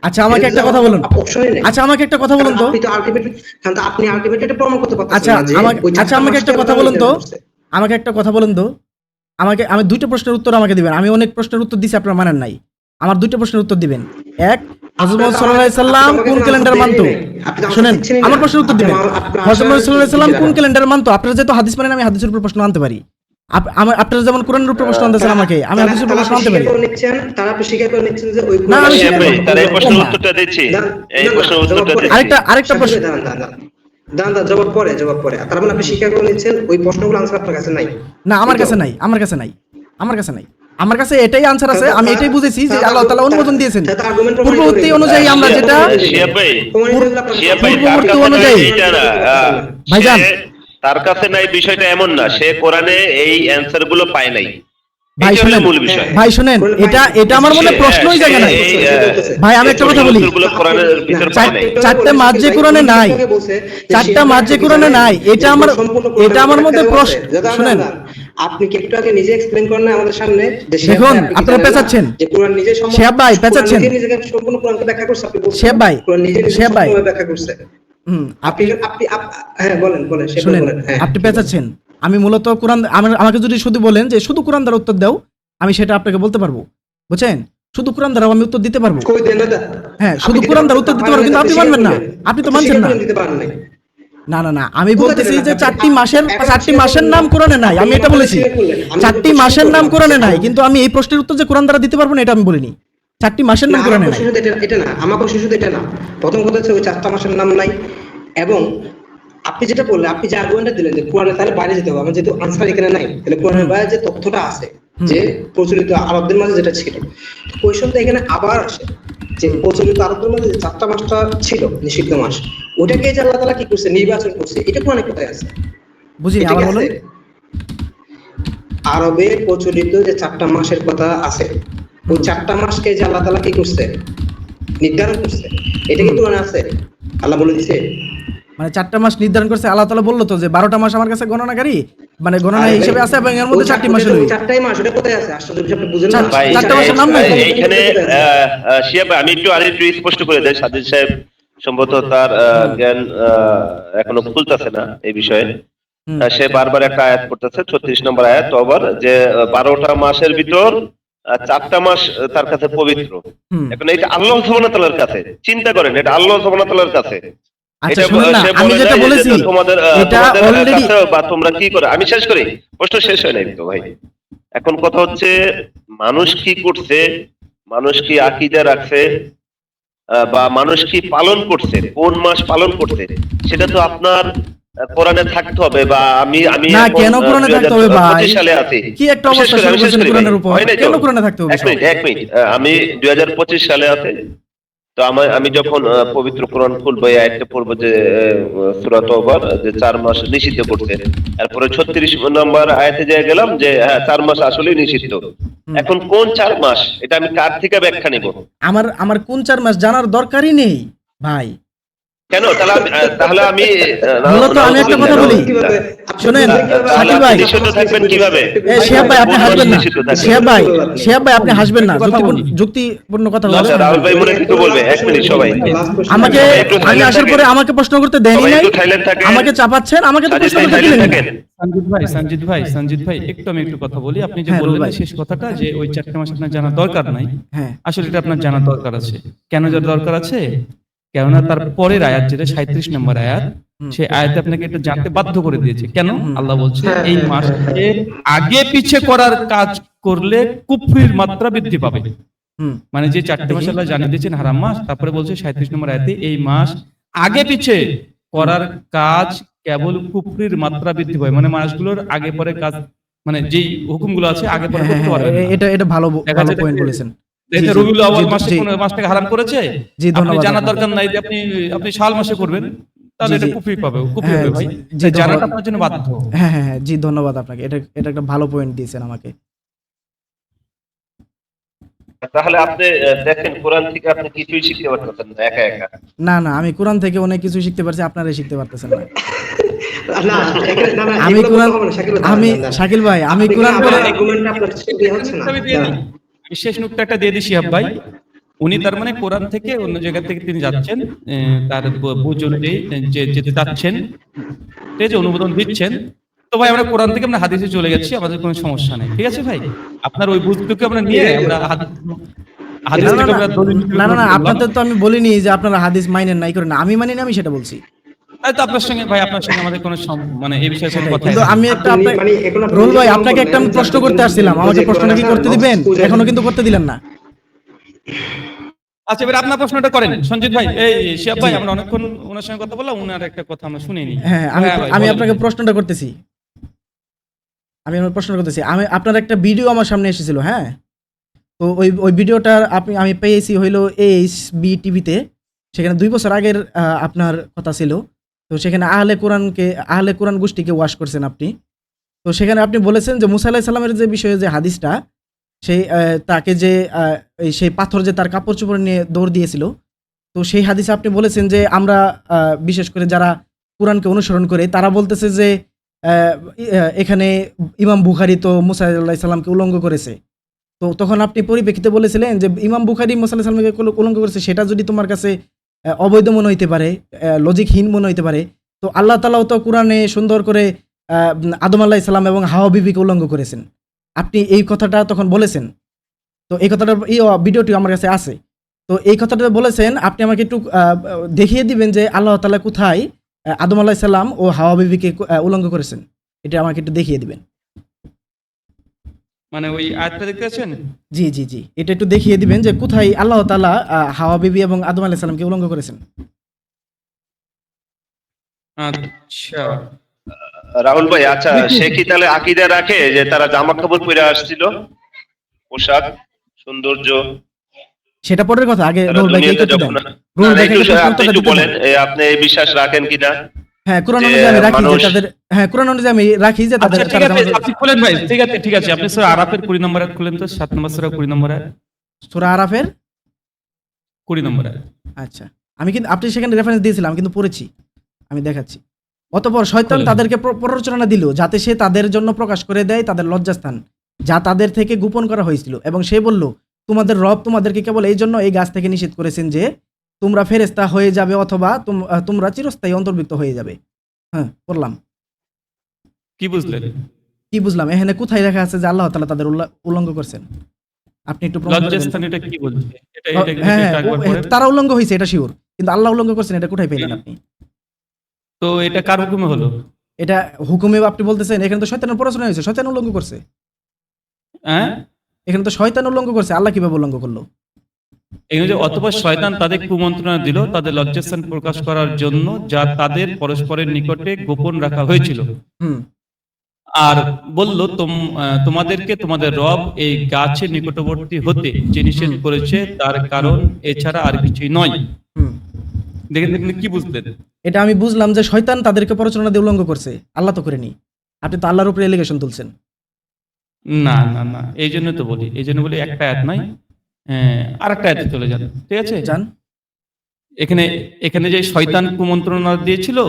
আচ্ছা, আমাকে একটা কথা বলুন। অপশনই নেই। আচ্ছা, আমাকে একটা কথা বলুন তো। আপনি তো আলটিমেটলি এটা প্রমাণ করতে পারতেছেন আচ্ছা, না যে ওই 4টা আমাকে একটা মাসকে কথা আল্লাহ বলুন তো। নির্ধারণ করছে। আমাকে একটা কথা বলুন তো। আমি 2টা প্রশ্নের উত্তর আমাকে দিবেন। আমি অনেক প্রশ্নের উত্তর দিছি, আপনারা মানেন নাই। আমার 2টা প্রশ্নের উত্তর দিবেন। এক, হযরত মুহাম্মদ সাল্লাল্লাহু আলাইহি সাল্লাম কোন ক্যালেন্ডার মানতো? শুনেন, আমার প্রশ্নের উত্তর দিবেন। হযরত মুহাম্মদ সাল্লাল্লাহু আলাইহি সাল্লাম কোন ক্যালেন্ডার মানতো? আপনারা যেহেতু হাদিস মানেন, আমি হাদিসের উপর প্রশ্ন আনতে পারি। আপনারা যেমন কোরআনের উপর প্রশ্ন আনতেছেন আমাকে, আমি হাদিসের উপর প্রশ্ন আনতে পারি। তারা আপনি স্বীকার করে নিচ্ছেন যে ওই না, আমি শিহাব স্বীকার ভাই, করব। তার এই প্রশ্নের উত্তরটা দিচ্ছি, এই প্রশ্নের উত্তরটা দিচ্ছি। আরেকটা প্রশ্ন। দাঁড়ান, জবাব পরে। তার মানে আপনি স্বীকার করে নিচ্ছেন ওই প্রশ্নগুলো আনসার আপনার কাছে নাই। না, আমার কাছে নাই। আমার কাছে এটাই আনসার আছে, আমি এটাই বুঝেছি যে আল্লাহ তাআলা অনুমোদন দিয়েছেন। তাহলে argument প্রমাণ পূর্ববর্তী করে। অনুযায়ী আমরা যেটা শিহাব ভাই, প্রমাণিত শিহাব ভাই, তার পূর্ববর্তী কাছে নাই অনুযায়ী। এইটা না, ভাইজান। তার কাছে নাই বিষয়টা এমন না, সে কোরআনে এই অ্যান্সার গুলো পায় নাই। ভাই এটা হলো শুনেন, মূল বিষয়। ভাই শুনেন, এটা আমার মনে প্রশ্নই জায়গা নাই। ভাই, আমি একটা কথা বলি, উত্তরগুলো কোরআনের ভিতর পায় নাই। চারটে মাস যে কোরআনে নাই, চারটা মাস যে কোরআনে নাই, এটা আমার মধ্যে প্রশ্ন। শুনেন, আপনি কি একটু আগে নিজে এক্সপ্লেইন করেন না আমাদের সামনে যে শিহাব দেখুন, ভাই, আপনি কি আপনারা জানেন না পেঁচাচ্ছেন। যে কোরআন নিজে শিহাব ভাই, পেঁচাচ্ছেন। নিজে সম্পূর্ণ কোরআনকে ব্যাখ্যা করছে, আপনি বলছেন শিহাব ভাই, কোরআন নিজে শিহাব ভাই। সম্পূর্ণ ব্যাখ্যা করছে। আপনি হ্যাঁ বলেন শিহাব ভাই শুনেন, বলেন। হ্যাঁ, আপনি পেঁচাচ্ছেন। আমি মূলত কোরআন, আমাকে যদি শুধু বলেন যে শুধু কোরআন দ্বারা উত্তর দাও, আমি সেটা আপনাকে বলতে পারবো, বুঝছেন? শুধু কোরআন দ্বারা আমি উত্তর দিতে পারবো। কই দেন না? হ্যাঁ, শুধু কোরআন দ্বারা উত্তর দিতে পারবো, কিন্তু আপনি মানবেন না, আপনি তো মানছেন না। দিতে পারেন নাই। না, আমি বলতেছি যে চারটি মাসের নাম কোরআনে নাই, আমি এটা বলেছি। চারটি মাসের নাম কোরআনে নাই, কিন্তু আমি এই প্রশ্নের উত্তর যে কোরআন দ্বারা দিতে পারবো না, এটা আমি বলিনি। চারটি মাসের নাম কোরআনে নাই। এটা না, আমার প্রশ্ন শুধু এটা না। প্রথম কথা হচ্ছে ওই 4টা মাসের নাম নাই, এবং আপনি যেটা বললেন, আপনি যে আর্গুমেন্টটা দিলেন যে কোরআনে তাহলে বাইরে যেতে হবে, আমার যেহেতু আনসার এখানে নাই, তাহলে কোরআনের বাইরে যে তথ্যটা আছে যে প্রচলিত আরবদের মাঝে যেটা ছিল, কোয়েশনটা এখানে আবার আসে যে প্রচলিত আরবদের মাঝে যে 4টা মাসটা ছিল নিষিদ্ধ মাস, ওটাকে যে আল্লাহ তাআলা কি করছে, নির্বাচন করছে, এটা কোরআনে কোথায় আছে? বুঝিনি, এটা কি আবার বলুন। আছে? আরবে প্রচলিত যে 4টা মাসের কথা আছে, ওই 4টা মাসকে যে আল্লাহ তাআলা কি করছে, নির্ধারণ করছে, এটা কি কোরআনে আছে? আল্লাহ বলে দিয়েছে। মানে 4টা মাস নির্ধারণ করছে আল্লাহ তাআলা, বললো তো যে 12টা মাস আমার কাছে গণনাকারী, মানে গণনা হিসেবে আছে, এবং এর মধ্যে 4টি মাস হলো। 4টাই মাস, ওটা কোথায় আছে? আশ্চর্য বিষয়, আপনি বুঝেন না? ভাই, 4টা মাসের নাম নাই। এইখানে শিহাব ভাই, আমি আরেকটু স্পষ্ট করে দেই, সাজিদ সাহেব সম্ভবত তার জ্ঞান এখনো খুলতেছে না এই বিষয়ে। সে বারবার একটা আয়াত পড়তেছে, 36 নম্বর আয়াত তওবার, যে 12টা মাসের ভিতর 4টা মাস তার কাছে পবিত্র। এখন এটা আল্লাহ সুবহানাহু ওয়া তাআলার কাছে, চিন্তা করেন, এটা আল্লাহ সুবহানাহু ওয়া তাআলার কাছে। আচ্ছা এটা শুনুন না, সে আমি বলে যেটা যায় যে বলেছি তোমাদের এটা তোমাদের অলরেডি, কাছে বা তোমরা কি করে, আমি শেষ করি, প্রশ্ন শেষ হয় নাই তো ভাই। এখন কথা হচ্ছে, মানুষ কি করছে, মানুষ কি আকীদা রাখছে, বা মানুষ কি পালন করছে, কোন মাস পালন করছে, সেটা তো আপনার কোরআনে থাকতে হবে। বা আমি না, এখন কেন কোরআনে থাকতে হবে ভাই? 2025 সালে আছি। কি একটা বিশেষ অবস্থা করে শুরু আমি শেষ করেছেন করি কোরআনের ভাই। উপর? হয় নাই তো? কেন কোরআনে থাকতে হবে? এক মিনিট, আমি 2025 সালে আছি। তো আমি যখন পবিত্র কোরআন খুলবো, এই আয়াতটা পড়বো যে সূরা তওবার, যে 4 মাস নিষিদ্ধ করছে। এরপরে 36 নম্বর আয়াতে যেয়ে গেলাম যে হ্যাঁ, 4 মাস আসলেই নিষিদ্ধ। এখন কোন 4 মাস, এটা আমি কার থেকে ব্যাখ্যা নিব? আমার কোন 4 মাস জানার দরকারই নেই ভাই। কেন? তাহলে আমি মূলত আমি একটা কথা বলি, শুনেন শাকিল ভাই, নিষিদ্ধ থাকবেন কিভাবে? শিহাব ভাই আপনি হাসবেন না, নিষিদ্ধ থাকবেন। শিহাব ভাই আপনি হাসবেন না, যুক্তিপূর্ণ কথা বলেন। আচ্ছা, রাহুল ভাই মনে কিছু বলবে, 1 মিনিট সবাই। আমাকে, আমি আসার পরে আমাকে প্রশ্ন করতে দেয়নি সবাই নাই, একটু থাইল্যান্ড থাকেন। আমাকে চাপাচ্ছেন, আমাকে তো প্রশ্ন করতে দিলেন না। সঞ্জিত ভাই আমি একটু কথা বলি। আপনি যে হ্যাঁ, বললেন ভাই। শেষ কথাটা যে ওই 4টা মাস আপনার জানার দরকার নাই, হ্যাঁ, আসলে এটা আপনার জানার দরকার আছে। কেন জানার দরকার আছে? কেননা তার পরের আয়াত, যেটা 37 নম্বর আয়াত, সেই আয়াতে আপনাকে এটা জানতে বাধ্য করে দিয়েছে। কেন? আল্লাহ বলছে এই মাসে আগে পিছে করার কাজ করলে কুফরির মাত্রা বৃদ্ধি পাবে। মানে যে 4টে মাস আল্লাহ জানিয়ে দিয়েছেন হারাম মাস, তারপরে বলছে 37 নম্বর আয়াতে এই মাস আগে পিছে করার কাজ কেবল কুফরির মাত্রা বৃদ্ধি পাবে। মানে মাসগুলোর আগে পরে কাজ, মানে যেই হুকুমগুলো আছে আগে পরে করতে পারবে না। এটা ভালো দেখা ভালো যাচ্ছে পয়েন্ট বলেছেন। এটা জি, রবিউল আউয়াল জি, মাসে জি। কোন মাসটাকে হারাম করেছে, জি, আপনি ধন্যবাদ জানার আপনাকে। দরকার নাই যে আপনি শাল মাসে করবেন, তাহলে জি, এটা জি। কুফরি পাবে, কুফরি হ্যাঁ, হবে ভাই। জি, তাই জানাটা ধন্যবাদ। আপনার জন্য বাধ্য। হ্যাঁ, জি ধন্যবাদ আপনাকে, এটা একটা ভালো পয়েন্ট দিয়েছেন আমাকে। তাহলে আপনি দেখেন, কোরআন থেকে আপনি কিছুই শিখতে পারতেছেন না, একা একা। না, আমি কোরআন থেকে অনেক কিছু শিখতে পারছি, আপনারাই শিখতে পারতেছেন না। না, না, আমি এগুলো কোরআন, বলতে হবে না, শাকিল ভাই, আমি দাঁড়ান, দাঁড়ান। শাকিল ভাই, আমি আপনি কোরআন কি পড়ে, আমার argument-টা আপনার দিয়ে হচ্ছে না? আমি দিয়ে দিই। আমি শেষ নুকতা একটা দিয়ে দিই শিহাব ভাই। উনি তার মানে কোরআন থেকে অন্য জায়গা থেকে তিনি যাচ্ছেন, তার বুঝ অনুযায়ী যেতে চাচ্ছেন, ঠিক আছে, অনুমোদন দিচ্ছেন। তো ভাই আমরা কোরআন থেকে আমরা হাদিসে চলে যাচ্ছি, আমাদের কোনো সমস্যা নেই, ঠিক আছে ভাই। আপনার ওই বুঝটুকু আমরা নিয়ে আমরা হাদিস থেকে আমরা দলিল না, আপনাদের তো আমি বলিনি যে আপনারা হাদিস মাইনেন নাই করেন না, আমি মানি না, আমি সেটা বলছি। তাই তো আপনার সঙ্গে ভাই, আপনার সঙ্গে আমাদের কোনো মানে এই বিষয়ে কোনো কথা কিন্তু আমি একটা মানে এখন আপনি রোল ভাই, নিজে আপনাকে একটা আমি বললেন, প্রশ্ন যে করতে আসছিলাম, আমাকে প্রশ্নটা কি করতে দিবেন? এখনো কিন্তু করতে দিলেন না। আচ্ছা, এবার আপনার প্রশ্নটা করেন সঞ্জিত ভাই। এই শিহাব ভাই, আমরা অনেকক্ষণ ওনার সঙ্গে কথা বললাম, ওনার একটা কথা আমরা শুনিনি। হ্যাঁ, আমি আপনাকে প্রশ্নটা করতেছি। আমি আমার প্রশ্ন করতেছি, আমি আপনার একটা ভিডিও আমার সামনে এসেছিল, হ্যাঁ, তো ওই ভিডিওটা আমি পেয়েছি হইলো এইচবি টিভিতে। সেখানে 2 বছর আগের আপনার কথা ছিল। তো সেখানে আহলে কোরআন গোষ্ঠীকে ওয়াশ করছেন আপনি। তো সেখানে আপনি বলেছেন যে মুসা আলাইহিস সালামের যে বিষয়ে যে হাদিসটা, সেই তাকে যে সেই পাথর যে তার কাপড় চোপড় নিয়ে দৌড় দিয়েছিল, তো সেই হাদিসে আপনি বলেছেন যে আমরা বিশেষ করে যারা কোরআনকে অনুসরণ করে তারা বলতেছে যে এখানে ইমাম বুখারী তো মুসা আলাইহিস সালামকে উল্লঙ্ঘ করেছে। তো তখন আপনি পরিপ্রেক্ষিতে বলেছিলেন যে ইমাম বুখারী মুসা আলাইহিস সালামকে উল্লঙ্ঘ করেছে, সেটা যদি তোমার কাছে অবৈধ মনে হইতে পারে, লজিকহীন মনে হইতে পারে, তো আল্লাহ তাআলাও তো কোরআনে সুন্দর করে আদম আলাইহিস সালাম এবং হাওয়া বিবিকে উল্লঙ্ঘ করেছেন। আপনি এই কথাটা তখন বলেছেন। তো এই কথাটা এই ভিডিওটি আমার কাছে আছে। তো এই কথাটা বলেছেন, আপনি আমাকে একটু দেখিয়ে দিবেন যে আল্লাহ তাআলা কোথায় আদম আলাইহিস সালাম ও হাওয়া বিবিকে উল্লঙ্ঘ করেছেন, এটা আমাকে একটু দেখিয়ে দিবেন। মানে ওই আয়াতটা দেখতে পাচ্ছেন? জি জি জি, এটা একটু দেখিয়ে দিবেন যে কোথায় আল্লাহ তাআলা হাওয়া বিবি এবং আদম আলাইহিস সালামকে উল্লঙ্ঘ করেছেন। আচ্ছা, রাহুল ভাই, আচ্ছা সে কি তাহলে আকীদা রাখে যে তারা জামা কাপড় পরে আসছিল, পোশাক সৌন্দর্য, সেটা পরের কথা, আগে তারা রুহুল ভাইকে এই দুনিয়াতে করতে যখন দেন। রুহুল ভাইকে একটু প্রশ্ন আপনি উত্তরটা একটু দিতে বলেন দেন। আপনি এই বিশ্বাস রাখেন কিনা হ্যাঁ, কোরআন যে অনুযায়ী আমি রাখি যে মানুষ- তাদের, হ্যাঁ, কোরআন অনুযায়ী আমি রাখি যে তাদের আচ্ছা ঠিক আছে, আপনি খুলেন ভাই, ঠিক আছে আপনি সূরা আরাফের 20 নম্বর আয়াত খুলেন তো, 7 নম্বর সূরা 20 নম্বর আয়াত, সূরা আরাফের 20 নম্বর আয়াত। আচ্ছা, আমি কিন্তু আপনি সেখানে রেফারেন্স দিয়েছিলাম, আমি কিন্তু পড়েছি, আমি দেখাচ্ছি। অতঃপর শয়তান বলেন। তাদেরকে প্ররোচনা দিল যাতে সে তাদের জন্য প্রকাশ করে দেয় তাদের লজ্জাস্থান, যা তাদের থেকে গোপন করা হয়েছিল, এবং সে বলল, তোমাদের রব তোমাদেরকে কেবল এই জন্য এই গাছ থেকে নিষেধ করেছেন যে তোমরা ফেরেশতা হয়ে যাবে অথবা তোমরা চিরস্থায়ী অন্তর্ভুক্ত হয়ে যাবে। হ্যাঁ, পড়লাম। কি বুঝলেন? কি বুঝলাম? এখানে কোথায় লেখা আছে যে আল্লাহ তাআলা তাদের উল্লঙ্ঘ করছেন? আপনি একটু প্রমাণ করে দেন। লজ্জাস্থান এটা কি বলছে? এটা হ্যাঁ হ্যাঁ, একবার পড়েন। তারা উল্লঙ্ঘ হয়েছে এটা শিওর, কিন্তু আল্লাহ উল্লঙ্ঘ করছেন এটা কোথায় পেলেন আপনি? তো এটা কার হুকুমে হলো? এটা হুকুমে আপনি বলতেছেন, এখানে তো শয়তানের প্ররোচনা হয়েছে, শয়তান উল্লঙ্ঘ করছে। হ্যাঁ, এখানে তো শয়তান উল্লঙ্ঘ করছে, আল্লাহ কিভাবে উল্লঙ্ঘ করলো? এখানে যে অতঃপর শয়তান তাদের কুমন্ত্রণা দিল তাদের লজ্জাস্থান প্রকাশ করার জন্য, যা তাদের পরস্পরের নিকটে গোপন রাখা হয়েছিল, হুম আর বলল তোমাদেরকে তোমাদের রব এই গাছের নিকটবর্তী হতে যে নিষেধ করেছে তার কারণ এছাড়া আর কিছুই নয়। হুম, দেখেন দেখেন কি বুঝলেন? এটা আমি বুঝলাম যে শয়তান তাদেরকে প্ররোচনা দিয়ে উল্লঙ্ঘ করছে, আল্লাহ তো করেনি। আপনি তো আল্লাহর উপরে এলিগেশন তুলছেন। না না না, এই জন্য তো বলি, এই জন্য বলি একটা আয়াত নয়, আর একটা আয়াতে চলে যান, ঠিক আছে? জান, এখানে এখানে যে শয়তান কুমন্ত্রণা দিয়েছিল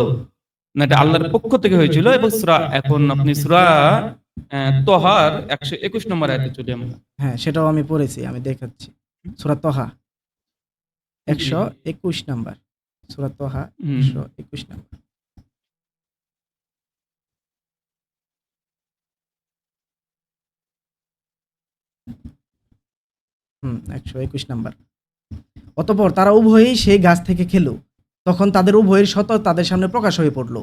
না, এটা আল্লাহর পক্ষ থেকে হয়েছিল। এবং এখন আপনি সূরা তহার 121 নম্বর আয়াতে চলে আমরা। হ্যাঁ সেটাও আমি পড়েছি, আমি দেখাচ্ছি। সূরা তহা 121 নাম্বার, সূরা তহা 121 নাম্বার। 121 নাম্বার। অতঃপর তারা উভয়েই সেই গাছ থেকে খেলো, তখন তাদের উভয়ের সত্য তাদের সামনে প্রকাশ হয়ে পড়ল,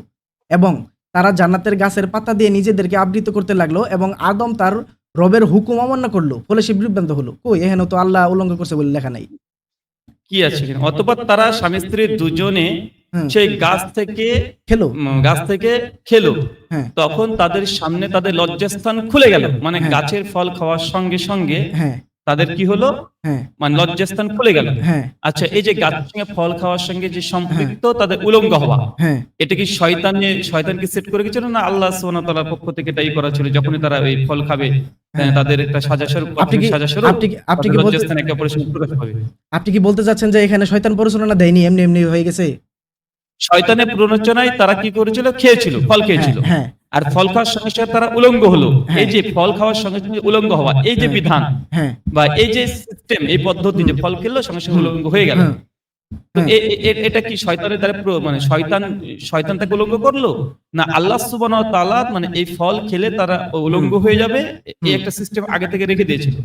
এবং তারা জান্নাতের গাছের পাতা দিয়ে নিজেদেরকে আবৃত করতে লাগলো, এবং আদম তার রবের হুকুম অমান্য করলো, ফলে সে বিভ্রান্ত হলো। কই, এখানে তো আল্লাহ উল্লঙ্ঘ করছে বলে লেখা নাই। কি আছে এখানে? অতঃপর তারা স্বামী স্ত্রী দুজনে হুম, সেই গাছ থেকে খেলো। খেলো, হ্যাঁ তখন তাদের সামনে তাদের লজ্জাস্থান খুলে গেল। মানে হ্যাঁ। গাছের ফল খাওয়ার সঙ্গে সঙ্গে হ্যাঁ তাদের কি হলো? হ্যাঁ মানে লজ্জাস্থান খুলে গেল। হ্যাঁ আচ্ছা, এই যে গাছের সঙ্গে ফল খাওয়ার সঙ্গে যে সম্পৃক্ত তাদের উলঙ্গ হওয়া, হ্যাঁ, এটা কি শয়তানকে সেট করে গেছিল, না আল্লাহ সুবহানাহু ওয়া তাআলার পক্ষ থেকে এটাই করা ছিল? যখনই তারা এই ফল খাবে, তাদের একটা সাজাস্বরূপ, আপনি কি লজ্জাস্থান একে অপরের সঙ্গে প্রকাশ পাবে। আপনি কি বলতে চাচ্ছেন যে এখানে শয়তান প্ররোচনা দেয়নি, এমনি এমনি হয়ে গেছে? শয়তানের প্ররোচনায় তারা কি করেছিল? খেয়েছিল, ফল খেয়েছিল। হ্যাঁ আর ফল খাওয়ার সঙ্গে সঙ্গে তারা উলঙ্গ হলো। হ্যাঁ। এই যে ফল খাওয়ার সঙ্গে সঙ্গে উলঙ্গ হওয়া, এই যে বিধান হ্যাঁ বা এই যে সিস্টেম, এই পদ্ধতি, যে ফল খেলো সঙ্গে সঙ্গে উলঙ্গ হয়ে গেল, হুম, তো এটা কি শয়তানের দ্বারা মানে শয়তান তাকে উলঙ্গ করলো, না আল্লাহ সুবহানাহু ওয়া তাআলা মানে এই ফল খেলে তারা উলঙ্গ হয়ে যাবে, এই একটা সিস্টেম আগে থেকে রেখে দিয়েছিল?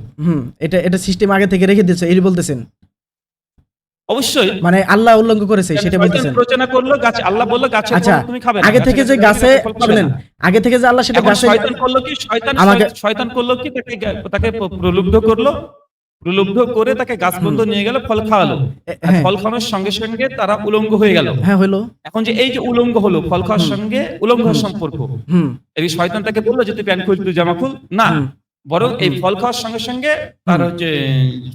এটা সিস্টেম আগে থেকে রেখে দিয়েছে এই বলতেছেন? অবশ্যই। মানে আল্লাহ উল্লঙ্ঘ করেছে সেটা শয়তান বলতেছেন? প্ররোচনা করলো, গাছে আল্লাহ বলল গাছের আচ্ছা, ফল তুমি খাবে না। আগে থেকে যে গাছে, শুনেন, আগে থেকে যে আল্লাহ সেটা এখন গাছে, শয়তান করলো কি? আমাকে- শয়তান করলো কি? তাকে প্রলুব্ধ করলো প্রলুব্ধ করে তাকে গাছ পর্যন্ত নিয়ে গেল, ফল খাওয়ালো। আর হ্যাঁ। ফল খাওয়ানোর সঙ্গে সঙ্গে তারা উলঙ্গ হয়ে গেল। হ্যাঁ হলো। এখন যে এই যে উলঙ্গ হলো, ফল খাওয়ার সঙ্গে উলঙ্গ হওয়ার সম্পর্ক, হুম এই শয়তান তাকে বললো যে তুই প্যান্ট খুল, তুই জামা খুল না, হুম। বরং এই ফল খাওয়ার সঙ্গে সঙ্গে তার হচ্ছে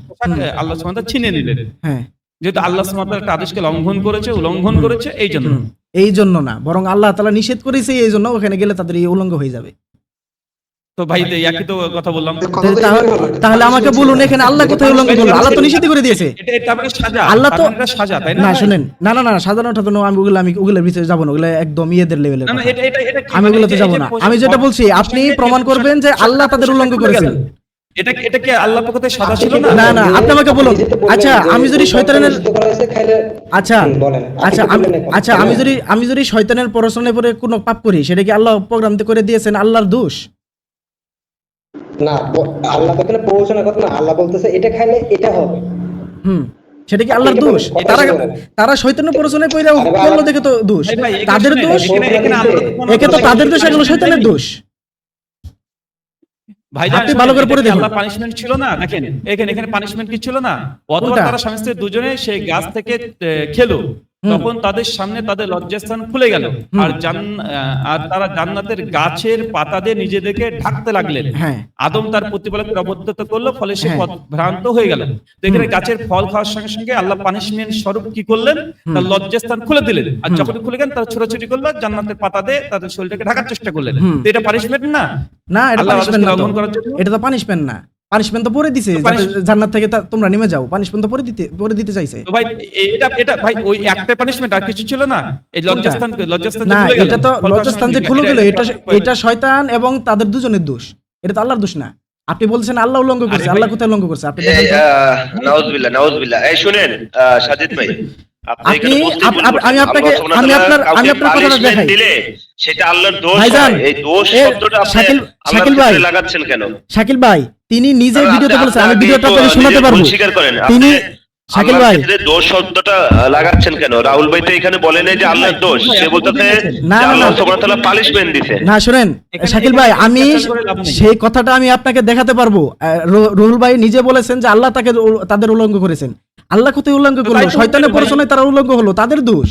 পোশাক আল্লাহ সুবহানাহু ওয়া তাআলা ছিনিয়ে নিলেন। হ্যাঁ। যেহেতু আল্লাহ সুবহানাহু ওয়া তাআলা একটা আদেশকে উল্লঙ্ঘন করেছে এই জন্য। এই জন্য না, বরং আল্লাহ তাআলা নিষেধ করেছে, এই জন্য ওখানে গেলে তাদের এই উলঙ্গ হয়ে যাবে। তো ভাই তো একই তো কথা বললাম। তাহলে আমাকে বলুন এখানে আল্লাহ কোথায় উলঙ্গ করলো? আল্লাহ তো নিষেধ করে দিয়েছে। এটা মানে সাজা, আল্লাহ তো তার মানে এটা সাজা, তাই না? না শুনেন, না না না সাধারণত তো আমি ওগুলোর ভিতরে যাবো না, ওগুলো একদম ইয়েদের লেভেলের না না কথা। এটা কি আমি মানে ওগুলোতে এই যাবো যে না। আমি যেটা বলছি আপনি প্রমাণ করবেন যে আল্লাহ তাদের উলঙ্গ করেছেন। এটা কি আল্লাহ পক্ষ থেকে সাজা ছিল না? না না আপনি আমাকে বলুন। আচ্ছা আমি যদি শয়তানের আচ্ছা আচ্ছা আচ্ছা আমি যদি শয়তানের পড়াশোনায় পরে কোনো পাপ করি, সেটা কি আল্লাহ প্রোগ্রাম করে দিয়েছেন আল্লাহর দোষ? না, আল্লাহ তো এখানে প্রয়োজনের কথা না, আল্লাহ বলতেছে এটা খাইলে এটা হবে। সেটা কি আল্লাহর দোষ? তারা শয়তানের পড়াশোনায় পড়ে করলো দেখে তো দোষ, ভাই, তাদের দোষ। একে তো তাদের দোষ, এগুলো শয়তানের দোষ। ভাইজান আপনি ভালো করে পড়ে দেখুন। আল্লাহ পানিশমেন্ট ছিল না, দেখেন এখানে পানিশমেন্ট কি ছিল না? অথবা কোনটা? তারা স্বামী স্ত্রী দুজনে সেই গাছ থেকে খেলো, তখন তাদের সামনে তাদের লজ্জাস্থান খুলে গেল, আর তারা জান্নাতের গাছের পাতা দিয়ে নিজেদেরকে ঢাকতে লাগলেন। হ্যাঁ। আদম তার প্রতিপালকের অবদ্ধত করলো, ফলে সে হ্যাঁ। ভ্রান্ত হয়ে গেল। তো এখানে গাছের ফল খাওয়ার সঙ্গে সঙ্গে আল্লাহ পানিশমেন্ট স্বরূপ কি করলেন? তার লজ্জাস্থান খুলে দিলেন, আর যখন খুলে গেলেন তারা ছোটাছুটি করলো, জান্নাতের পাতা দিয়ে তাদের শরীরটাকে ঢাকার চেষ্টা করলেন। তো এটা পানিশমেন্ট না? না এটা আল্লাহর পানিশমেন্ট না, আদেশকে লঙ্ঘন করার জন্য? এটা তো পানিশমেন্ট না। পানিশমেন্ট তো পরে দিছে, যাতে জান্নাত থেকে তোমরা নেমে যাও। পানিশমেন্ট তো পরে দিতে চাইছে। তো ভাই এটা ভাই ওই একটা পানিশমেন্ট, আর কিছু ছিল না? এই লজ্জাস্থান না, এটা তো লজ্জাস্থান যে খুলে গেল, এটা শয়তান এবং তাদের দুজনের দোষ। এটা তো আল্লাহর দোষ না। আপনি বলছেন আল্লাহ উল্লঙ্ঘ করছে, আল্লাহ কোথায় উল্লঙ্ঘ করছে? আপনি দেখেন তো। নাউজুবিল্লাহ। এই শুনেন সাজিদ ভাই, আমি আপনাকে আমি আপনার কথাটা দেখাই। দিলে সেটা আল্লাহর দোষ ভাইজান, হয়। এই দোষ শব্দটা আপনি শাকিল আল্লাহর ভাই ক্ষেত্রে লাগাচ্ছেন কেন? শাকিল ভাই তিনি নিজে ভিডিওতে বলেছেন, আমি আপনি ভিডিওটা তো আপনাকে শোনাতে নিজে পারবো। ভুল স্বীকার করেন। তিনি শাকিল আল্লাহর ভাই ক্ষেত্রে দোষ শব্দটা লাগাচ্ছেন কেন? রাহুল ভাই তো এখানে বলেন যে আল্লাহর দোষ, সে বলতেছে না, যে না, আল্লাহ না। সুবহানাহু ওয়া তাআলা পানিশমেন্ট দিয়েছে। না শুনেন শাকিল ভাই, আমি সেই কথাটা আমি আপনাকে দেখাতে পারবো। রুহুল ভাই নিজে বলেছেন যে আল্লাহ তাদের উল্লঙ্ঘ করেছেন। আল্লাহ কোথায় উল্লঙ্ঘ করলো? শয়তানের পড়াশোনায় তারা উল্লঙ্ঘ হলো, তাদের দোষ।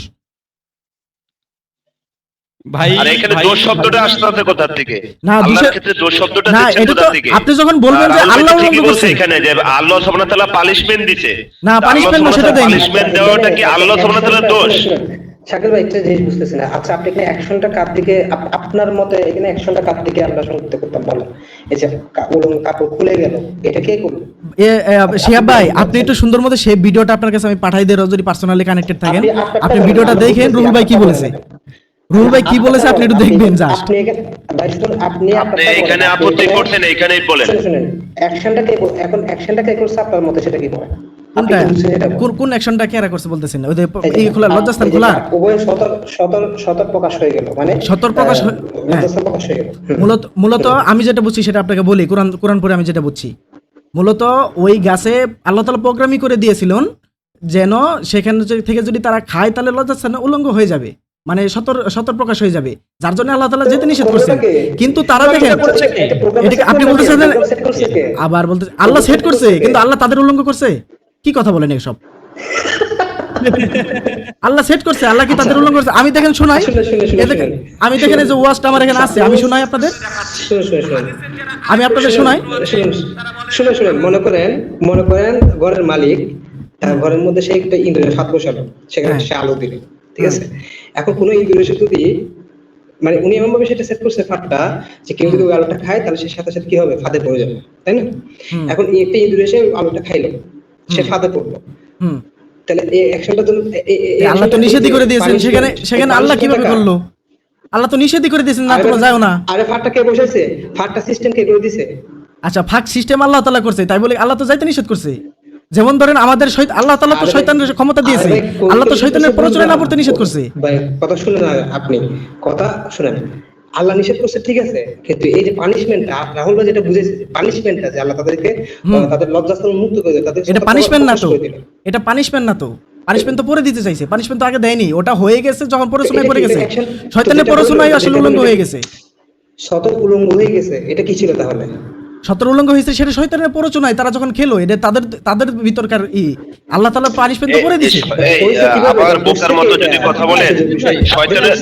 ভাই আর এখানে দোষ শব্দটা আসছে কোথা থেকে? না, আল্লাহর ক্ষেত্রে দোষ শব্দটা না, দিচ্ছেন এটা কোথা তো থেকে? আপনি যখন বলবেন যে রাহুল ভাই তো আল্লাহ ঠিকই উল্লঙ্ঘ বলছে করছে, এখানে যে আল্লাহ সুবহানাহু ওয়া তাআলা পানিশমেন্ট দিয়েছে। না, punishment না, সেটা দেয়নি। পানিশমেন্ট দেওয়াটা কি আল্লাহ সুবহানাহু ওয়া তাআলার দোষ? শাকিল ভাই একটা জিনিস বুঝতেছি না। আচ্ছা আপনি এখানে অ্যাকশনটা কার দিকে, আপনার মতে এখানে অ্যাকশনটা কার দিকে আমরা সংযুক্ত করতাম বলেন? এই যে কাপড় খুলে গেল, এটা কে করলো? শিহাব ভাই আপনি একটু সুন্দর মতো সেই ভিডিওটা আপনার কাছে আমি পাঠাই দেব, যদি পার্সোনালি কানেক্টেড থাকেন। আপনি ভিডিওটা দেখেন রুহুল ভাই কি বলেছে। রুহুল ভাই কি বলেছে আপনি একটু দেখবেন জাস্ট। আপনি এখানে ভাই শুনুন, আপনি এখানে আপত্তি করছেন, এখানেই বলেন। শুনুন অ্যাকশনটা কে এখন অ্যাকশনটা কে করছে আপনার মতে সেটা কি বলেন? কোনটা? কোন অ্যাকশনটা কে করছে বলতেছেন? ওই যে এই খোলা লজ্জাস্থান খোলা উভয় সতর প্রকাশ হয়ে গেল, মানে সতর প্রকাশ লজ্জাস্থান প্রকাশ হয়ে গেল। মূলত আমি যেটা বুঝছি সেটা আপনাকে বলি, কোরআন পড়ে আমি যেটা বুঝছি। মূলত ওই গাছে আল্লাহ তাআলা প্রোগ্রামই করে দিয়েছিলেন যেন সেখান থেকে যদি তারা খায় তাহলে লজ্জাস্থান উল্লঙ্ঘ হয়ে যাবে, মানে সতর প্রকাশ হয়ে যাবে, যার জন্য আল্লাহ তাআলা যেতে নিষেধ করছেন। কিন্তু তারা দেখেন এটাকে আপনি বলতেছেন আবার বলতে আল্লাহ সেট করছে, কিন্তু আল্লাহ তাদের উল্লঙ্ঘ করছে। কি কথা বলেন এসব? আল্লাহ সেট করছে, আল্লাহ কি তাদের উল্লঙ্ঘন করছে? আমি দেখেন শোনাই, আমি দেখেন এই যে ওয়াজটা আমার এখানে আছে, আমি শোনাই আপনাদের, আমি আপনাদের শোনাই। শুনুন মনে করেন ঘরের মালিক, ঘরের মধ্যে সে একটা ইন্দ্রিয় হাত বসালো, সেখানে সে আলো দিল, ঠিক আছে? এখন কোন ইন্দ্রিয় যদি মানে উনি এমন ভাবে সেটা সেট করছে ফাঁদটা, যে কেউ যদি ওই আলোটা খায় তাহলে সে সাথে সাথে কি হবে? ফাঁদে পড়ে যাবে, তাই না? এখন একটা ইন্দ্রিয় এসে আলোটা খাইলো, সে ফাঁদে পড়লো। তাহলে এই অ্যাকশনটা তো আল্লাহ তো নিষেধই করে দিয়েছেন, সেখানে আল্লাহ কিভাবে করলো? আল্লাহ তো নিষেধই করে দিয়েছেন না, তোমরা যাও না। আরে ফাঁদটা কে বসাইছে? ফাঁদটা সিস্টেম কে করে দিয়েছে? আচ্ছা ফাঁক সিস্টেম আল্লাহ তাআলা করছে, তাই বলে আল্লাহ তো যাইতে নিষেধ করছে? যেমন ধরেন আমাদের আল্লাহ তাআলা তো শয়তানের ক্ষমতা দিয়েছে, আল্লাহ তো শয়তানের প্ররোচনায় না পড়তে নিষেধ করছে। ভাই কথা শুনেন, আপনি কথা শুনেন। আল্লাহ নিষেধ করছে ঠিক আছে, কিন্তু এই যে পানিশমেন্টটা রাহুল ভাই যেটা বুঝেছে, পানিশমেন্টটা যে আল্লাহ তাদেরকে তাদের লজ্জাস্থান মুক্ত করে দেয়, তাদের এটা পানিশমেন্ট না তো, এটা পানিশমেন্ট না তো। পানিশমেন্ট তো পরে দিতে চাইছে, পানিশমেন্ট তো আগে দেয়নি, ওটা হয়ে গেছে যখন প্ররোচনায় পড়ে গেছে, শয়তানের প্ররোচনায় আসলে উলঙ্গ হয়ে গেছে। শত উলঙ্গ হয়ে গেছে, এটা কি ছিল তাহলে? সতর উল্লঙ্ঘ হয়েছে সেটা শয়তানের প্ররোচনায় তারা যখন খেলো, এটা তাদের ভিতরকার আল্লাহ তাআলা পানিশমেন্ট তো করে দিয়েছে। আবার বোকার মতো যদি কথা বলে, শয়তানের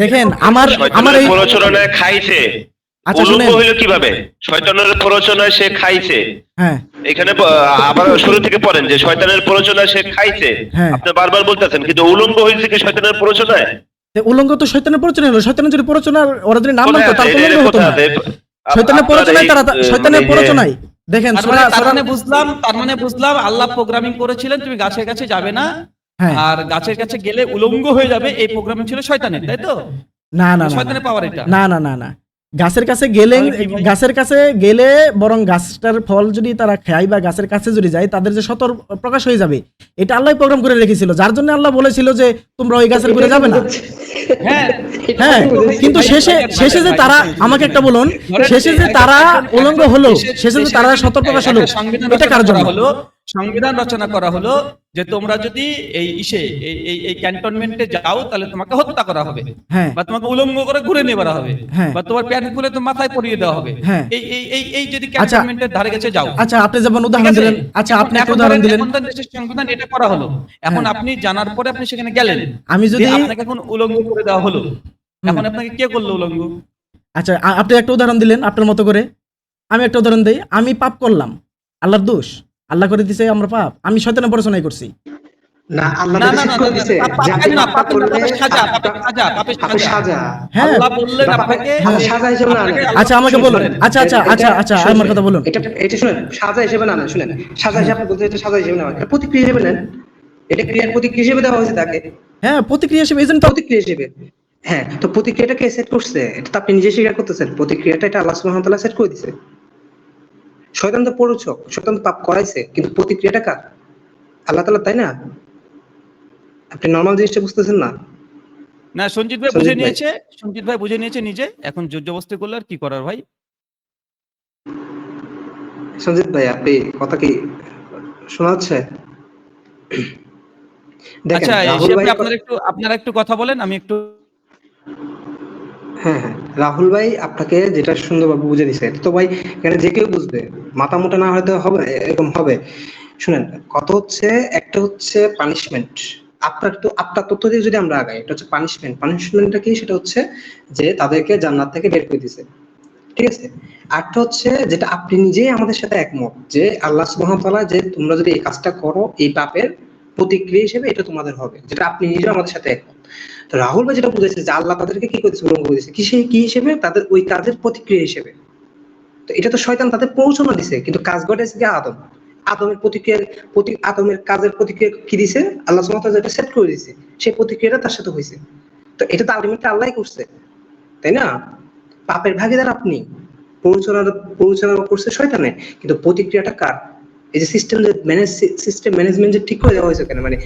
দেখেন আমার এই প্ররোচনায় খাইছে, আচ্ছা উলঙ্গ শুনেন, হইলো কিভাবে? শয়তানের প্ররোচনায় সে খাইছে। হ্যাঁ এখানে আবার শুরু থেকে পড়েন যে শয়তানের প্ররোচনায় সে খাইছে, হ্যাঁ। আপনি বারবার বলতেছেন, কিন্তু উলঙ্গ হয়েছে কি শয়তানের প্ররোচনায়? উল্লঙ্ঘ তো শয়তানের প্ররোচনা হলো, শয়তানের যদি প্ররোচনা ওরা যদি নাম মানতো তাহলে কোথায় উল্লঙ্ঘ হতো না। শয়তানের প্ররোচনায় তারা শয়তানের প্ররোচনায় দেখেন তার মানে বুঝলাম আল্লাহ প্রোগ্রামিং করেছিলেন তুমি গাছের কাছে যাবে না, হ্যাঁ। আর গাছের কাছে গেলে উলঙ্গ হয়ে যাবে, এই প্রোগ্রামিং ছিল শয়তানের, তাই তো? না না না শয়তানের পাওয়ার এটা। না না না না গাছের কাছে গেলে, গাছের কাছে গেলে বরং গাছটার ফল যদি তারা খায় বা গাছের কাছে যদি যায় তাদের যে সতর প্রকাশ হয়ে যাবে, এটা আল্লাহ প্রোগ্রাম করে রেখেছিল, যার জন্য আল্লাহ বলেছিল যে তোমরা ওই গাছের ঘুরে যাবে না। হ্যাঁ হ্যাঁ, কিন্তু শেষে যে তারা, আমাকে একটা বলুন, শেষে যে তারা উলঙ্গ হলো, শেষে যে তারা সতর প্রকাশ হলো, এটা কার জন্য? সংবিধান রচনা করা হলো যে তোমরা যদি এই ক্যান্টনমেন্টে যাও তাহলে তোমাকে হত্যা করা হবে, হ্যাঁ বা তোমাকে উলঙ্গ করে ঘুরে নিয়ে বেড়া হবে, হ্যাঁ। বা তোমার প্যান্ট খুলে তো মাথায় পরিয়ে দেওয়া হবে, হ্যাঁ। এই যদি ক্যান্টনমেন্টের ধারে কাছে যাও। আচ্ছা আপনি যেমন উদাহরণ দিলেন, আচ্ছা আপনি একটা উদাহরণ দিলেন, এখন তো দেশের সংবিধান এটা করা হলো, এখন আপনি জানার পরে আপনি সেখানে গেলেন, আমি যদি যে আপনাকে এখন উলঙ্গ করে দেওয়া হলো, এখন আপনাকে কে করলো উলঙ্গ? আচ্ছা আপনি একটা উদাহরণ দিলেন আপনার মতো করে, আমি একটা উদাহরণ দেই, আমি পাপ করলাম, আল্লাহর দোষ, আল্লাহ করে দিছে আমরা পাপ, আমি শয়তানের পড়াশোনাই করছি। না আল্লাহ না, তাকে না, সেট না, করে না, দিছে না, যে আপনি পাপ পাপের করলে সাজা, পাপের সাজা। হ্যাঁ। আল্লাহ বললেন আপনাকে আপনি সাজা হিসেবে না নেন। আচ্ছা আমাকে বলুন, আচ্ছা আমার কথা বলুন। এটা শুনেন, সাজা হিসেবে না নেন, শুনেন, সাজা হিসেবে আপনি বলতে, এটা সাজা হিসেবে না, এটা প্রতিক্রিয়া হিসেবে নেন, এটা ক্রিয়ার প্রতিক্রিয়া হিসেবে দেওয়া হয়েছে তাকে, হ্যাঁ প্রতিক্রিয়া হিসেবে, এজন্য প্রতিক্রিয়া হিসেবে। হ্যাঁ, তো প্রতিক্রিয়াটা কে সেট করছে? এটা তো আপনি নিজে স্বীকার করতেছেন, প্রতিক্রিয়াটা এটা আল্লাহ সুবহানাহু ওয়া তাআলা সেট করে দিয়েছে। শয়তান তো প্ররোচক, শয়তান তো পাপ করাইছে, কিন্তু প্রতিক্রিয়াটা কার? আল্লাহ তাআলা, তাই না? আপনি নরমাল জিনিসটা বুঝতেছেন না। না, সঞ্জিত ভাই বুঝে নিয়েছে নিজে, এখন জোর জবরদস্তি করলে আর কি করার ভাই? সঞ্জিত ভাই, আপনি কথা কি শোনা যাচ্ছে? দেখেন আচ্ছা রাহুল ভাই, আপনারা একটু কথা বলেন, আমি একটু হ্যাঁ, রাহুল ভাই আপনাকে যেটা সুন্দরভাবে বুঝে দিছে, এটা তো ভাই এখানে যে কেউ বুঝবে, মাথা মোটা না হয়তো হবে, এরকম হবে। শুনেন, কত হচ্ছে, একটা হচ্ছে পানিশমেন্ট, আপনার তথ্য দিয়ে যদি আমরা আগাই, এটা হচ্ছে পানিশমেন্টটা কি? সেটা হচ্ছে যে তাদেরকে জান্নাত থেকে বের করে দিছে, ঠিক আছে? আরটা হচ্ছে যেটা আপনি নিজেই আমাদের সাথে একমত, যে আল্লাহ সুবহানাহু ওয়া তাআলা যে তোমরা যদি এই কাজটা করো, এই পাপের প্রতিক্রিয়া হিসেবে এটা তোমাদের হবে, যেটা আপনি নিজেও আমাদের সাথে একমত। তো রাহুল ভাই যেটা বুঝেছে যে আল্লাহ তাদেরকে কি করেছে, উলঙ্গ করে দিয়েছে, কি হিসেবে? তাদের ওই কাজের প্রতিক্রিয়া হিসেবে। তো এটা তো শয়তান তাদের প্ররোচনা দিছে, কিন্তু কাজ ঘটেছে কি আদমের কাজের প্রতিক্রিয়া কি দিছে? আল্লাহ সুবহানাহু ওয়া তাআলা যেটা সেট করে দিয়েছে, সেই প্রতিক্রিয়াটা তার সাথে হয়েছে। তো এটা তো আলটিমেটলি আল্লাহই করছে, তাই না? পাপের ভাগীদার আপনি, প্ররোচনা করছে শয়তানে, কিন্তু প্রতিক্রিয়াটা কার? এই যে সিস্টেম ম্যানেজমেন্ট যে ঠিক করে দেওয়া হয়েছে কেন, মানে